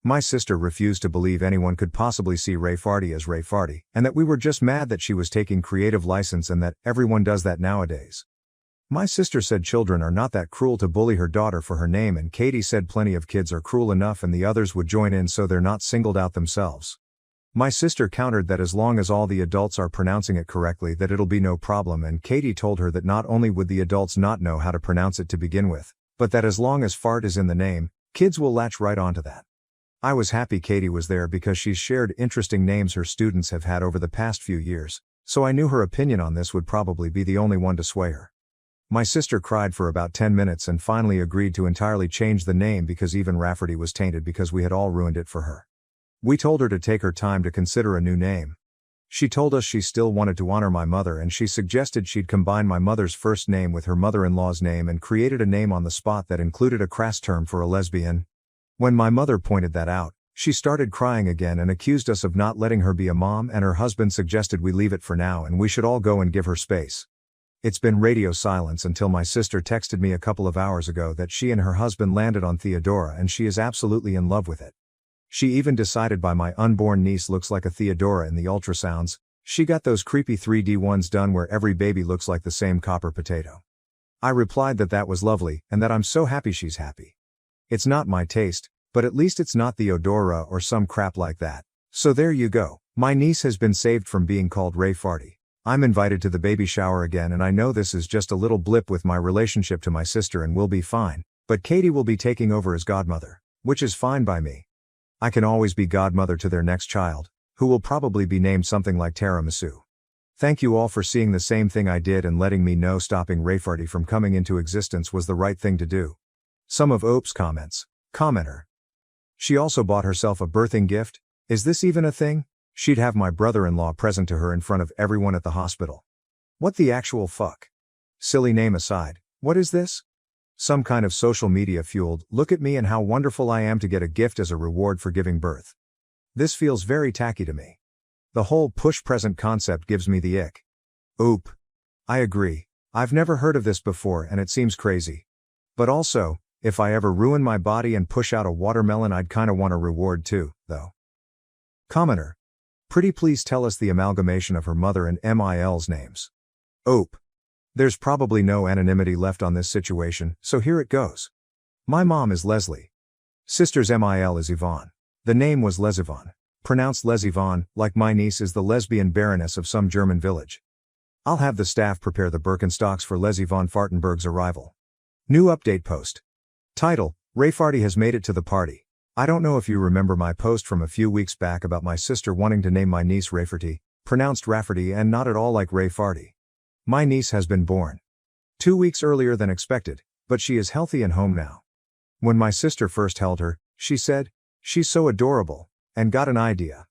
My sister refused to believe anyone could possibly see Ray Farty as Ray Farty, and that we were just mad that she was taking creative license and that everyone does that nowadays. My sister said children are not that cruel to bully her daughter for her name, and Katie said plenty of kids are cruel enough and the others would join in so they're not singled out themselves. My sister countered that as long as all the adults are pronouncing it correctly that it'll be no problem, and Katie told her that not only would the adults not know how to pronounce it to begin with, but that as long as fart is in the name, kids will latch right onto that. I was happy Katie was there because she's shared interesting names her students have had over the past few years, so I knew her opinion on this would probably be the only one to sway her. My sister cried for about 10 minutes and finally agreed to entirely change the name because even Rafferty was tainted because we had all ruined it for her. We told her to take her time to consider a new name. She told us she still wanted to honor my mother, and she suggested she'd combine my mother's first name with her mother-in-law's name and created a name on the spot that included a crass term for a lesbian. When my mother pointed that out, she started crying again and accused us of not letting her be a mom, and her husband suggested we leave it for now and we should all go and give her space. It's been radio silence until my sister texted me a couple of hours ago that she and her husband landed on Theodora and she is absolutely in love with it. She even decided my unborn niece looks like a Theodora in the ultrasounds. She got those creepy 3D ones done where every baby looks like the same copper potato. I replied that that was lovely and that I'm so happy she's happy. It's not my taste, but at least it's not Theodora or some crap like that. So there you go. My niece has been saved from being called Ray Farty. I'm invited to the baby shower again, and I know this is just a little blip with my relationship to my sister and we'll be fine, but Katie will be taking over as godmother, which is fine by me. I can always be godmother to their next child, who will probably be named something like tiramisu. Thank you all for seeing the same thing I did and letting me know stopping Ray Farty from coming into existence was the right thing to do. Some of Ope's comments. Commenter. She also bought herself a birthing gift. Is this even a thing? She'd have my brother-in-law present to her in front of everyone at the hospital. What the actual fuck? Silly name aside, what is this? Some kind of social media fueled, look at me and how wonderful I am to get a gift as a reward for giving birth. This feels very tacky to me. The whole push present concept gives me the ick. Oop. I agree. I've never heard of this before and it seems crazy. But also, if I ever ruin my body and push out a watermelon, I'd kinda want a reward too, though. Commenter. Pretty please tell us the amalgamation of her mother and MIL's names. Ope. There's probably no anonymity left on this situation, so here it goes. My mom is Leslie. Sister's MIL is Yvonne. The name was Les Yvonne. Pronounced Les Yvonne, like my niece is the lesbian baroness of some German village. I'll have the staff prepare the Birkenstocks for Les Yvonne Fartenberg's arrival. New update post. Title, Ray Farty has made it to the party. I don't know if you remember my post from a few weeks back about my sister wanting to name my niece Rafferty, pronounced Rafferty and not at all like Ray Farty. My niece has been born 2 weeks earlier than expected, but she is healthy and home now. When my sister first held her, she said, "She's so adorable," and got an idea.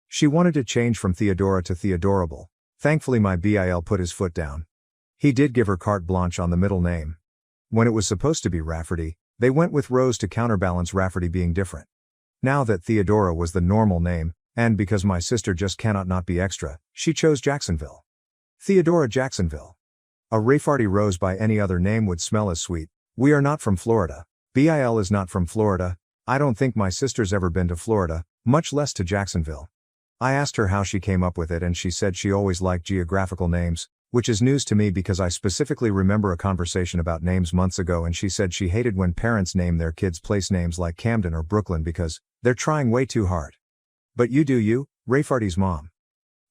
She wanted to change from Theodora to Theodorable. Thankfully my BIL put his foot down. He did give her carte blanche on the middle name. When it was supposed to be Rafferty, they went with Rose to counterbalance Rafferty being different. Now that Theodora was the normal name, and because my sister just cannot not be extra, she chose Jacksonville. Theodora Jacksonville. A Ray Farty Rose by any other name would smell as sweet. We are not from Florida. BIL is not from Florida. I don't think my sister's ever been to Florida, much less to Jacksonville. I asked her how she came up with it and she said she always liked geographical names, which is news to me because I specifically remember a conversation about names months ago and she said she hated when parents name their kids place names like Camden or Brooklyn because they're trying way too hard. But you do you, Ray Farty's mom.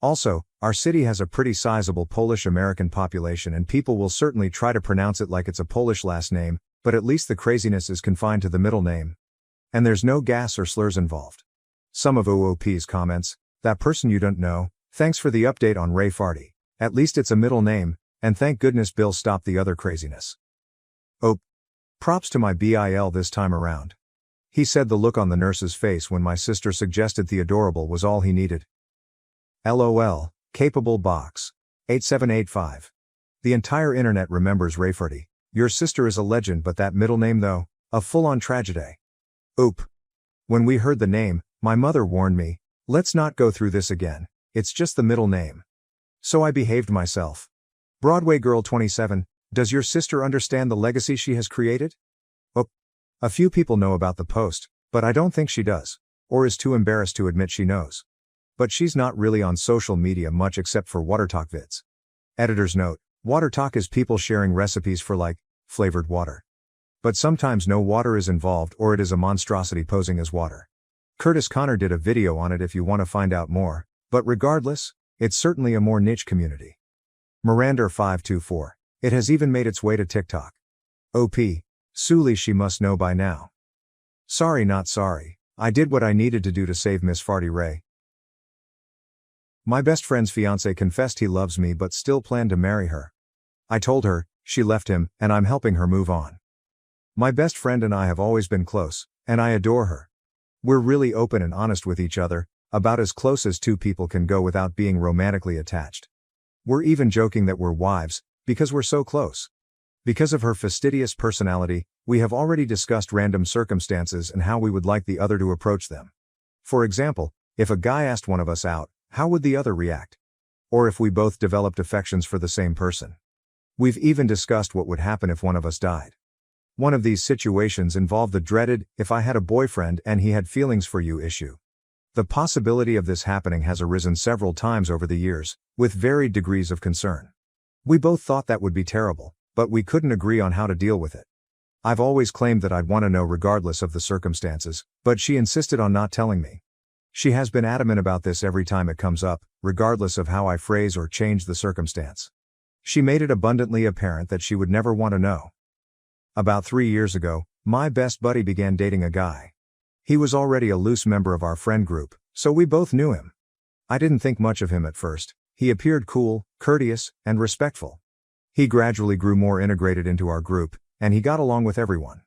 Also, our city has a pretty sizable Polish-American population and people will certainly try to pronounce it like it's a Polish last name, but at least the craziness is confined to the middle name. And there's no gas or slurs involved. Some of OOP's comments, that person you don't know, thanks for the update on Ray Farty. At least it's a middle name, And thank goodness Bill stopped the other craziness. Oh, props to my BIL this time around. He said the look on the nurse's face when my sister suggested the adorable was all he needed. LOL, capable box. 8785. The entire internet remembers Rayfordy. Your sister is a legend, but that middle name though, a full-on tragedy. Oop. When we heard the name, my mother warned me, let's not go through this again, it's just the middle name. So I behaved myself. Broadway Girl 27, does your sister understand the legacy she has created? Oh. A few people know about the post, but I don't think she does, or is too embarrassed to admit she knows. But she's not really on social media much except for Water Talk vids. Editor's note, Water Talk is people sharing recipes for like, flavored water. But sometimes no water is involved or it is a monstrosity posing as water. Curtis Connor did a video on it if you want to find out more, but regardless, it's certainly a more niche community. Miranda524. It has even made its way to TikTok. OP. Suli, she must know by now. Sorry not sorry, I did what I needed to do to save Miss Farty Ray. My best friend's fiancé confessed he loves me but still planned to marry her. I told her, she left him, and I'm helping her move on. My best friend and I have always been close, and I adore her. We're really open and honest with each other, about as close as two people can go without being romantically attached. We're even joking that we're wives, because we're so close. Because of her fastidious personality, we have already discussed random circumstances and how we would like the other to approach them. For example, if a guy asked one of us out, how would the other react? Or if we both developed affections for the same person. We've even discussed what would happen if one of us died. One of these situations involved the dreaded, if I had a boyfriend and he had feelings for you issue. The possibility of this happening has arisen several times over the years, with varied degrees of concern. We both thought that would be terrible, but we couldn't agree on how to deal with it. I've always claimed that I'd want to know regardless of the circumstances, but she insisted on not telling me. She has been adamant about this every time it comes up, regardless of how I phrase or change the circumstance. She made it abundantly apparent that she would never want to know. About 3 years ago, my best buddy began dating a guy. He was already a loose member of our friend group, so we both knew him. I didn't think much of him at first. He appeared cool, courteous, and respectful. He gradually grew more integrated into our group, and he got along with everyone.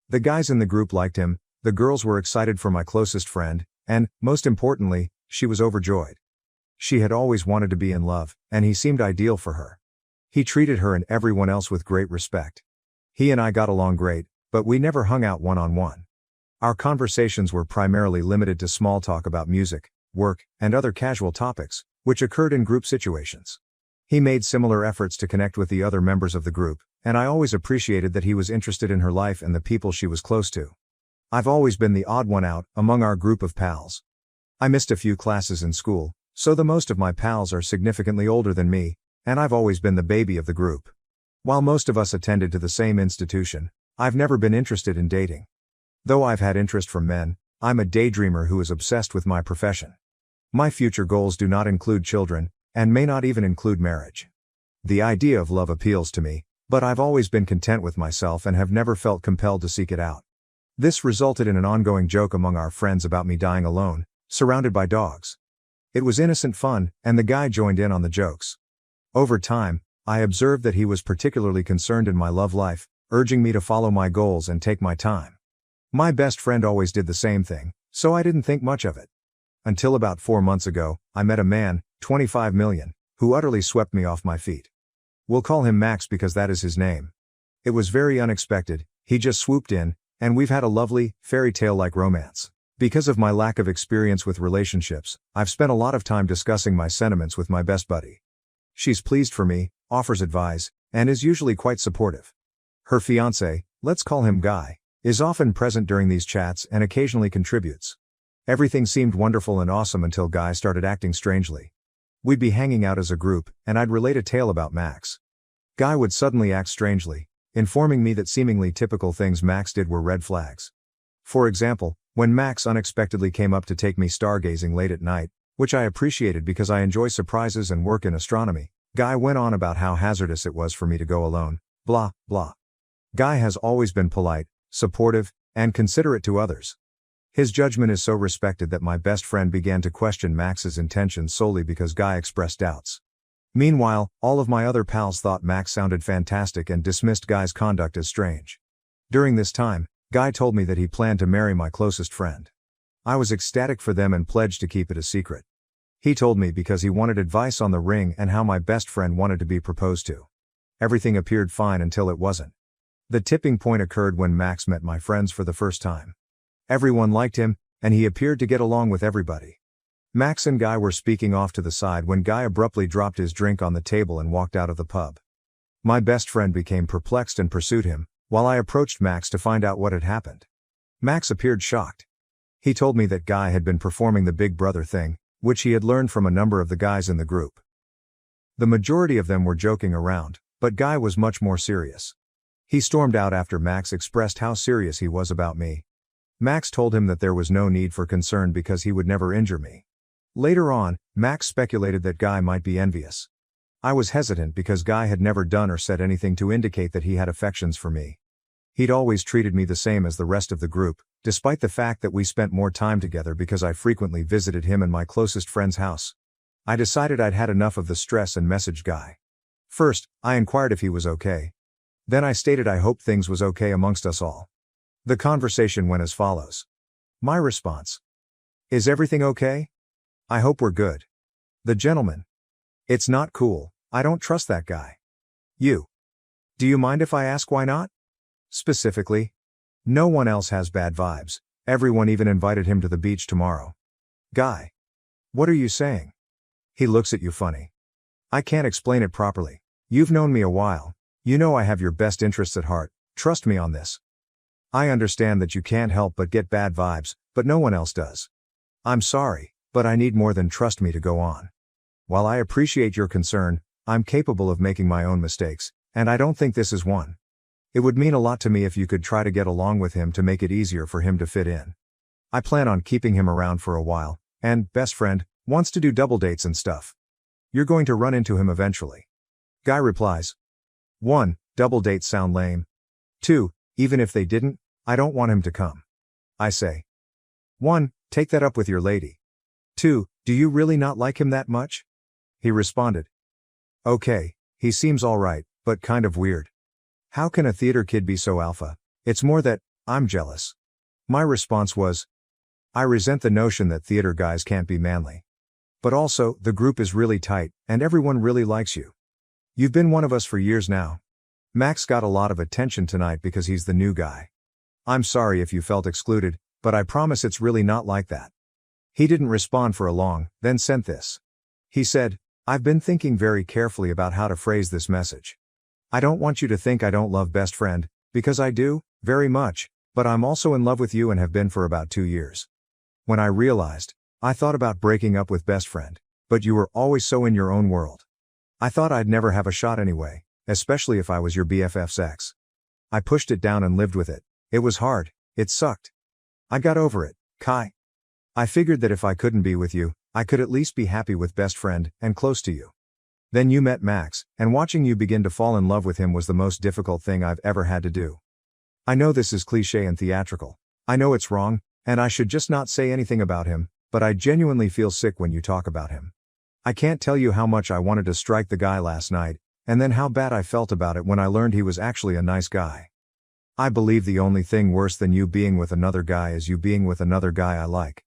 The guys in the group liked him, the girls were excited for my closest friend, and, most importantly, she was overjoyed. She had always wanted to be in love, and he seemed ideal for her. He treated her and everyone else with great respect. He and I got along great, but we never hung out one-on-one. Our conversations were primarily limited to small talk about music, work, and other casual topics, which occurred in group situations. He made similar efforts to connect with the other members of the group, and I always appreciated that he was interested in her life and the people she was close to. I've always been the odd one out among our group of pals. I missed a few classes in school, so the most of my pals are significantly older than me, and I've always been the baby of the group. While most of us attended to the same institution, I've never been interested in dating. Though I've had interest from men, I'm a daydreamer who is obsessed with my profession. My future goals do not include children, and may not even include marriage. The idea of love appeals to me, but I've always been content with myself and have never felt compelled to seek it out. This resulted in an ongoing joke among our friends about me dying alone, surrounded by dogs. It was innocent fun, and the guy joined in on the jokes. Over time, I observed that he was particularly concerned in my love life, urging me to follow my goals and take my time. My best friend always did the same thing, so I didn't think much of it. Until about 4 months ago, I met a man, 25 million, who utterly swept me off my feet. We'll call him Max because that is his name. It was very unexpected, he just swooped in, and we've had a lovely, fairy tale-like romance. Because of my lack of experience with relationships, I've spent a lot of time discussing my sentiments with my best buddy. She's pleased for me, offers advice, and is usually quite supportive. Her fiancé, let's call him Guy, is often present during these chats and occasionally contributes. Everything seemed wonderful and awesome until Guy started acting strangely. We'd be hanging out as a group, and I'd relate a tale about Max. Guy would suddenly act strangely, informing me that seemingly typical things Max did were red flags. For example, when Max unexpectedly came up to take me stargazing late at night, which I appreciated because I enjoy surprises and work in astronomy, Guy went on about how hazardous it was for me to go alone, blah, blah. Guy has always been polite, supportive, and considerate to others. His judgment is so respected that my best friend began to question Max's intentions solely because Guy expressed doubts. Meanwhile, all of my other pals thought Max sounded fantastic and dismissed Guy's conduct as strange. During this time, Guy told me that he planned to marry my closest friend. I was ecstatic for them and pledged to keep it a secret. He told me because he wanted advice on the ring and how my best friend wanted to be proposed to. Everything appeared fine until it wasn't. The tipping point occurred when Max met my friends for the first time. Everyone liked him, and he appeared to get along with everybody. Max and Guy were speaking off to the side when Guy abruptly dropped his drink on the table and walked out of the pub. My best friend became perplexed and pursued him, while I approached Max to find out what had happened. Max appeared shocked. He told me that Guy had been performing the big brother thing, which he had learned from a number of the guys in the group. The majority of them were joking around, but Guy was much more serious. He stormed out after Max expressed how serious he was about me. Max told him that there was no need for concern because he would never injure me. Later on, Max speculated that Guy might be envious. I was hesitant because Guy had never done or said anything to indicate that he had affections for me. He'd always treated me the same as the rest of the group, despite the fact that we spent more time together because I frequently visited him and my closest friend's house. I decided I'd had enough of the stress and messaged Guy. First, I inquired if he was okay. Then I stated I hoped things was okay amongst us all. The conversation went as follows. My response: "Is everything okay? I hope we're good." The gentleman: "It's not cool, I don't trust that guy." You: "Do you mind if I ask why not?" Specifically: "No one else has bad vibes, everyone even invited him to the beach tomorrow." Guy: "What are you saying?" He looks at you funny. "I can't explain it properly. You've known me a while. You know I have your best interests at heart, trust me on this. I understand that you can't help but get bad vibes, but no one else does. I'm sorry, but I need more than trust me to go on. While I appreciate your concern, I'm capable of making my own mistakes, and I don't think this is one. It would mean a lot to me if you could try to get along with him to make it easier for him to fit in. I plan on keeping him around for a while, and, best friend, wants to do double dates and stuff. You're going to run into him eventually." Guy replies: 1. Double dates sound lame. 2. Even if they didn't, I don't want him to come. I say: 1. Take that up with your lady. 2. Do you really not like him that much? He responded: "Okay, he seems alright, but kind of weird. How can a theater kid be so alpha? It's more that, I'm jealous." My response was: "I resent the notion that theater guys can't be manly. But also, the group is really tight, and everyone really likes you. You've been one of us for years now. Max got a lot of attention tonight because he's the new guy. I'm sorry if you felt excluded, but I promise it's really not like that." He didn't respond for a long, then sent this. He said: "I've been thinking very carefully about how to phrase this message. I don't want you to think I don't love best friend, because I do, very much, but I'm also in love with you and have been for about 2 years. When I realized, I thought about breaking up with best friend, but you were always so in your own world. I thought I'd never have a shot anyway, especially if I was your BFF's ex. I pushed it down and lived with it. It was hard, it sucked. I got over it, Kai. I figured that if I couldn't be with you, I could at least be happy with best friend, and close to you. Then you met Max, and watching you begin to fall in love with him was the most difficult thing I've ever had to do. I know this is cliché and theatrical. I know it's wrong, and I should just not say anything about him, but I genuinely feel sick when you talk about him. I can't tell you how much I wanted to strike the guy last night, and then how bad I felt about it when I learned he was actually a nice guy. I believe the only thing worse than you being with another guy is you being with another guy I like.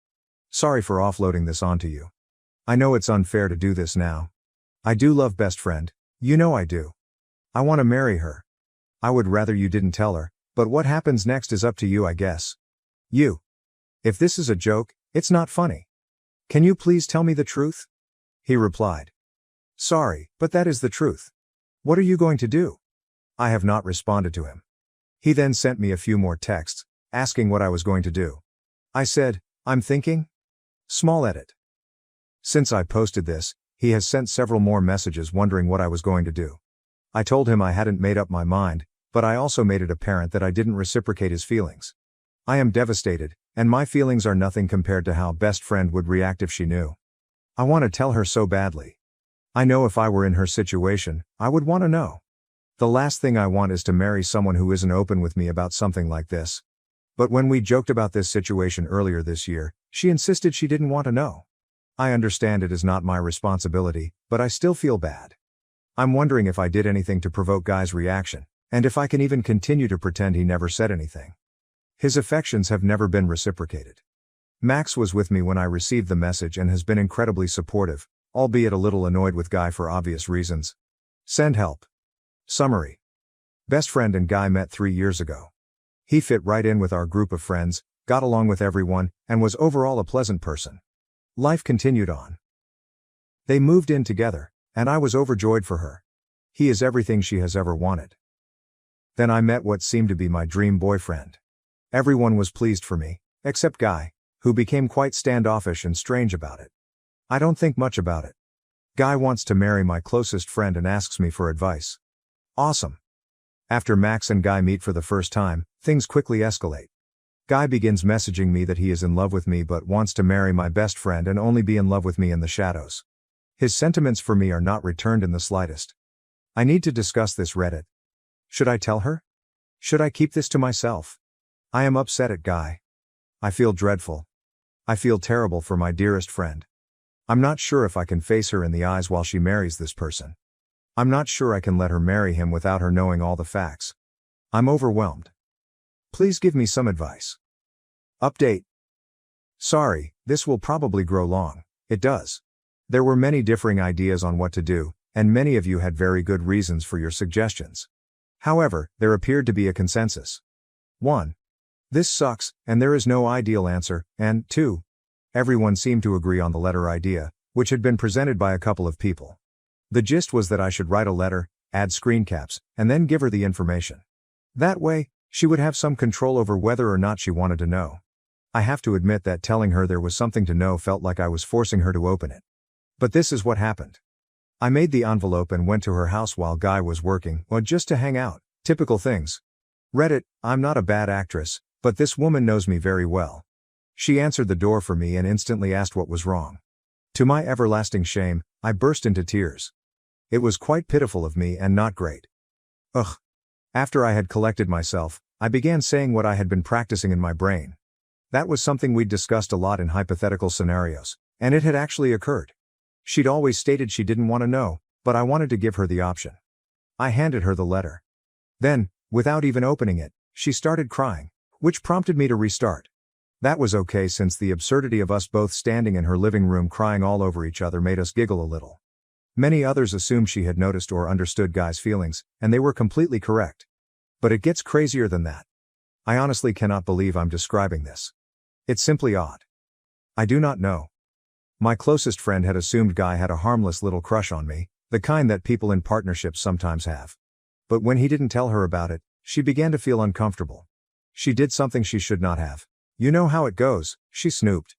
Sorry for offloading this onto you. I know it's unfair to do this now. I do love best friend, you know I do. I want to marry her. I would rather you didn't tell her, but what happens next is up to you, I guess. You. If this is a joke, it's not funny. Can you please tell me the truth?" He replied: "Sorry, but that is the truth. What are you going to do?" I have not responded to him. He then sent me a few more texts, asking what I was going to do. I said, "I'm thinking." Small edit. Since I posted this, he has sent several more messages wondering what I was going to do. I told him I hadn't made up my mind, but I also made it apparent that I didn't reciprocate his feelings. I am devastated, and my feelings are nothing compared to how best friend would react if she knew. I want to tell her so badly. I know if I were in her situation, I would want to know. The last thing I want is to marry someone who isn't open with me about something like this. But when we joked about this situation earlier this year, she insisted she didn't want to know. I understand it is not my responsibility, but I still feel bad. I'm wondering if I did anything to provoke Guy's reaction, and if I can even continue to pretend he never said anything. His affections have never been reciprocated. Max was with me when I received the message and has been incredibly supportive, albeit a little annoyed with Guy for obvious reasons. Send help. Summary. Best friend and Guy met 3 years ago. He fit right in with our group of friends, got along with everyone, and was overall a pleasant person. Life continued on. They moved in together, and I was overjoyed for her. He is everything she has ever wanted. Then I met what seemed to be my dream boyfriend. Everyone was pleased for me, except Guy, who became quite standoffish and strange about it. I don't think much about it. Guy wants to marry my closest friend and asks me for advice. Awesome. After Max and Guy meet for the first time, things quickly escalate. Guy begins messaging me that he is in love with me but wants to marry my best friend and only be in love with me in the shadows. His sentiments for me are not returned in the slightest. I need to discuss this Reddit. Should I tell her? Should I keep this to myself? I am upset at Guy. I feel dreadful. I feel terrible for my dearest friend. I'm not sure if I can face her in the eyes while she marries this person. I'm not sure I can let her marry him without her knowing all the facts. I'm overwhelmed. Please give me some advice. Update. Sorry, this will probably grow long. It does. There were many differing ideas on what to do, and many of you had very good reasons for your suggestions. However, there appeared to be a consensus. 1. This sucks, and there is no ideal answer, and 2. Everyone seemed to agree on the letter idea, which had been presented by a couple of people. The gist was that I should write a letter, add screen caps, and then give her the information. That way, she would have some control over whether or not she wanted to know. I have to admit that telling her there was something to know felt like I was forcing her to open it. But this is what happened. I made the envelope and went to her house while Guy was working, well, just to hang out. Typical things. Reddit, I'm not a bad actress, but this woman knows me very well. She answered the door for me and instantly asked what was wrong. To my everlasting shame, I burst into tears. It was quite pitiful of me and not great. Ugh. After I had collected myself, I began saying what I had been practicing in my brain. That was something we'd discussed a lot in hypothetical scenarios, and it had actually occurred. She'd always stated she didn't want to know, but I wanted to give her the option. I handed her the letter. Then, without even opening it, she started crying, which prompted me to restart. That was okay since the absurdity of us both standing in her living room crying all over each other made us giggle a little. Many others assumed she had noticed or understood Guy's feelings, and they were completely correct. But it gets crazier than that. I honestly cannot believe I'm describing this. It's simply odd. I do not know. My closest friend had assumed Guy had a harmless little crush on me, the kind that people in partnerships sometimes have. But when he didn't tell her about it, she began to feel uncomfortable. She did something she should not have. You know how it goes, she snooped.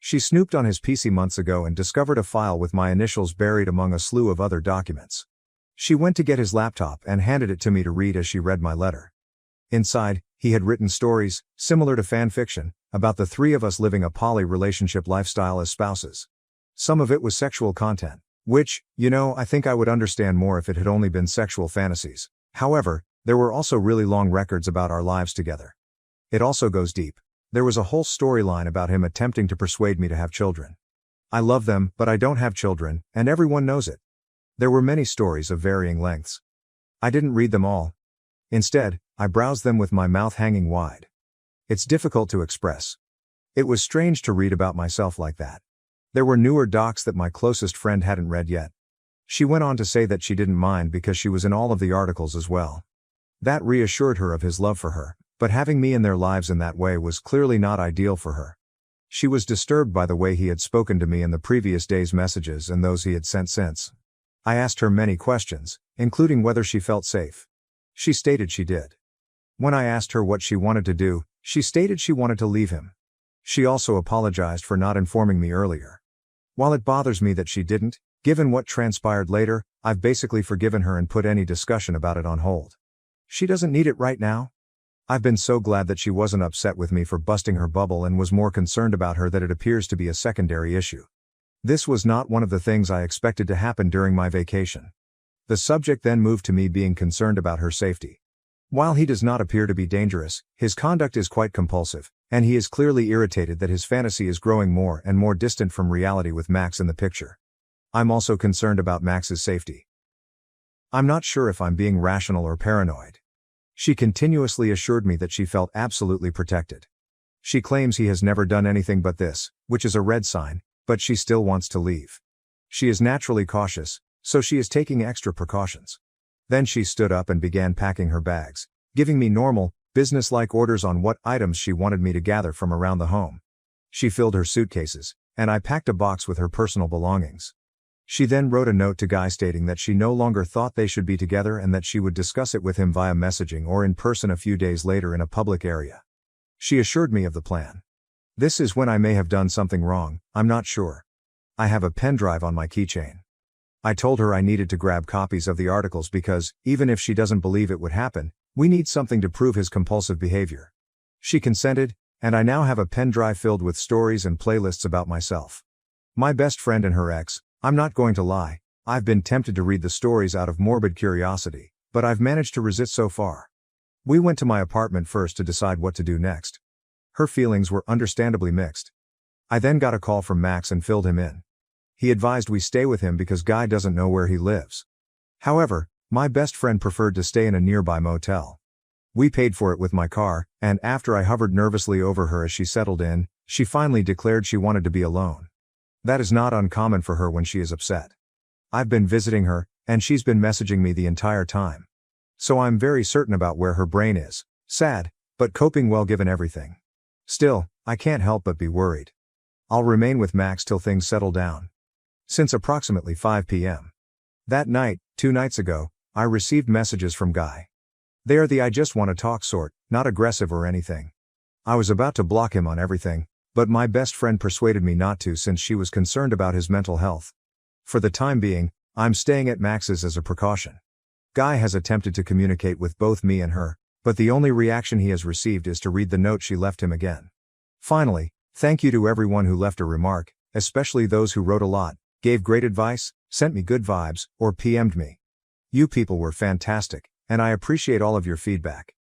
She snooped on his PC months ago and discovered a file with my initials buried among a slew of other documents. She went to get his laptop and handed it to me to read as she read my letter. Inside, he had written stories, similar to fan fiction, about the three of us living a poly relationship lifestyle as spouses. Some of it was sexual content, which, I think I would understand more if it had only been sexual fantasies. However, there were also really long records about our lives together. It also goes deep. There was a whole storyline about him attempting to persuade me to have children. I love them, but I don't have children, and everyone knows it. There were many stories of varying lengths. I didn't read them all. Instead, I browsed them with my mouth hanging wide. It's difficult to express. It was strange to read about myself like that. There were newer docs that my closest friend hadn't read yet. She went on to say that she didn't mind because she was in all of the articles as well. That reassured her of his love for her, but having me in their lives in that way was clearly not ideal for her. She was disturbed by the way he had spoken to me in the previous day's messages and those he had sent since. I asked her many questions, including whether she felt safe. She stated she did. When I asked her what she wanted to do, she stated she wanted to leave him. She also apologized for not informing me earlier. While it bothers me that she didn't, given what transpired later, I've basically forgiven her and put any discussion about it on hold. She doesn't need it right now. I've been so glad that she wasn't upset with me for busting her bubble and was more concerned about her that it appears to be a secondary issue. This was not one of the things I expected to happen during my vacation. The subject then moved to me being concerned about her safety. While he does not appear to be dangerous, his conduct is quite compulsive, And he is clearly irritated that his fantasy is growing more and more distant from reality with Max in the picture. I'm also concerned about Max's safety. I'm not sure if I'm being rational or paranoid. She continuously assured me that she felt absolutely protected. She claims he has never done anything but this, which is a red sign, but she still wants to leave. She is naturally cautious, so she is taking extra precautions. Then she stood up and began packing her bags, giving me normal, business-like orders on what items she wanted me to gather from around the home. She filled her suitcases, and I packed a box with her personal belongings. She then wrote a note to Guy stating that she no longer thought they should be together and that she would discuss it with him via messaging or in person a few days later in a public area. She assured me of the plan. This is when I may have done something wrong, I'm not sure. I have a pen drive on my keychain. I told her I needed to grab copies of the articles because, even if she doesn't believe it would happen, we need something to prove his compulsive behavior. She consented, and I now have a pen drive filled with stories and playlists about myself. My best friend and her ex, I'm not going to lie, I've been tempted to read the stories out of morbid curiosity, but I've managed to resist so far. We went to my apartment first to decide what to do next. Her feelings were understandably mixed. I then got a call from Max and filled him in. He advised we stay with him because Guy doesn't know where he lives. However, my best friend preferred to stay in a nearby motel. We paid for it with my car, and after I hovered nervously over her as she settled in, she finally declared she wanted to be alone. That is not uncommon for her when she is upset. I've been visiting her, and she's been messaging me the entire time. So I'm very certain about where her brain is, sad, but coping well given everything. Still, I can't help but be worried. I'll remain with Max till things settle down. Since approximately 5 p.m. That night, 2 nights ago, I received messages from Guy. They are the I just want to talk sort, not aggressive or anything. I was about to block him on everything, but my best friend persuaded me not to since she was concerned about his mental health. For the time being, I'm staying at Max's as a precaution. Guy has attempted to communicate with both me and her, but the only reaction he has received is to read the note she left him again. Finally, thank you to everyone who left a remark, especially those who wrote a lot, gave great advice, sent me good vibes, or PM'd me. You people were fantastic, and I appreciate all of your feedback.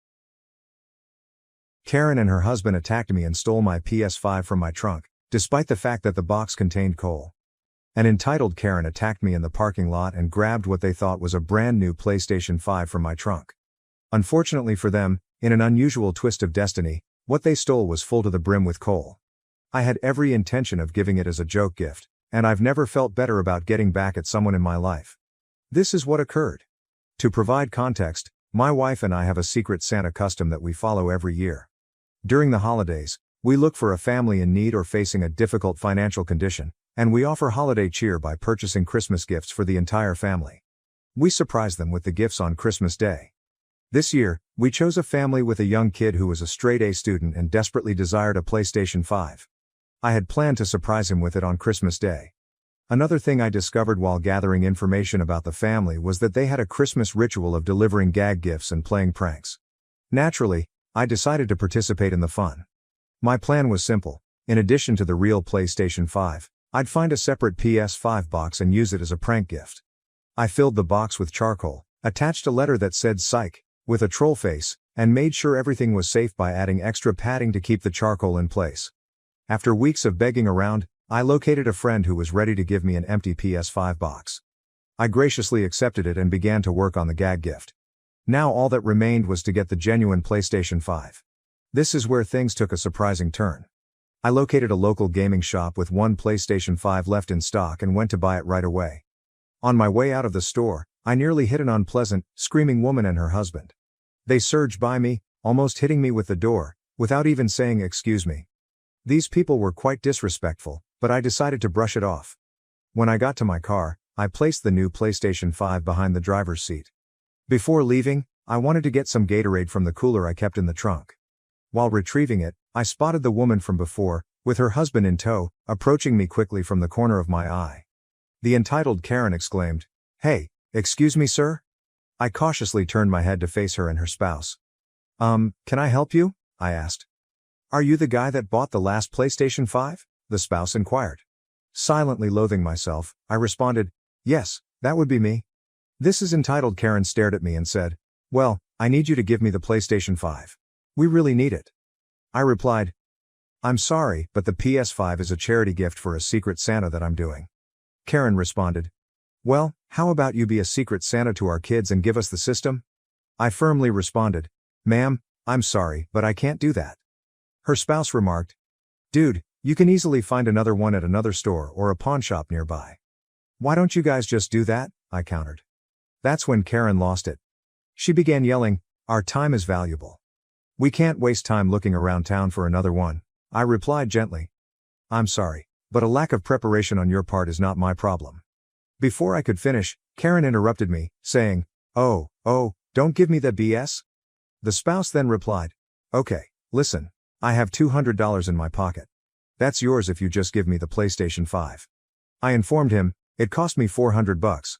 Karen and her husband attacked me and stole my PS5 from my trunk, despite the fact that the box contained coal. An entitled Karen attacked me in the parking lot and grabbed what they thought was a brand new PlayStation 5 from my trunk. Unfortunately for them, in an unusual twist of destiny, what they stole was full to the brim with coal. I had every intention of giving it as a joke gift, and I've never felt better about getting back at someone in my life. This is what occurred. To provide context, my wife and I have a secret Santa custom that we follow every year. During the holidays, we look for a family in need or facing a difficult financial condition, and we offer holiday cheer by purchasing Christmas gifts for the entire family. We surprise them with the gifts on Christmas Day. This year, we chose a family with a young kid who was a straight-A student and desperately desired a PlayStation 5. I had planned to surprise him with it on Christmas Day. Another thing I discovered while gathering information about the family was that they had a Christmas ritual of delivering gag gifts and playing pranks. Naturally, I decided to participate in the fun. My plan was simple. In addition to the real PlayStation 5, I'd find a separate PS5 box and use it as a prank gift. I filled the box with charcoal, attached a letter that said "Psych" with a troll face, and made sure everything was safe by adding extra padding to keep the charcoal in place. After weeks of begging around, I located a friend who was ready to give me an empty PS5 box. I graciously accepted it and began to work on the gag gift. Now all that remained was to get the genuine PlayStation 5. This is where things took a surprising turn. I located a local gaming shop with one PlayStation 5 left in stock and went to buy it right away. On my way out of the store, I nearly hit an unpleasant, screaming woman and her husband. They surged by me, almost hitting me with the door, without even saying "excuse me." These people were quite disrespectful, but I decided to brush it off. When I got to my car, I placed the new PlayStation 5 behind the driver's seat. Before leaving, I wanted to get some Gatorade from the cooler I kept in the trunk. While retrieving it, I spotted the woman from before, with her husband in tow, approaching me quickly from the corner of my eye. The entitled Karen exclaimed, "Hey, excuse me, sir?" I cautiously turned my head to face her and her spouse. Can I help you?" I asked. "Are you the guy that bought the last PlayStation 5? The spouse inquired. Silently loathing myself, I responded, "Yes, that would be me." This is entitled Karen stared at me and said, "Well, I need you to give me the PlayStation 5. We really need it." I replied, I'm sorry, but the PS5 is a charity gift for a Secret Santa that I'm doing. Karen responded. Well, how about you be a Secret Santa to our kids and give us the system? I firmly responded. Ma'am, I'm sorry, but I can't do that. Her spouse remarked. Dude, you can easily find another one at another store or a pawn shop nearby. Why don't you guys just do that? I countered. That's when Karen lost it. She began yelling, our time is valuable. We can't waste time looking around town for another one. I replied gently. I'm sorry, but a lack of preparation on your part is not my problem. Before I could finish, Karen interrupted me, saying, Oh, don't give me the BS. The spouse then replied, Okay, listen, I have $200 in my pocket. That's yours if you just give me the PlayStation 5. I informed him, it cost me $400.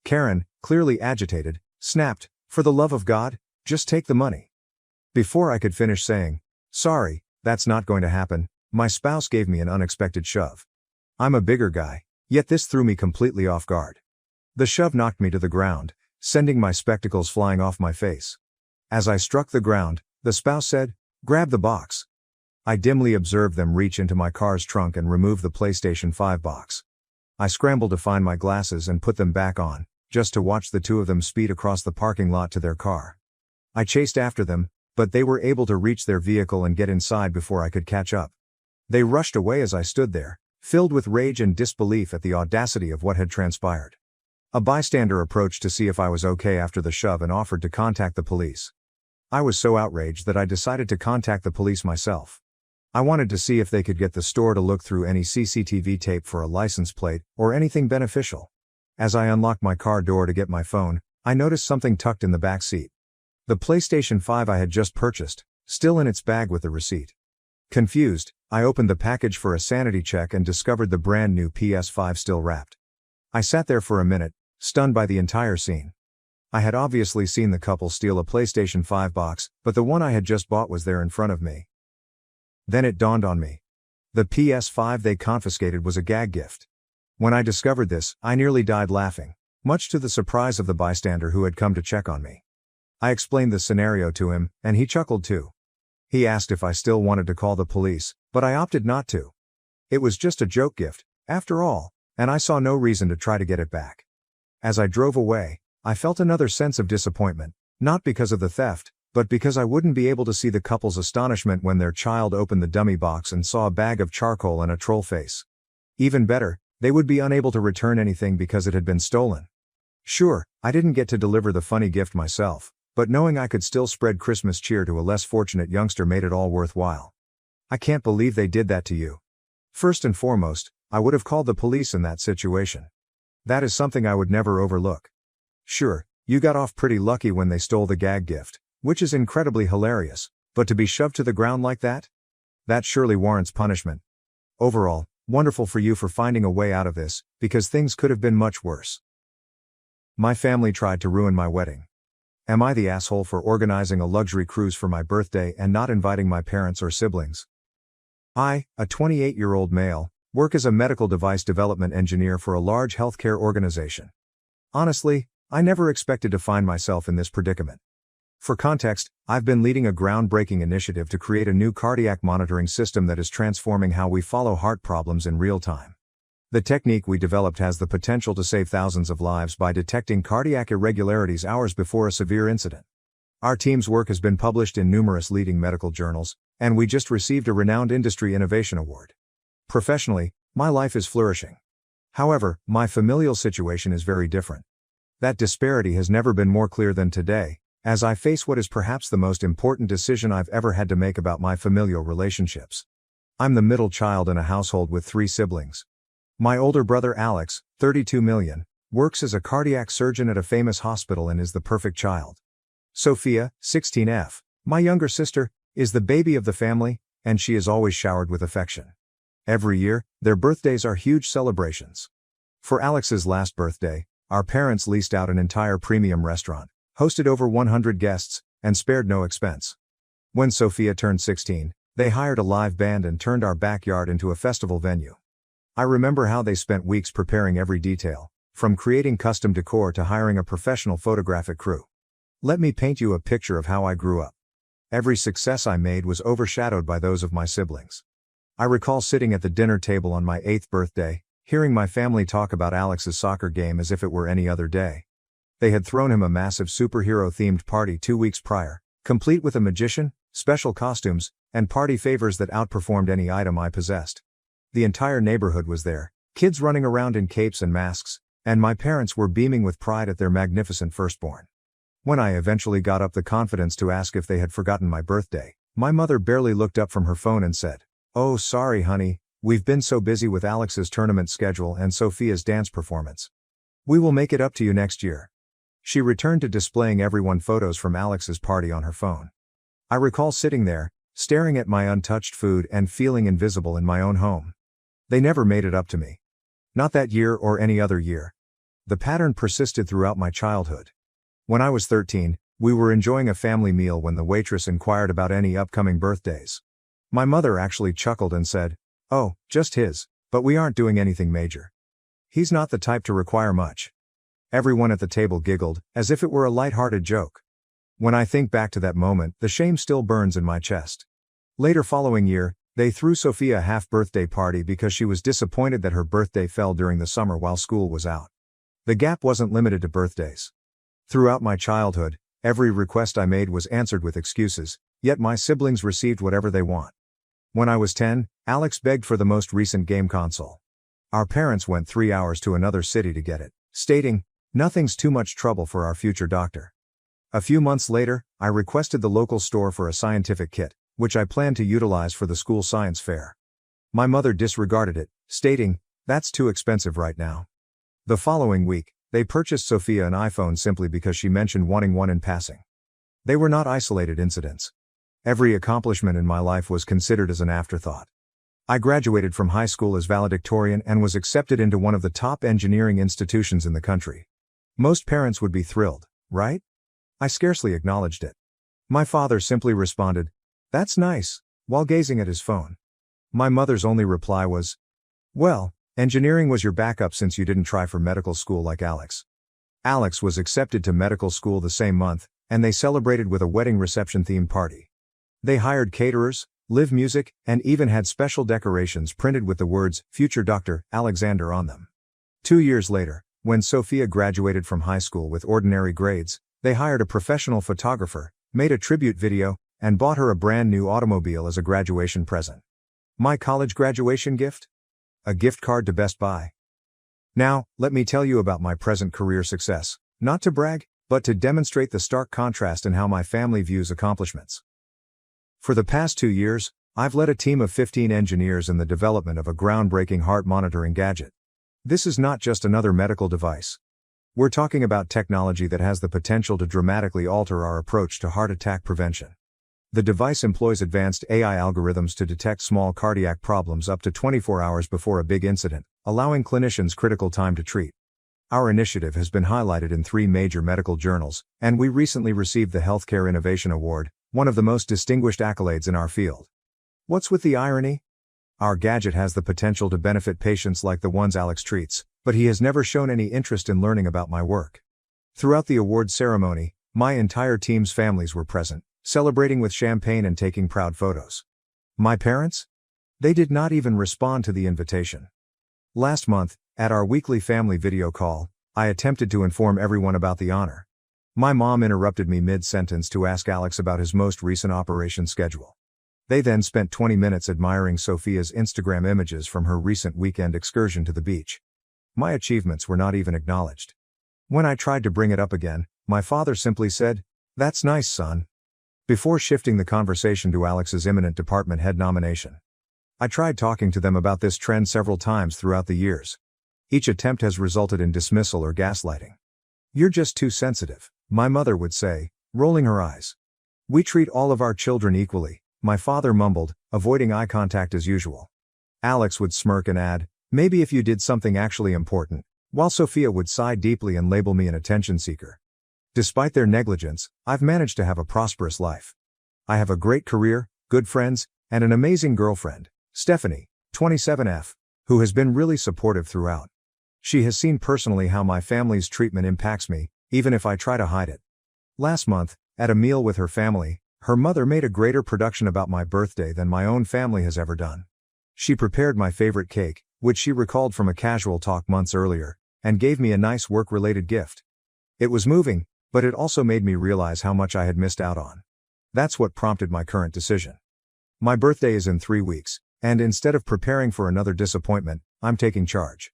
Karen, clearly agitated, snapped, For the love of God, just take the money. Before I could finish saying, Sorry, that's not going to happen, my spouse gave me an unexpected shove. I'm a bigger guy, yet this threw me completely off guard. The shove knocked me to the ground, sending my spectacles flying off my face. As I struck the ground, the spouse said, Grab the box. I dimly observed them reach into my car's trunk and remove the PlayStation 5 box. I scrambled to find my glasses and put them back on, just to watch the two of them speed across the parking lot to their car. I chased after them, but they were able to reach their vehicle and get inside before I could catch up. They rushed away as I stood there, filled with rage and disbelief at the audacity of what had transpired. A bystander approached to see if I was okay after the shove and offered to contact the police. I was so outraged that I decided to contact the police myself. I wanted to see if they could get the store to look through any CCTV tape for a license plate or anything beneficial. As I unlocked my car door to get my phone, I noticed something tucked in the back seat. The PlayStation 5 I had just purchased, still in its bag with the receipt. Confused, I opened the package for a sanity check and discovered the brand new PS5 still wrapped. I sat there for a minute, stunned by the entire scene. I had obviously seen the couple steal a PlayStation 5 box, but the one I had just bought was there in front of me. Then it dawned on me. The PS5 they confiscated was a gag gift. When I discovered this, I nearly died laughing, much to the surprise of the bystander who had come to check on me. I explained the scenario to him, and he chuckled too. He asked if I still wanted to call the police, but I opted not to. It was just a joke gift, after all, and I saw no reason to try to get it back. As I drove away, I felt another sense of disappointment, not because of the theft, but because I wouldn't be able to see the couple's astonishment when their child opened the dummy box and saw a bag of charcoal and a troll face. Even better, they would be unable to return anything because it had been stolen. Sure, I didn't get to deliver the funny gift myself, but knowing I could still spread Christmas cheer to a less fortunate youngster made it all worthwhile. I can't believe they did that to you. First and foremost, I would have called the police in that situation. That is something I would never overlook. Sure, you got off pretty lucky when they stole the gag gift, which is incredibly hilarious, but to be shoved to the ground like that? That surely warrants punishment. Overall, wonderful for you for finding a way out of this, because things could have been much worse. My family tried to ruin my wedding. Am I the asshole for organizing a luxury cruise for my birthday and not inviting my parents or siblings? I, a 28-year-old male, work as a medical device development engineer for a large healthcare organization. Honestly, I never expected to find myself in this predicament. For context, I've been leading a groundbreaking initiative to create a new cardiac monitoring system that is transforming how we follow heart problems in real time. The technique we developed has the potential to save thousands of lives by detecting cardiac irregularities hours before a severe incident. Our team's work has been published in numerous leading medical journals, and we just received a renowned industry innovation award. Professionally, my life is flourishing. However, my familial situation is very different. That disparity has never been more clear than today, as I face what is perhaps the most important decision I've ever had to make about my familial relationships. I'm the middle child in a household with 3 siblings. My older brother Alex, 32 million, works as a cardiac surgeon at a famous hospital and is the perfect child. Sophia, 16F, my younger sister, is the baby of the family, and she is always showered with affection. Every year, their birthdays are huge celebrations. For Alex's last birthday, our parents leased out an entire premium restaurant, hosted over 100 guests, and spared no expense. When Sophia turned 16, they hired a live band and turned our backyard into a festival venue. I remember how they spent weeks preparing every detail, from creating custom decor to hiring a professional photographic crew. Let me paint you a picture of how I grew up. Every success I made was overshadowed by those of my siblings. I recall sitting at the dinner table on my 8th birthday, hearing my family talk about Alex's soccer game as if it were any other day. They had thrown him a massive superhero-themed party 2 weeks prior, complete with a magician, special costumes, and party favors that outperformed any item I possessed. The entire neighborhood was there, kids running around in capes and masks, and my parents were beaming with pride at their magnificent firstborn. When I eventually got up the confidence to ask if they had forgotten my birthday, my mother barely looked up from her phone and said, "Oh, sorry honey, we've been so busy with Alex's tournament schedule and Sophia's dance performance. We will make it up to you next year." She returned to displaying everyone photos from Alex's party on her phone. I recall sitting there, staring at my untouched food and feeling invisible in my own home. They never made it up to me. Not that year or any other year. The pattern persisted throughout my childhood. When I was 13, we were enjoying a family meal when the waitress inquired about any upcoming birthdays. My mother actually chuckled and said, "Oh, just his, but we aren't doing anything major. He's not the type to require much." Everyone at the table giggled, as if it were a light-hearted joke. When I think back to that moment, the shame still burns in my chest. Later following year, they threw Sophia a half-birthday party because she was disappointed that her birthday fell during the summer while school was out. The gap wasn't limited to birthdays. Throughout my childhood, every request I made was answered with excuses, yet my siblings received whatever they want. When I was 10, Alex begged for the most recent game console. Our parents went 3 hours to another city to get it, stating, "Nothing's too much trouble for our future doctor." A few months later, I requested the local store for a scientific kit, which I planned to utilize for the school science fair. My mother disregarded it, stating, "That's too expensive right now." The following week, they purchased Sophia an iPhone simply because she mentioned wanting one in passing. They were not isolated incidents. Every accomplishment in my life was considered as an afterthought. I graduated from high school as valedictorian and was accepted into one of the top engineering institutions in the country. Most parents would be thrilled, right? I scarcely acknowledged it. My father simply responded, "That's nice," while gazing at his phone. My mother's only reply was, "Well, engineering was your backup since you didn't try for medical school like Alex." Alex was accepted to medical school the same month, and they celebrated with a wedding reception-themed party. They hired caterers, live music, and even had special decorations printed with the words, "Future Dr. Alexander" on them. 2 years later, when Sophia graduated from high school with ordinary grades, they hired a professional photographer, made a tribute video, and bought her a brand new automobile as a graduation present. My college graduation gift? A gift card to Best Buy. Now, let me tell you about my present career success, not to brag, but to demonstrate the stark contrast in how my family views accomplishments. For the past 2 years, I've led a team of 15 engineers in the development of a groundbreaking heart monitoring gadget. This is not just another medical device. We're talking about technology that has the potential to dramatically alter our approach to heart attack prevention. The device employs advanced AI algorithms to detect small cardiac problems up to 24 hours before a big incident, allowing clinicians critical time to treat. Our initiative has been highlighted in 3 major medical journals, and we recently received the Healthcare Innovation Award, one of the most distinguished accolades in our field. What's with the irony? Our gadget has the potential to benefit patients like the ones Alex treats, but he has never shown any interest in learning about my work. Throughout the award ceremony, my entire team's families were present, celebrating with champagne and taking proud photos. My parents? They did not even respond to the invitation. Last month, at our weekly family video call, I attempted to inform everyone about the honor. My mom interrupted me mid-sentence to ask Alex about his most recent operation schedule. They then spent 20 minutes admiring Sophia's Instagram images from her recent weekend excursion to the beach. My achievements were not even acknowledged. When I tried to bring it up again, my father simply said, "That's nice, son," before shifting the conversation to Alex's imminent department head nomination. I tried talking to them about this trend several times throughout the years. Each attempt has resulted in dismissal or gaslighting. "You're just too sensitive," my mother would say, rolling her eyes. "We treat all of our children equally," my father mumbled, avoiding eye contact as usual. Alex would smirk and add, "Maybe if you did something actually important," while Sophia would sigh deeply and label me an attention seeker. Despite their negligence, I've managed to have a prosperous life. I have a great career, good friends, and an amazing girlfriend, Stephanie, 27F, who has been really supportive throughout. She has seen personally how my family's treatment impacts me, even if I try to hide it. Last month, at a meal with her family, her mother made a greater production about my birthday than my own family has ever done. She prepared my favorite cake, which she recalled from a casual talk months earlier, and gave me a nice work-related gift. It was moving, but it also made me realize how much I had missed out on. That's what prompted my current decision. My birthday is in 3 weeks, and instead of preparing for another disappointment, I'm taking charge.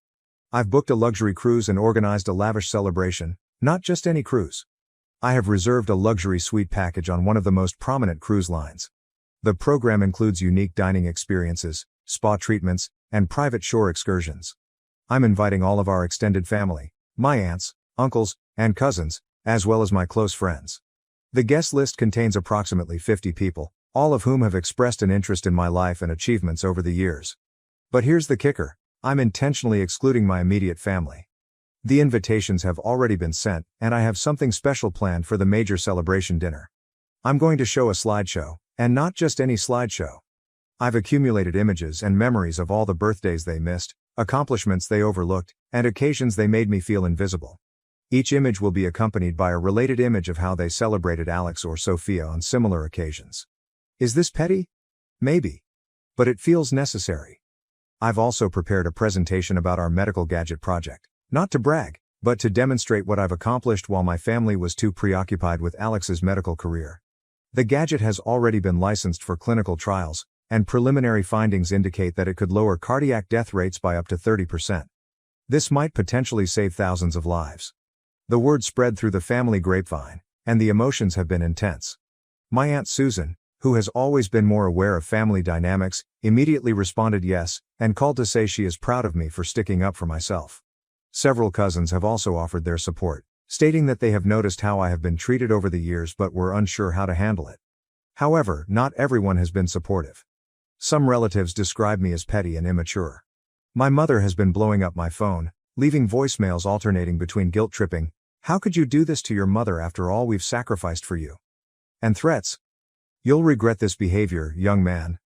I've booked a luxury cruise and organized a lavish celebration, not just any cruise. I have reserved a luxury suite package on one of the most prominent cruise lines. The program includes unique dining experiences, spa treatments, and private shore excursions. I'm inviting all of our extended family, my aunts, uncles, and cousins, as well as my close friends. The guest list contains approximately 50 people, all of whom have expressed an interest in my life and achievements over the years. But here's the kicker: I'm intentionally excluding my immediate family. The invitations have already been sent, and I have something special planned for the major celebration dinner. I'm going to show a slideshow, and not just any slideshow. I've accumulated images and memories of all the birthdays they missed, accomplishments they overlooked, and occasions they made me feel invisible. Each image will be accompanied by a related image of how they celebrated Alex or Sophia on similar occasions. Is this petty? Maybe. But it feels necessary. I've also prepared a presentation about our medical gadget project, not to brag, but to demonstrate what I've accomplished while my family was too preoccupied with Alex's medical career. The gadget has already been licensed for clinical trials, and preliminary findings indicate that it could lower cardiac death rates by up to 30%. This might potentially save thousands of lives. The word spread through the family grapevine, and the emotions have been intense. My Aunt Susan, who has always been more aware of family dynamics, immediately responded yes, and called to say she is proud of me for sticking up for myself. Several cousins have also offered their support, stating that they have noticed how I have been treated over the years but were unsure how to handle it. However, not everyone has been supportive. Some relatives describe me as petty and immature. My mother has been blowing up my phone, leaving voicemails alternating between guilt-tripping, "How could you do this to your mother after all we've sacrificed for you?" and threats. "You'll regret this behavior, young man."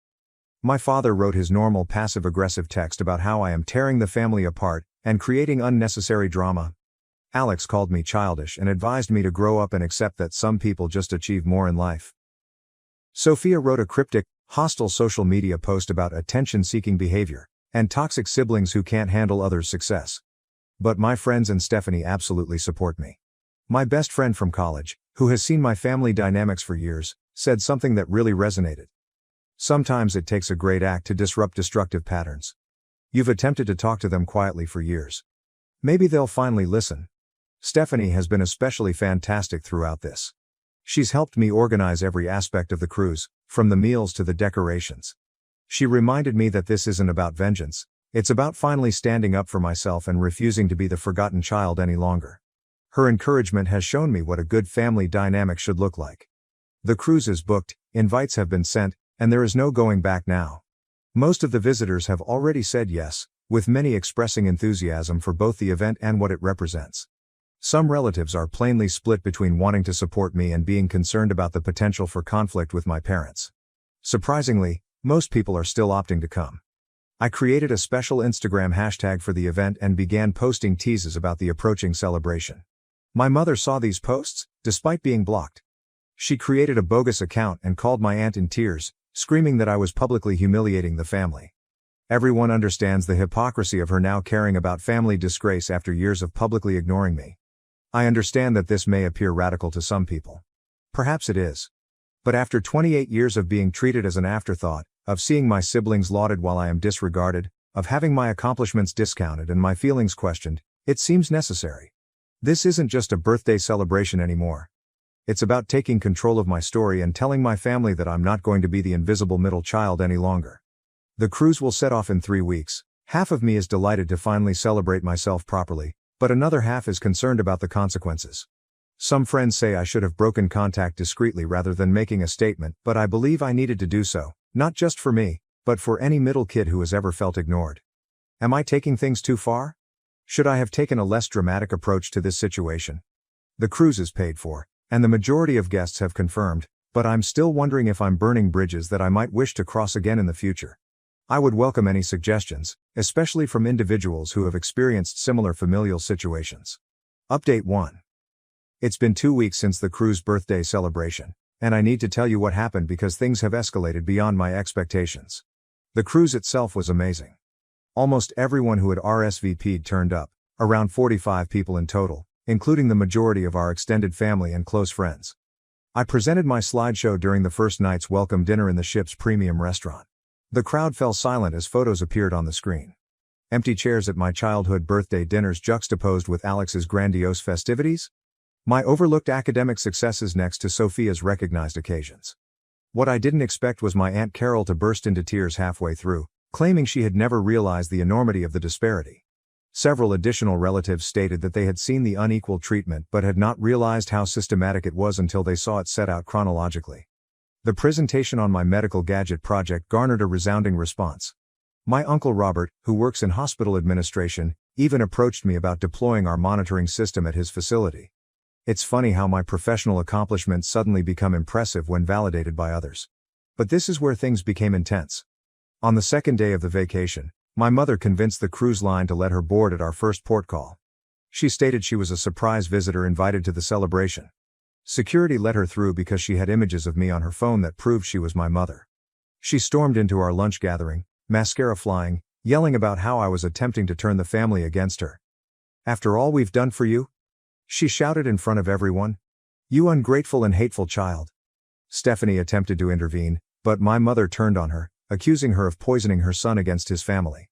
My father wrote his normal passive-aggressive text about how I am tearing the family apart and creating unnecessary drama. Alex called me childish and advised me to grow up and accept that some people just achieve more in life. Sophia wrote a cryptic, hostile social media post about attention-seeking behavior and toxic siblings who can't handle others' success. But my friends and Stephanie absolutely support me. My best friend from college, who has seen my family dynamics for years, said something that really resonated. "Sometimes it takes a great act to disrupt destructive patterns. You've attempted to talk to them quietly for years. Maybe they'll finally listen." Stephanie has been especially fantastic throughout this. She's helped me organize every aspect of the cruise, from the meals to the decorations. She reminded me that this isn't about vengeance, it's about finally standing up for myself and refusing to be the forgotten child any longer. Her encouragement has shown me what a good family dynamic should look like. The cruise is booked, invites have been sent, and there is no going back now. Most of the visitors have already said yes, with many expressing enthusiasm for both the event and what it represents. Some relatives are plainly split between wanting to support me and being concerned about the potential for conflict with my parents. Surprisingly, most people are still opting to come. I created a special Instagram hashtag for the event and began posting teases about the approaching celebration. My mother saw these posts, despite being blocked. She created a bogus account and called my aunt in tears, screaming that I was publicly humiliating the family. Everyone understands the hypocrisy of her now caring about family disgrace after years of publicly ignoring me. I understand that this may appear radical to some people. Perhaps it is. But after 28 years of being treated as an afterthought, of seeing my siblings lauded while I am disregarded, of having my accomplishments discounted and my feelings questioned, it seems necessary. This isn't just a birthday celebration anymore. It's about taking control of my story and telling my family that I'm not going to be the invisible middle child any longer. The cruise will set off in 3 weeks. Half of me is delighted to finally celebrate myself properly, but another half is concerned about the consequences. Some friends say I should have broken contact discreetly rather than making a statement, but I believe I needed to do so, not just for me, but for any middle kid who has ever felt ignored. Am I taking things too far? Should I have taken a less dramatic approach to this situation? The cruise is paid for, and the majority of guests have confirmed, but I'm still wondering if I'm burning bridges that I might wish to cross again in the future. I would welcome any suggestions, especially from individuals who have experienced similar familial situations. Update 1. It's been 2 weeks since the cruise birthday celebration, and I need to tell you what happened because things have escalated beyond my expectations. The cruise itself was amazing. Almost everyone who had RSVP'd turned up, around 45 people in total, including the majority of our extended family and close friends. I presented my slideshow during the first night's welcome dinner in the ship's premium restaurant. The crowd fell silent as photos appeared on the screen. Empty chairs at my childhood birthday dinners juxtaposed with Alex's grandiose festivities? My overlooked academic successes next to Sophia's recognized occasions. What I didn't expect was my Aunt Carol to burst into tears halfway through, claiming she had never realized the enormity of the disparity. Several additional relatives stated that they had seen the unequal treatment but had not realized how systematic it was until they saw it set out chronologically. The presentation on my medical gadget project garnered a resounding response. My uncle Robert, who works in hospital administration, even approached me about deploying our monitoring system at his facility. It's funny how my professional accomplishments suddenly become impressive when validated by others. But this is where things became intense. On the second day of the vacation, my mother convinced the cruise line to let her board at our first port call. She stated she was a surprise visitor invited to the celebration. Security let her through because she had images of me on her phone that proved she was my mother. She stormed into our lunch gathering, mascara flying, yelling about how I was attempting to turn the family against her. "After all we've done for you?" she shouted in front of everyone. "You ungrateful and hateful child." Stephanie attempted to intervene, but my mother turned on her, accusing her of poisoning her son against his family.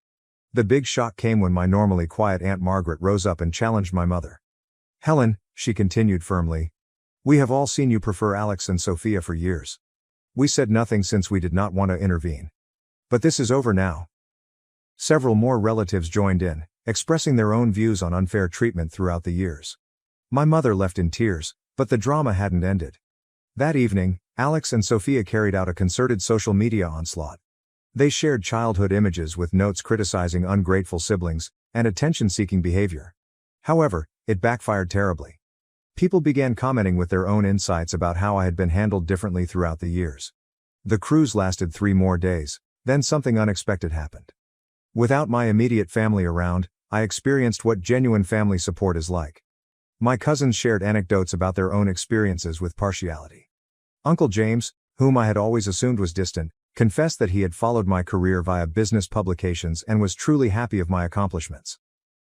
The big shock came when my normally quiet Aunt Margaret rose up and challenged my mother. "Helen," she continued firmly, "we have all seen you prefer Alex and Sophia for years. We said nothing since we did not want to intervene. But this is over now." Several more relatives joined in, expressing their own views on unfair treatment throughout the years. My mother left in tears, but the drama hadn't ended. That evening, Alex and Sophia carried out a concerted social media onslaught. They shared childhood images with notes criticizing ungrateful siblings and attention-seeking behavior. However, it backfired terribly. People began commenting with their own insights about how I had been handled differently throughout the years. The cruise lasted 3 more days, then something unexpected happened. Without my immediate family around, I experienced what genuine family support is like. My cousins shared anecdotes about their own experiences with partiality. Uncle James, whom I had always assumed was distant, confessed that he had followed my career via business publications and was truly happy of my accomplishments.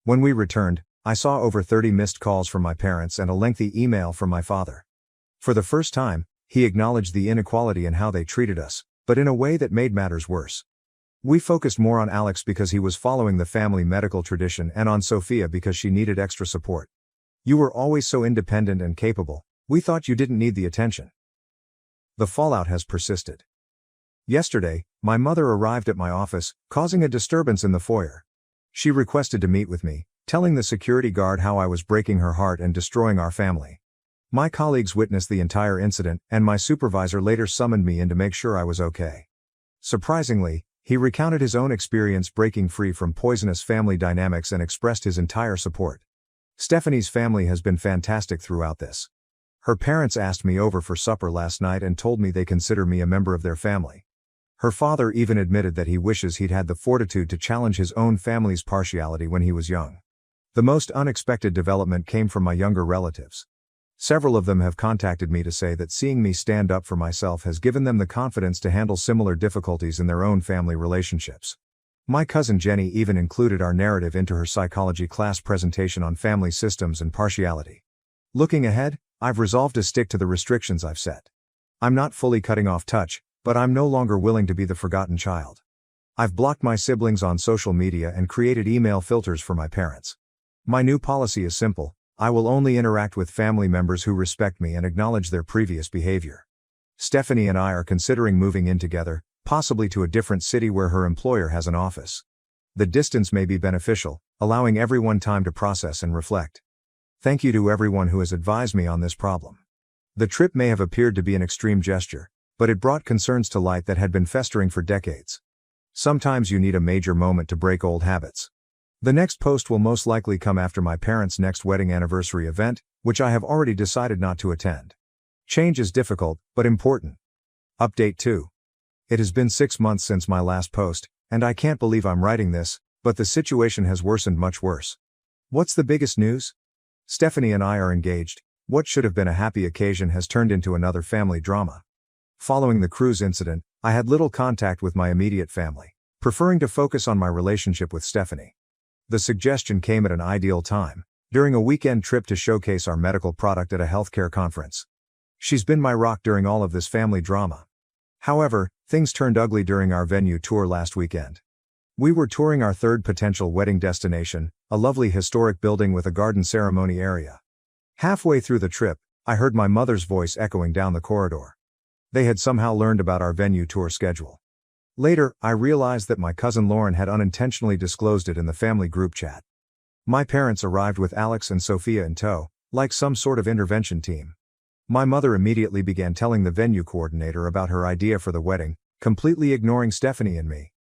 When we returned, I saw over 30 missed calls from my parents and a lengthy email from my father. For the first time, he acknowledged the inequality in how they treated us, but in a way that made matters worse. We focused more on Alex because he was following the family medical tradition and on Sophia because she needed extra support. "You were always so independent and capable, we thought you didn't need the attention." The fallout has persisted. Yesterday, my mother arrived at my office, causing a disturbance in the foyer. She requested to meet with me, telling the security guard how I was breaking her heart and destroying our family. My colleagues witnessed the entire incident, and my supervisor later summoned me in to make sure I was okay. Surprisingly, he recounted his own experience breaking free from poisonous family dynamics and expressed his entire support. Stephanie's family has been fantastic throughout this. Her parents asked me over for supper last night and told me they consider me a member of their family. Her father even admitted that he wishes he'd had the fortitude to challenge his own family's partiality when he was young. The most unexpected development came from my younger relatives. Several of them have contacted me to say that seeing me stand up for myself has given them the confidence to handle similar difficulties in their own family relationships. My cousin Jenny even included our narrative into her psychology class presentation on family systems and partiality. Looking ahead, I've resolved to stick to the restrictions I've set. I'm not fully cutting off touch, but I'm no longer willing to be the forgotten child. I've blocked my siblings on social media and created email filters for my parents. My new policy is simple: I will only interact with family members who respect me and acknowledge their previous behavior. Stephanie and I are considering moving in together, possibly to a different city where her employer has an office. The distance may be beneficial, allowing everyone time to process and reflect. Thank you to everyone who has advised me on this problem. The trip may have appeared to be an extreme gesture, but it brought concerns to light that had been festering for decades. Sometimes you need a major moment to break old habits. The next post will most likely come after my parents' next wedding anniversary event, which I have already decided not to attend. Change is difficult, but important. Update 2. It has been 6 months since my last post, and I can't believe I'm writing this, but the situation has worsened much worse. What's the biggest news? Stephanie and I are engaged. What should have been a happy occasion has turned into another family drama. Following the cruise incident, I had little contact with my immediate family. preferring to focus on my relationship with Stephanie. The suggestion came at an ideal time, during a weekend trip to showcase our medical product at a healthcare conference. She's been my rock during all of this family drama. However, things turned ugly during our venue tour last weekend. We were touring our third potential wedding destination, a lovely historic building with a garden ceremony area. Halfway through the trip, I heard my mother's voice echoing down the corridor. They had somehow learned about our venue tour schedule. Later, I realized that my cousin Lauren had unintentionally disclosed it in the family group chat. My parents arrived with Alex and Sophia in tow, like some sort of intervention team. My mother immediately began telling the venue coordinator about her idea for the wedding, completely ignoring Stephanie and me.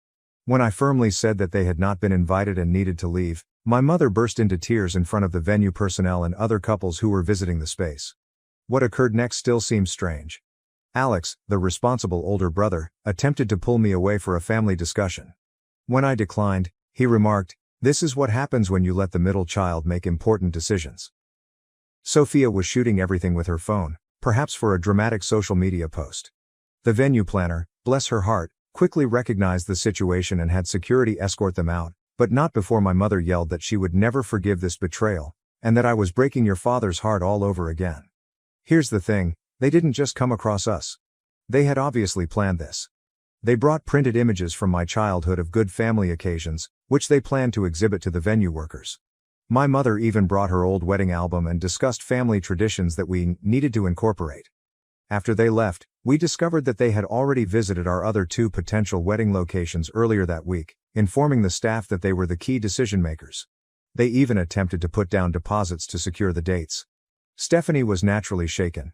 When I firmly said that they had not been invited and needed to leave, my mother burst into tears in front of the venue personnel and other couples who were visiting the space. What occurred next still seems strange. Alex, the responsible older brother, attempted to pull me away for a family discussion. When I declined, he remarked, "This is what happens when you let the middle child make important decisions." Sophia was shooting everything with her phone, perhaps for a dramatic social media post. The venue planner, bless her heart, quickly recognized the situation and had security escort them out, but not before my mother yelled that she would never forgive this betrayal, and that I was breaking your father's heart all over again. Here's the thing. They didn't just come across us. They had obviously planned this. They brought printed images from my childhood of good family occasions, which they planned to exhibit to the venue workers. My mother even brought her old wedding album and discussed family traditions that we needed to incorporate. After they left, we discovered that they had already visited our other two potential wedding locations earlier that week, informing the staff that they were the key decision makers. They even attempted to put down deposits to secure the dates. Stephanie was naturally shaken.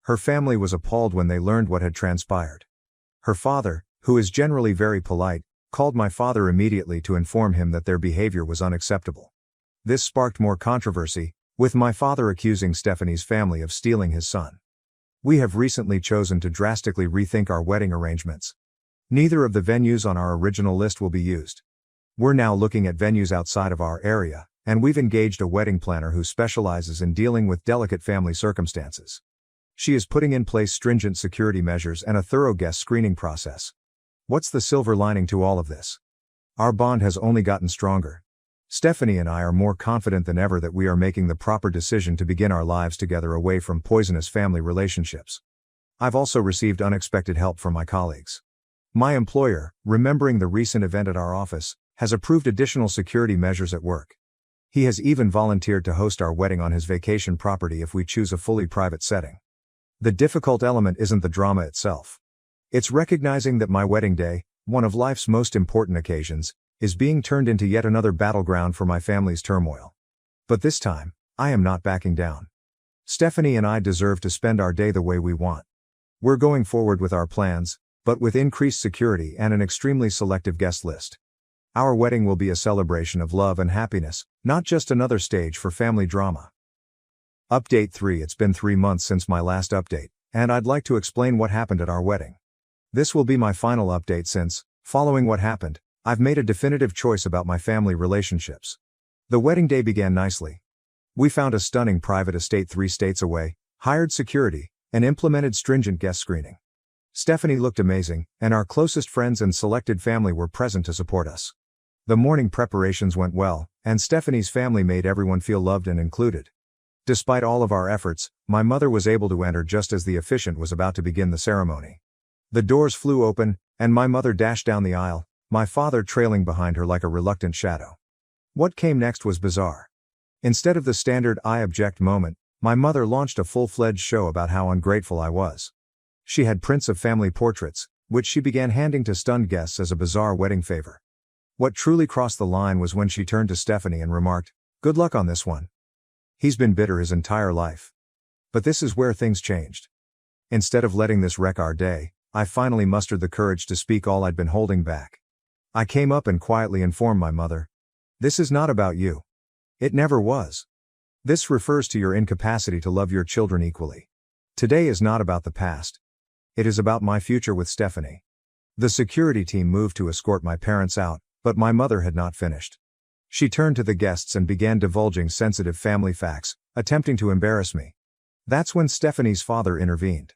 Her family was appalled when they learned what had transpired. Her father, who is generally very polite, called my father immediately to inform him that their behavior was unacceptable. This sparked more controversy, with my father accusing Stephanie's family of stealing his son. We have recently chosen to drastically rethink our wedding arrangements. Neither of the venues on our original list will be used. We're now looking at venues outside of our area, and we've engaged a wedding planner who specializes in dealing with delicate family circumstances. She is putting in place stringent security measures and a thorough guest screening process. What's the silver lining to all of this? Our bond has only gotten stronger. Stephanie and I are more confident than ever that we are making the proper decision to begin our lives together away from poisonous family relationships. I've also received unexpected help from my colleagues. My employer, remembering the recent event at our office, has approved additional security measures at work. He has even volunteered to host our wedding on his vacation property if we choose a fully private setting. The difficult element isn't the drama itself. It's recognizing that my wedding day, one of life's most important occasions, is being turned into yet another battleground for my family's turmoil. But this time, I am not backing down. Stephanie and I deserve to spend our day the way we want. We're going forward with our plans, but with increased security and an extremely selective guest list. Our wedding will be a celebration of love and happiness, not just another stage for family drama. Update 3. It's been 3 months since my last update, and I'd like to explain what happened at our wedding. This will be my final update since, following what happened, I've made a definitive choice about my family relationships. The wedding day began nicely. We found a stunning private estate 3 states away, hired security, and implemented stringent guest screening. Stephanie looked amazing, and our closest friends and selected family were present to support us. The morning preparations went well, and Stephanie's family made everyone feel loved and included. Despite all of our efforts, my mother was able to enter just as the officiant was about to begin the ceremony. The doors flew open, and my mother dashed down the aisle, my father trailing behind her like a reluctant shadow. What came next was bizarre. Instead of the standard "I object" moment, my mother launched a full-fledged show about how ungrateful I was. She had prints of family portraits, which she began handing to stunned guests as a bizarre wedding favor. What truly crossed the line was when she turned to Stephanie and remarked, "Good luck on this one. He's been bitter his entire life." But this is where things changed. Instead of letting this wreck our day, I finally mustered the courage to speak all I'd been holding back. I came up and quietly informed my mother. "This is not about you. It never was. This refers to your incapacity to love your children equally. Today is not about the past. It is about my future with Stephanie." The security team moved to escort my parents out, but my mother had not finished. She turned to the guests and began divulging sensitive family facts, attempting to embarrass me. That's when Stephanie's father intervened.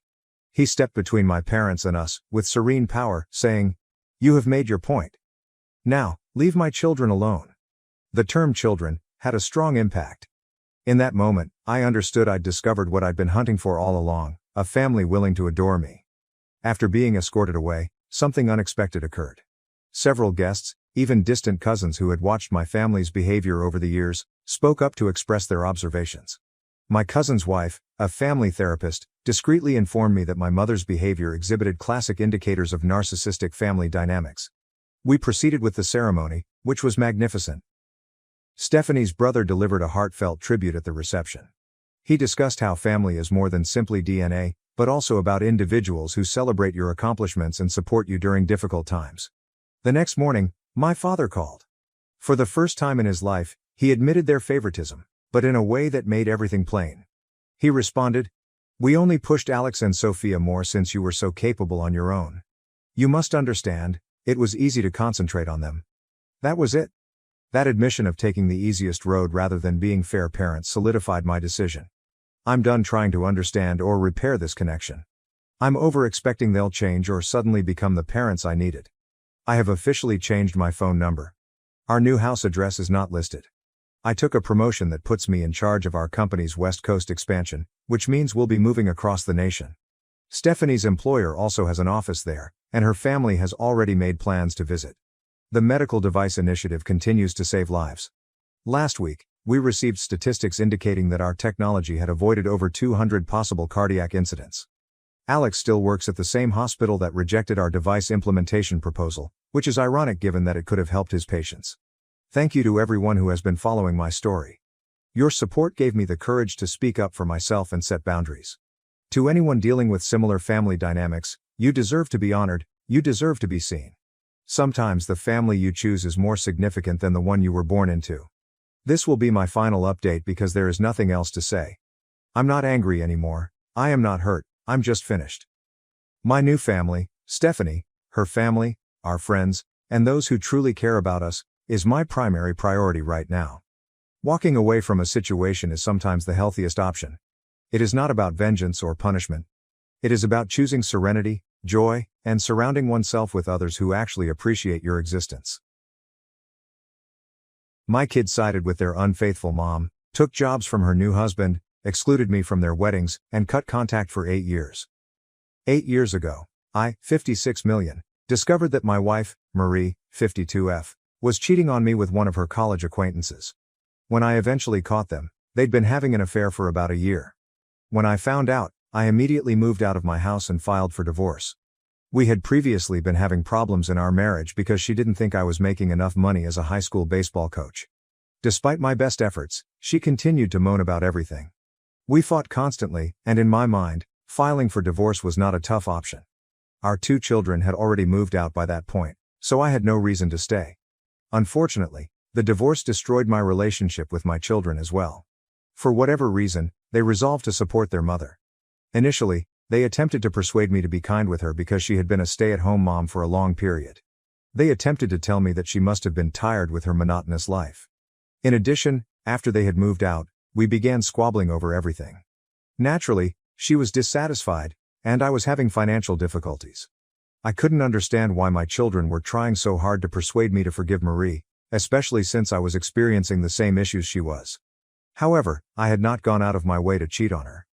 He stepped between my parents and us, with serene power, saying, "You have made your point. Now, leave my children alone. The term children had a strong impact. In that moment, I understood I'd discovered what I'd been hunting for all along, a family willing to adore me. After being escorted away, something unexpected occurred. Several guests, even distant cousins who had watched my family's behavior over the years, spoke up to express their observations. My cousin's wife, a family therapist, discreetly informed me that my mother's behavior exhibited classic indicators of narcissistic family dynamics. We proceeded with the ceremony, which was magnificent. Stephanie's brother delivered a heartfelt tribute at the reception. He discussed how family is more than simply DNA, but also about individuals who celebrate your accomplishments and support you during difficult times. The next morning, my father called. For the first time in his life, he admitted their favoritism, but in a way that made everything plain. He responded, "We only pushed Alex and Sophia more since you were so capable on your own. You must understand, it was easy to concentrate on them." That was it. That admission of taking the easiest road rather than being fair parents solidified my decision. I'm done trying to understand or repair this connection. I'm over expecting they'll change or suddenly become the parents I needed. I have officially changed my phone number. Our new house address is not listed. I took a promotion that puts me in charge of our company's West Coast expansion, which means we'll be moving across the nation. Stephanie's employer also has an office there, and her family has already made plans to visit. The medical device initiative continues to save lives. Last week, we received statistics indicating that our technology had avoided over 200 possible cardiac incidents. Alex still works at the same hospital that rejected our device implementation proposal, which is ironic given that it could have helped his patients. Thank you to everyone who has been following my story. Your support gave me the courage to speak up for myself and set boundaries. To anyone dealing with similar family dynamics, you deserve to be honored, you deserve to be seen. Sometimes the family you choose is more significant than the one you were born into. This will be my final update because there is nothing else to say. I'm not angry anymore, I am not hurt, I'm just finished. My new family, Stephanie, her family, our friends, and those who truly care about us, is my primary priority right now. Walking away from a situation is sometimes the healthiest option. It is not about vengeance or punishment. It is about choosing serenity, joy, and surrounding oneself with others who actually appreciate your existence. My kids sided with their unfaithful mom, took jobs from her new husband, excluded me from their weddings, and cut contact for 8 years. 8 years ago, I, 56 million, discovered that my wife, Marie, 52F, was cheating on me with one of her college acquaintances. When I eventually caught them, they'd been having an affair for about a year. When I found out, I immediately moved out of my house and filed for divorce. We had previously been having problems in our marriage because she didn't think I was making enough money as a high school baseball coach. Despite my best efforts, she continued to moan about everything. We fought constantly, and in my mind, filing for divorce was not a tough option. Our 2 children had already moved out by that point, so I had no reason to stay. Unfortunately, the divorce destroyed my relationship with my children as well. For whatever reason, they resolved to support their mother. Initially, they attempted to persuade me to be kind with her because she had been a stay-at-home mom for a long period. They attempted to tell me that she must have been tired with her monotonous life. In addition, after they had moved out, we began squabbling over everything. Naturally, she was dissatisfied, and I was having financial difficulties. I couldn't understand why my children were trying so hard to persuade me to forgive Marie, especially since I was experiencing the same issues she was. However, I had not gone out of my way to cheat on her.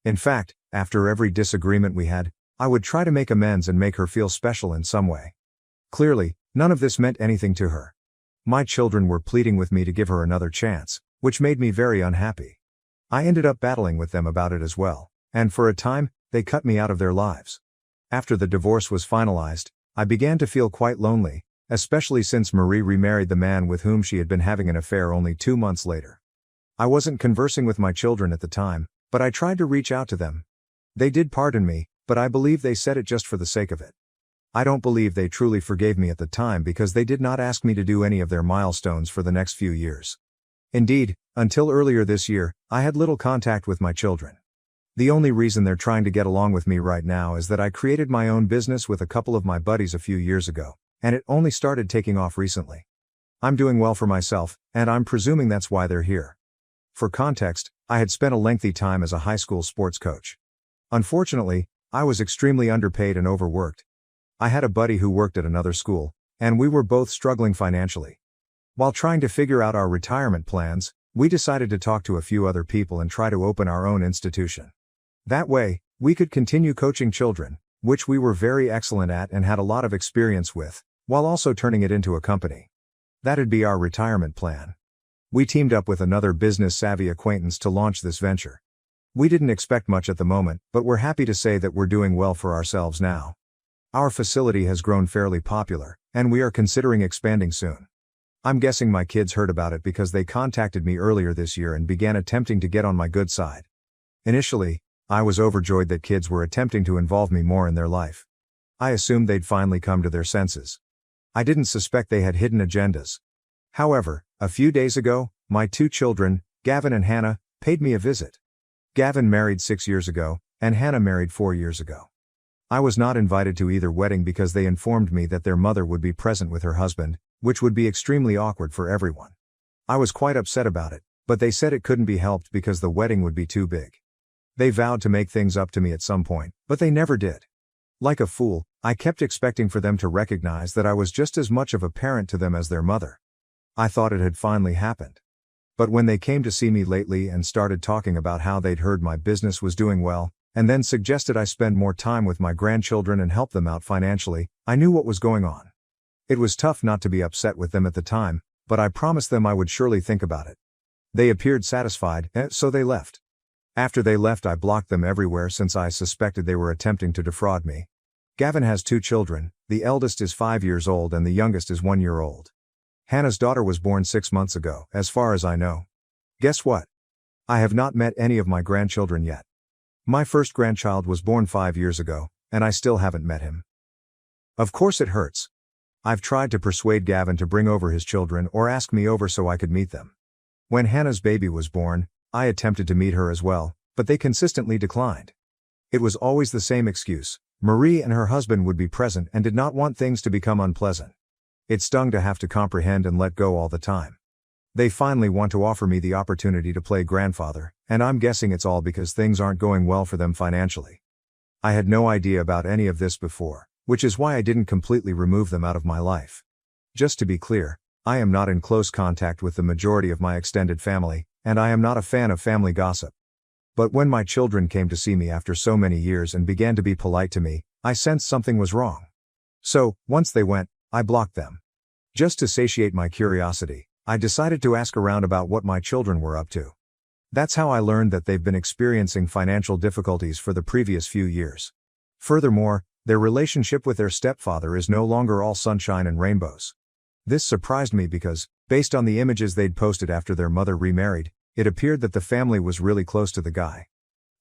In fact, after every disagreement we had, I would try to make amends and make her feel special in some way. Clearly, none of this meant anything to her. My children were pleading with me to give her another chance, which made me very unhappy. I ended up battling with them about it as well, and for a time, they cut me out of their lives. After the divorce was finalized, I began to feel quite lonely, especially since Marie remarried the man with whom she had been having an affair only 2 months later. I wasn't conversing with my children at the time, but I tried to reach out to them. They did pardon me, but I believe they said it just for the sake of it. I don't believe they truly forgave me at the time because they did not ask me to do any of their milestones for the next few years. Indeed, until earlier this year, I had little contact with my children. The only reason they're trying to get along with me right now is that I created my own business with a couple of my buddies a few years ago, and it only started taking off recently. I'm doing well for myself, and I'm presuming that's why they're here. For context, I had spent a lengthy time as a high school sports coach. Unfortunately, I was extremely underpaid and overworked. I had a buddy who worked at another school, and we were both struggling financially. While trying to figure out our retirement plans, we decided to talk to a few other people and try to open our own institution. That way, we could continue coaching children, which we were very excellent at and had a lot of experience with, while also turning it into a company. That'd be our retirement plan. We teamed up with another business-savvy acquaintance to launch this venture. We didn't expect much at the moment, but we're happy to say that we're doing well for ourselves now. Our facility has grown fairly popular, and we are considering expanding soon. I'm guessing my kids heard about it because they contacted me earlier this year and began attempting to get on my good side. Initially, I was overjoyed that kids were attempting to involve me more in their life. I assumed they'd finally come to their senses. I didn't suspect they had hidden agendas. However, a few days ago, my two children, Gavin and Hannah, paid me a visit. Gavin married 6 years ago, and Hannah married 4 years ago. I was not invited to either wedding because they informed me that their mother would be present with her husband, which would be extremely awkward for everyone. I was quite upset about it, but they said it couldn't be helped because the wedding would be too big. They vowed to make things up to me at some point, but they never did. Like a fool, I kept expecting for them to recognize that I was just as much of a parent to them as their mother. I thought it had finally happened. But when they came to see me lately and started talking about how they'd heard my business was doing well, and then suggested I spend more time with my grandchildren and help them out financially, I knew what was going on. It was tough not to be upset with them at the time, but I promised them I would surely think about it. They appeared satisfied, so they left. After they left, I blocked them everywhere since I suspected they were attempting to defraud me. Gavin has 2 children, the eldest is 5 years old and the youngest is 1 year old. Hannah's daughter was born 6 months ago, as far as I know. Guess what? I have not met any of my grandchildren yet. My first grandchild was born 5 years ago, and I still haven't met him. Of course it hurts. I've tried to persuade Gavin to bring over his children or ask me over so I could meet them. When Hannah's baby was born, I attempted to meet her as well, but they consistently declined. It was always the same excuse: Marie and her husband would be present and did not want things to become unpleasant. It stung to have to comprehend and let go all the time. They finally want to offer me the opportunity to play grandfather, and I'm guessing it's all because things aren't going well for them financially. I had no idea about any of this before, which is why I didn't completely remove them out of my life. Just to be clear, I am not in close contact with the majority of my extended family, and I am not a fan of family gossip. But when my children came to see me after so many years and began to be polite to me, I sensed something was wrong. So, once they went, I blocked them. Just to satiate my curiosity, I decided to ask around about what my children were up to. That's how I learned that they've been experiencing financial difficulties for the previous few years. Furthermore, their relationship with their stepfather is no longer all sunshine and rainbows. This surprised me because, based on the images they'd posted after their mother remarried, it appeared that the family was really close to the guy.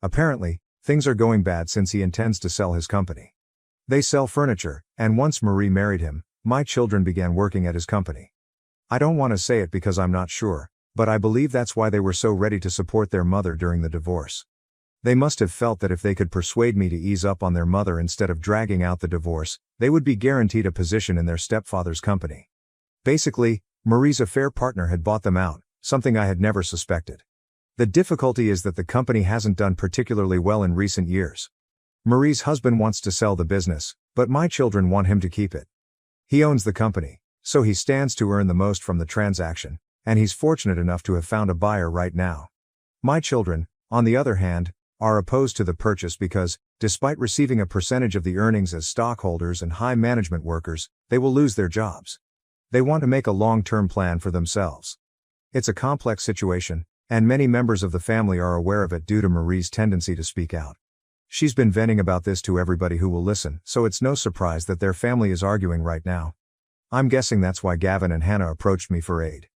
Apparently, things are going bad since he intends to sell his company. They sell furniture, and once Marie married him, my children began working at his company. I don't want to say it because I'm not sure, but I believe that's why they were so ready to support their mother during the divorce. They must have felt that if they could persuade me to ease up on their mother instead of dragging out the divorce, they would be guaranteed a position in their stepfather's company. Basically, Marie's affair partner had bought them out, something I had never suspected. The difficulty is that the company hasn't done particularly well in recent years. Marie's husband wants to sell the business, but my children want him to keep it. He owns the company, so he stands to earn the most from the transaction, and he's fortunate enough to have found a buyer right now. My children, on the other hand, are opposed to the purchase because, despite receiving a percentage of the earnings as stockholders and high management workers, they will lose their jobs. They want to make a long-term plan for themselves. It's a complex situation, and many members of the family are aware of it due to Marie's tendency to speak out. She's been venting about this to everybody who will listen, so it's no surprise that their family is arguing right now. I'm guessing that's why Gavin and Hannah approached me for aid.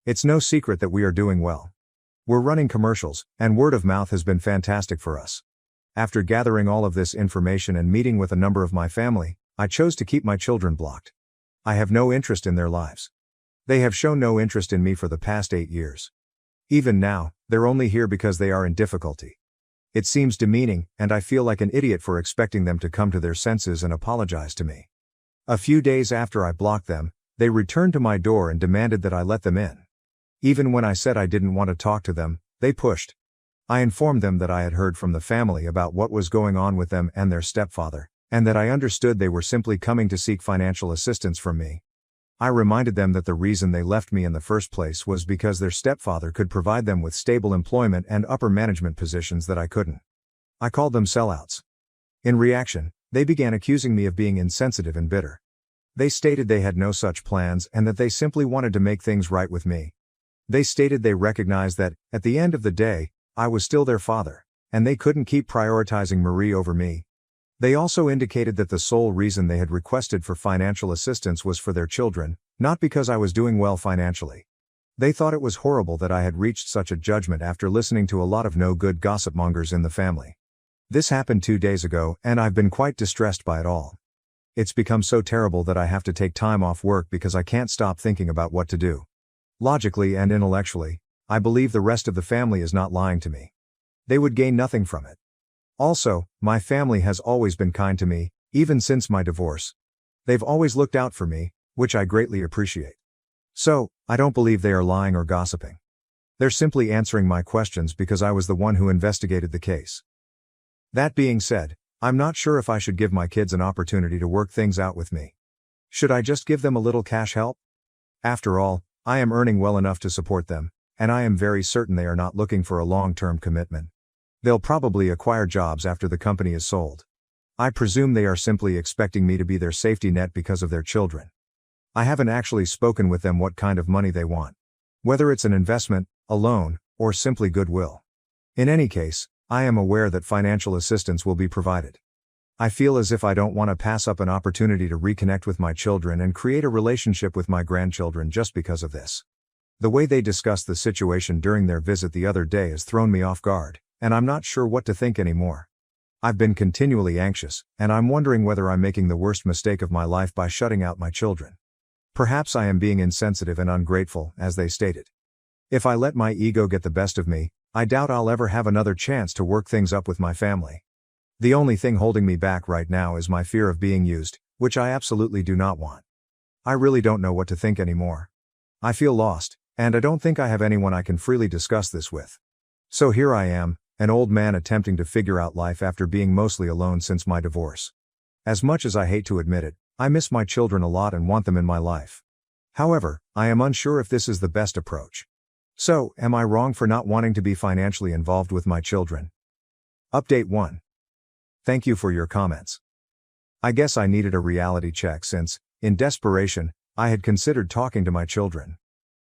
It's no secret that we are doing well. We're running commercials, and word of mouth has been fantastic for us. After gathering all of this information and meeting with a number of my family, I chose to keep my children blocked. I have no interest in their lives. They have shown no interest in me for the past 8 years. Even now, they're only here because they are in difficulty. It seems demeaning, and I feel like an idiot for expecting them to come to their senses and apologize to me. A few days after I blocked them, they returned to my door and demanded that I let them in. Even when I said I didn't want to talk to them, they pushed. I informed them that I had heard from the family about what was going on with them and their stepfather, and that I understood they were simply coming to seek financial assistance from me, I reminded them that the reason they left me in the first place was because their stepfather could provide them with stable employment and upper management positions that I couldn't. I called them sellouts. In reaction, they began accusing me of being insensitive and bitter. They stated they had no such plans and that they simply wanted to make things right with me. They stated they recognized that, at the end of the day, I was still their father, and they couldn't keep prioritizing Marie over me. They also indicated that the sole reason they had requested for financial assistance was for their children, not because I was doing well financially. They thought it was horrible that I had reached such a judgment after listening to a lot of no-good gossipmongers in the family. This happened 2 days ago, and I've been quite distressed by it all. It's become so terrible that I have to take time off work because I can't stop thinking about what to do. Logically and intellectually, I believe the rest of the family is not lying to me. They would gain nothing from it. Also, my family has always been kind to me, even since my divorce. They've always looked out for me, which I greatly appreciate. So, I don't believe they are lying or gossiping. They're simply answering my questions because I was the one who investigated the case. That being said, I'm not sure if I should give my kids an opportunity to work things out with me. Should I just give them a little cash help? After all, I am earning well enough to support them, and I am very certain they are not looking for a long-term commitment. They'll probably acquire jobs after the company is sold. I presume they are simply expecting me to be their safety net because of their children. I haven't actually spoken with them what kind of money they want. Whether it's an investment, a loan, or simply goodwill. In any case, I am aware that financial assistance will be provided. I feel as if I don't want to pass up an opportunity to reconnect with my children and create a relationship with my grandchildren just because of this. The way they discussed the situation during their visit the other day has thrown me off guard, and I'm not sure what to think anymore. I've been continually anxious, and I'm wondering whether I'm making the worst mistake of my life by shutting out my children. Perhaps I am being insensitive and ungrateful, as they stated. If I let my ego get the best of me, I doubt I'll ever have another chance to work things up with my family. The only thing holding me back right now is my fear of being used, which I absolutely do not want. I really don't know what to think anymore. I feel lost, and I don't think I have anyone I can freely discuss this with. So here I am, an old man attempting to figure out life after being mostly alone since my divorce. As much as I hate to admit it, I miss my children a lot and want them in my life. However, I am unsure if this is the best approach. So, am I wrong for not wanting to be financially involved with my children? Update 1. Thank you for your comments. I guess I needed a reality check since, in desperation, I had considered talking to my children.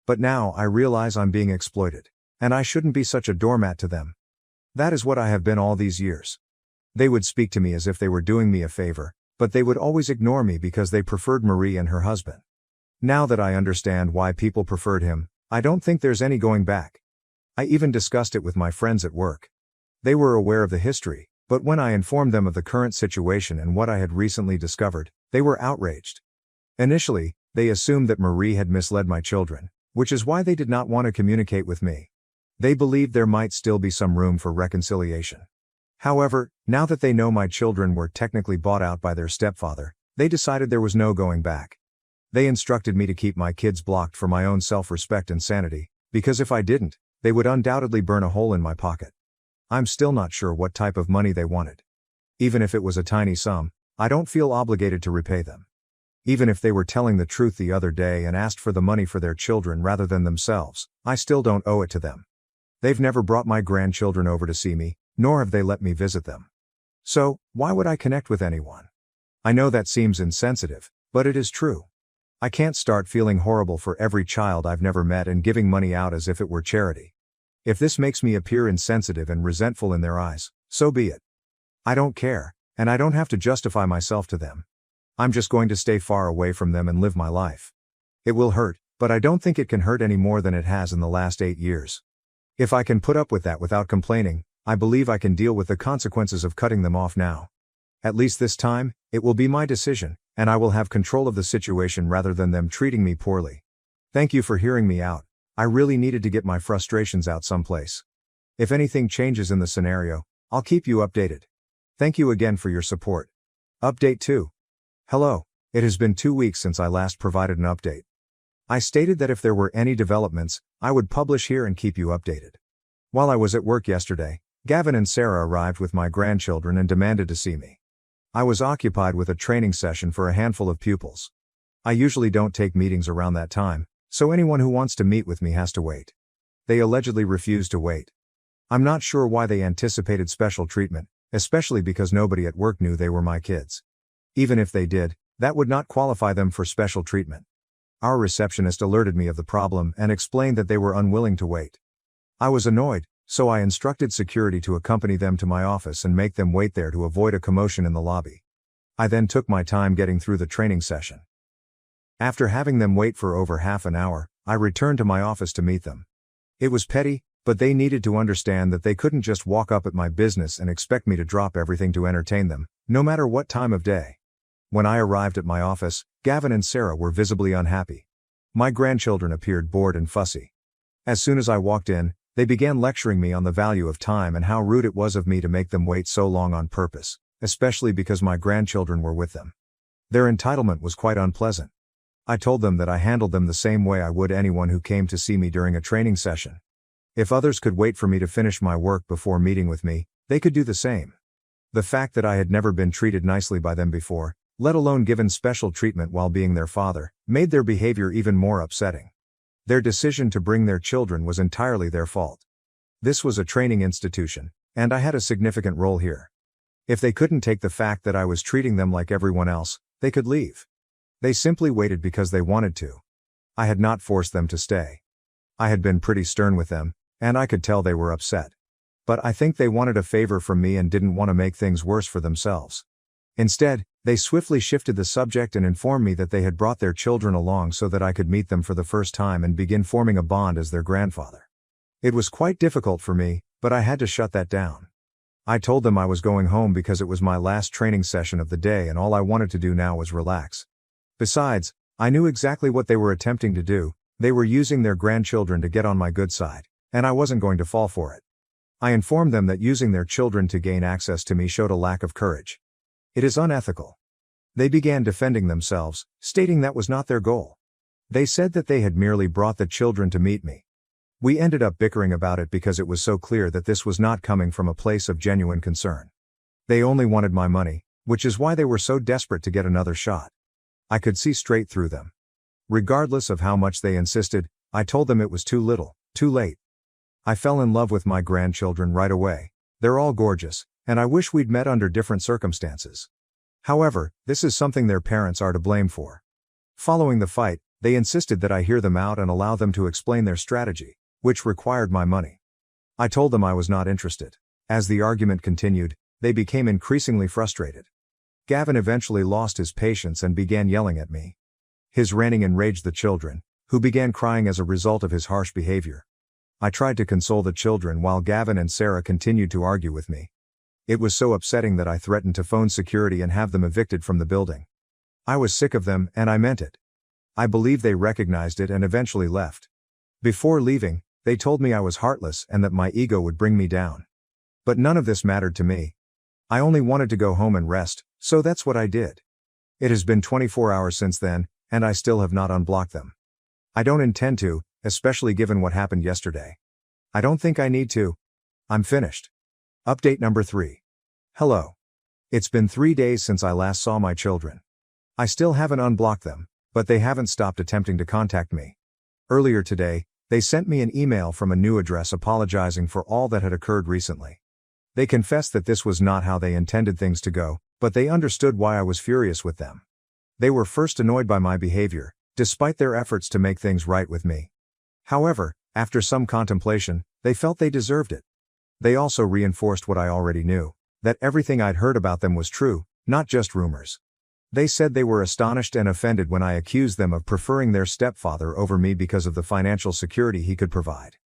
But now I realize I'm being exploited, and I shouldn't be such a doormat to them. That is what I have been all these years. They would speak to me as if they were doing me a favor, but they would always ignore me because they preferred Marie and her husband. Now that I understand why people preferred him, I don't think there's any going back. I even discussed it with my friends at work. They were aware of the history, but when I informed them of the current situation and what I had recently discovered, they were outraged. Initially, they assumed that Marie had misled my children, which is why they did not want to communicate with me. They believed there might still be some room for reconciliation. However, now that they know my children were technically bought out by their stepfather, they decided there was no going back. They instructed me to keep my kids blocked for my own self-respect and sanity, because if I didn't, they would undoubtedly burn a hole in my pocket. I'm still not sure what type of money they wanted. Even if it was a tiny sum, I don't feel obligated to repay them. Even if they were telling the truth the other day and asked for the money for their children rather than themselves, I still don't owe it to them. They've never brought my grandchildren over to see me, nor have they let me visit them. So, why would I connect with anyone? I know that seems insensitive, but it is true. I can't start feeling horrible for every child I've never met and giving money out as if it were charity. If this makes me appear insensitive and resentful in their eyes, so be it. I don't care, and I don't have to justify myself to them. I'm just going to stay far away from them and live my life. It will hurt, but I don't think it can hurt any more than it has in the last 8 years. If I can put up with that without complaining, I believe I can deal with the consequences of cutting them off now. At least this time, it will be my decision, and I will have control of the situation rather than them treating me poorly. Thank you for hearing me out. I really needed to get my frustrations out someplace. If anything changes in the scenario, I'll keep you updated. Thank you again for your support. Update 2. Hello, it has been 2 weeks since I last provided an update. I stated that if there were any developments, I would publish here and keep you updated. While I was at work yesterday, Gavin and Sarah arrived with my grandchildren and demanded to see me. I was occupied with a training session for a handful of pupils. I usually don't take meetings around that time, so anyone who wants to meet with me has to wait. They allegedly refused to wait. I'm not sure why they anticipated special treatment, especially because nobody at work knew they were my kids. Even if they did, that would not qualify them for special treatment. Our receptionist alerted me of the problem and explained that they were unwilling to wait. I was annoyed, so I instructed security to accompany them to my office and make them wait there to avoid a commotion in the lobby. I then took my time getting through the training session. After having them wait for over half an hour, I returned to my office to meet them. It was petty, but they needed to understand that they couldn't just walk up at my business and expect me to drop everything to entertain them, no matter what time of day. When I arrived at my office, Gavin and Sarah were visibly unhappy. My grandchildren appeared bored and fussy. As soon as I walked in, they began lecturing me on the value of time and how rude it was of me to make them wait so long on purpose, especially because my grandchildren were with them. Their entitlement was quite unpleasant. I told them that I handled them the same way I would anyone who came to see me during a training session. If others could wait for me to finish my work before meeting with me, they could do the same. The fact that I had never been treated nicely by them before, let alone given special treatment while being their father, made their behavior even more upsetting. Their decision to bring their children was entirely their fault. This was a training institution, and I had a significant role here. If they couldn't take the fact that I was treating them like everyone else, they could leave. They simply waited because they wanted to. I had not forced them to stay. I had been pretty stern with them, and I could tell they were upset. But I think they wanted a favor from me and didn't want to make things worse for themselves. Instead, they swiftly shifted the subject and informed me that they had brought their children along so that I could meet them for the first time and begin forming a bond as their grandfather. It was quite difficult for me, but I had to shut that down. I told them I was going home because it was my last training session of the day and all I wanted to do now was relax. Besides, I knew exactly what they were attempting to do. They were using their grandchildren to get on my good side, and I wasn't going to fall for it. I informed them that using their children to gain access to me showed a lack of courage. It is unethical. They began defending themselves, stating that was not their goal. They said that they had merely brought the children to meet me. We ended up bickering about it because it was so clear that this was not coming from a place of genuine concern. They only wanted my money, which is why they were so desperate to get another shot. I could see straight through them. Regardless of how much they insisted, I told them it was too little, too late. I fell in love with my grandchildren right away. They're all gorgeous, and I wish we'd met under different circumstances. However, this is something their parents are to blame for. Following the fight, they insisted that I hear them out and allow them to explain their strategy, which required my money. I told them I was not interested. As the argument continued, they became increasingly frustrated. Gavin eventually lost his patience and began yelling at me. His ranting enraged the children, who began crying as a result of his harsh behavior. I tried to console the children while Gavin and Sarah continued to argue with me. It was so upsetting that I threatened to phone security and have them evicted from the building. I was sick of them and I meant it. I believe they recognized it and eventually left. Before leaving, they told me I was heartless and that my ego would bring me down. But none of this mattered to me. I only wanted to go home and rest, so that's what I did. It has been 24 hours since then, and I still have not unblocked them. I don't intend to, especially given what happened yesterday. I don't think I need to. I'm finished. Update number 3. Hello. It's been 3 days since I last saw my children. I still haven't unblocked them, but they haven't stopped attempting to contact me. Earlier today, they sent me an email from a new address apologizing for all that had occurred recently. They confessed that this was not how they intended things to go, but they understood why I was furious with them. They were first annoyed by my behavior, despite their efforts to make things right with me. However, after some contemplation, they felt they deserved it. They also reinforced what I already knew, that everything I'd heard about them was true, not just rumors. They said they were astonished and offended when I accused them of preferring their stepfather over me because of the financial security he could provide.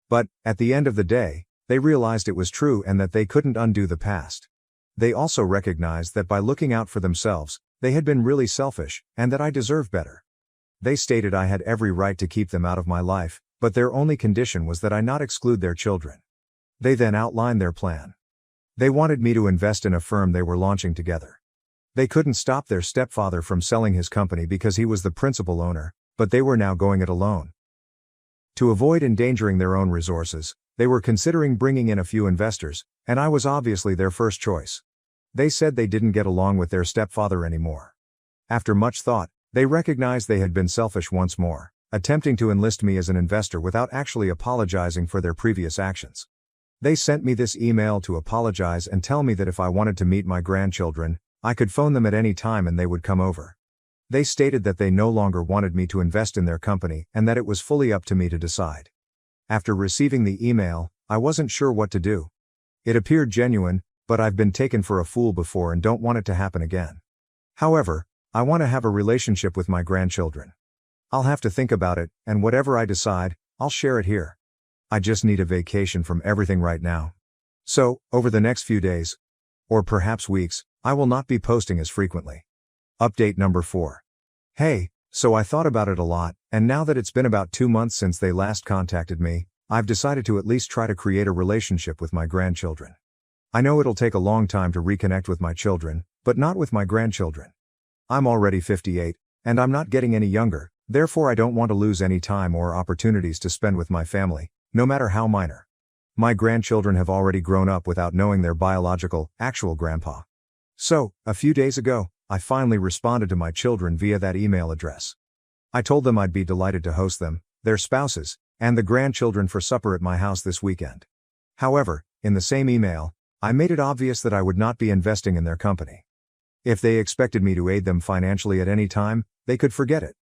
But, at the end of the day, they realized it was true and that they couldn't undo the past. They also recognized that by looking out for themselves, they had been really selfish, and that I deserved better. They stated I had every right to keep them out of my life, but their only condition was that I not exclude their children. They then outlined their plan. They wanted me to invest in a firm they were launching together. They couldn't stop their stepfather from selling his company because he was the principal owner, but they were now going it alone. To avoid endangering their own resources, they were considering bringing in a few investors, and I was obviously their first choice. They said they didn't get along with their stepfather anymore. After much thought, They recognized they had been selfish once more, attempting to enlist me as an investor without actually apologizing for their previous actions. They sent me this email to apologize and tell me that if I wanted to meet my grandchildren, I could phone them at any time and they would come over. They stated that they no longer wanted me to invest in their company and that it was fully up to me to decide. After receiving the email, I wasn't sure what to do. It appeared genuine, but I've been taken for a fool before and don't want it to happen again. However, I want to have a relationship with my grandchildren. I'll have to think about it, and whatever I decide, I'll share it here. I just need a vacation from everything right now. So, over the next few days, or perhaps weeks, I will not be posting as frequently. Update number 4. Hey, so I thought about it a lot, and now that it's been about 2 months since they last contacted me, I've decided to at least try to create a relationship with my grandchildren. I know it'll take a long time to reconnect with my children, but not with my grandchildren. I'm already 58, and I'm not getting any younger, therefore I don't want to lose any time or opportunities to spend with my family, no matter how minor. My grandchildren have already grown up without knowing their biological, actual grandpa. So, a few days ago, I finally responded to my children via that email address. I told them I'd be delighted to host them, their spouses, and the grandchildren for supper at my house this weekend. However, in the same email, I made it obvious that I would not be investing in their company. If they expected me to aid them financially at any time, they could forget it.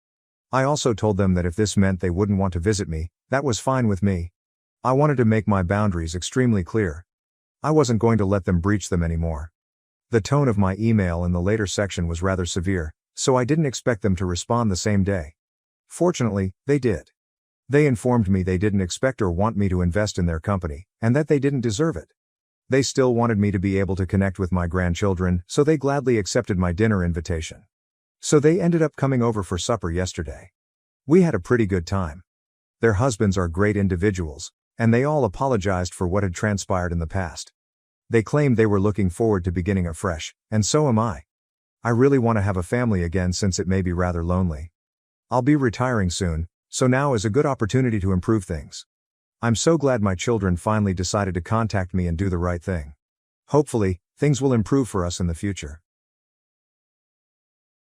I also told them that if this meant they wouldn't want to visit me, that was fine with me. I wanted to make my boundaries extremely clear. I wasn't going to let them breach them anymore. The tone of my email in the later section was rather severe, so I didn't expect them to respond the same day. Fortunately, they did. They informed me they didn't expect or want me to invest in their company, and that they didn't deserve it. They still wanted me to be able to connect with my grandchildren, so they gladly accepted my dinner invitation. So they ended up coming over for supper yesterday. We had a pretty good time. Their husbands are great individuals, and they all apologized for what had transpired in the past. They claimed they were looking forward to beginning afresh, and so am I. I really want to have a family again since it may be rather lonely. I'll be retiring soon, so now is a good opportunity to improve things. I'm so glad my children finally decided to contact me and do the right thing. Hopefully, things will improve for us in the future.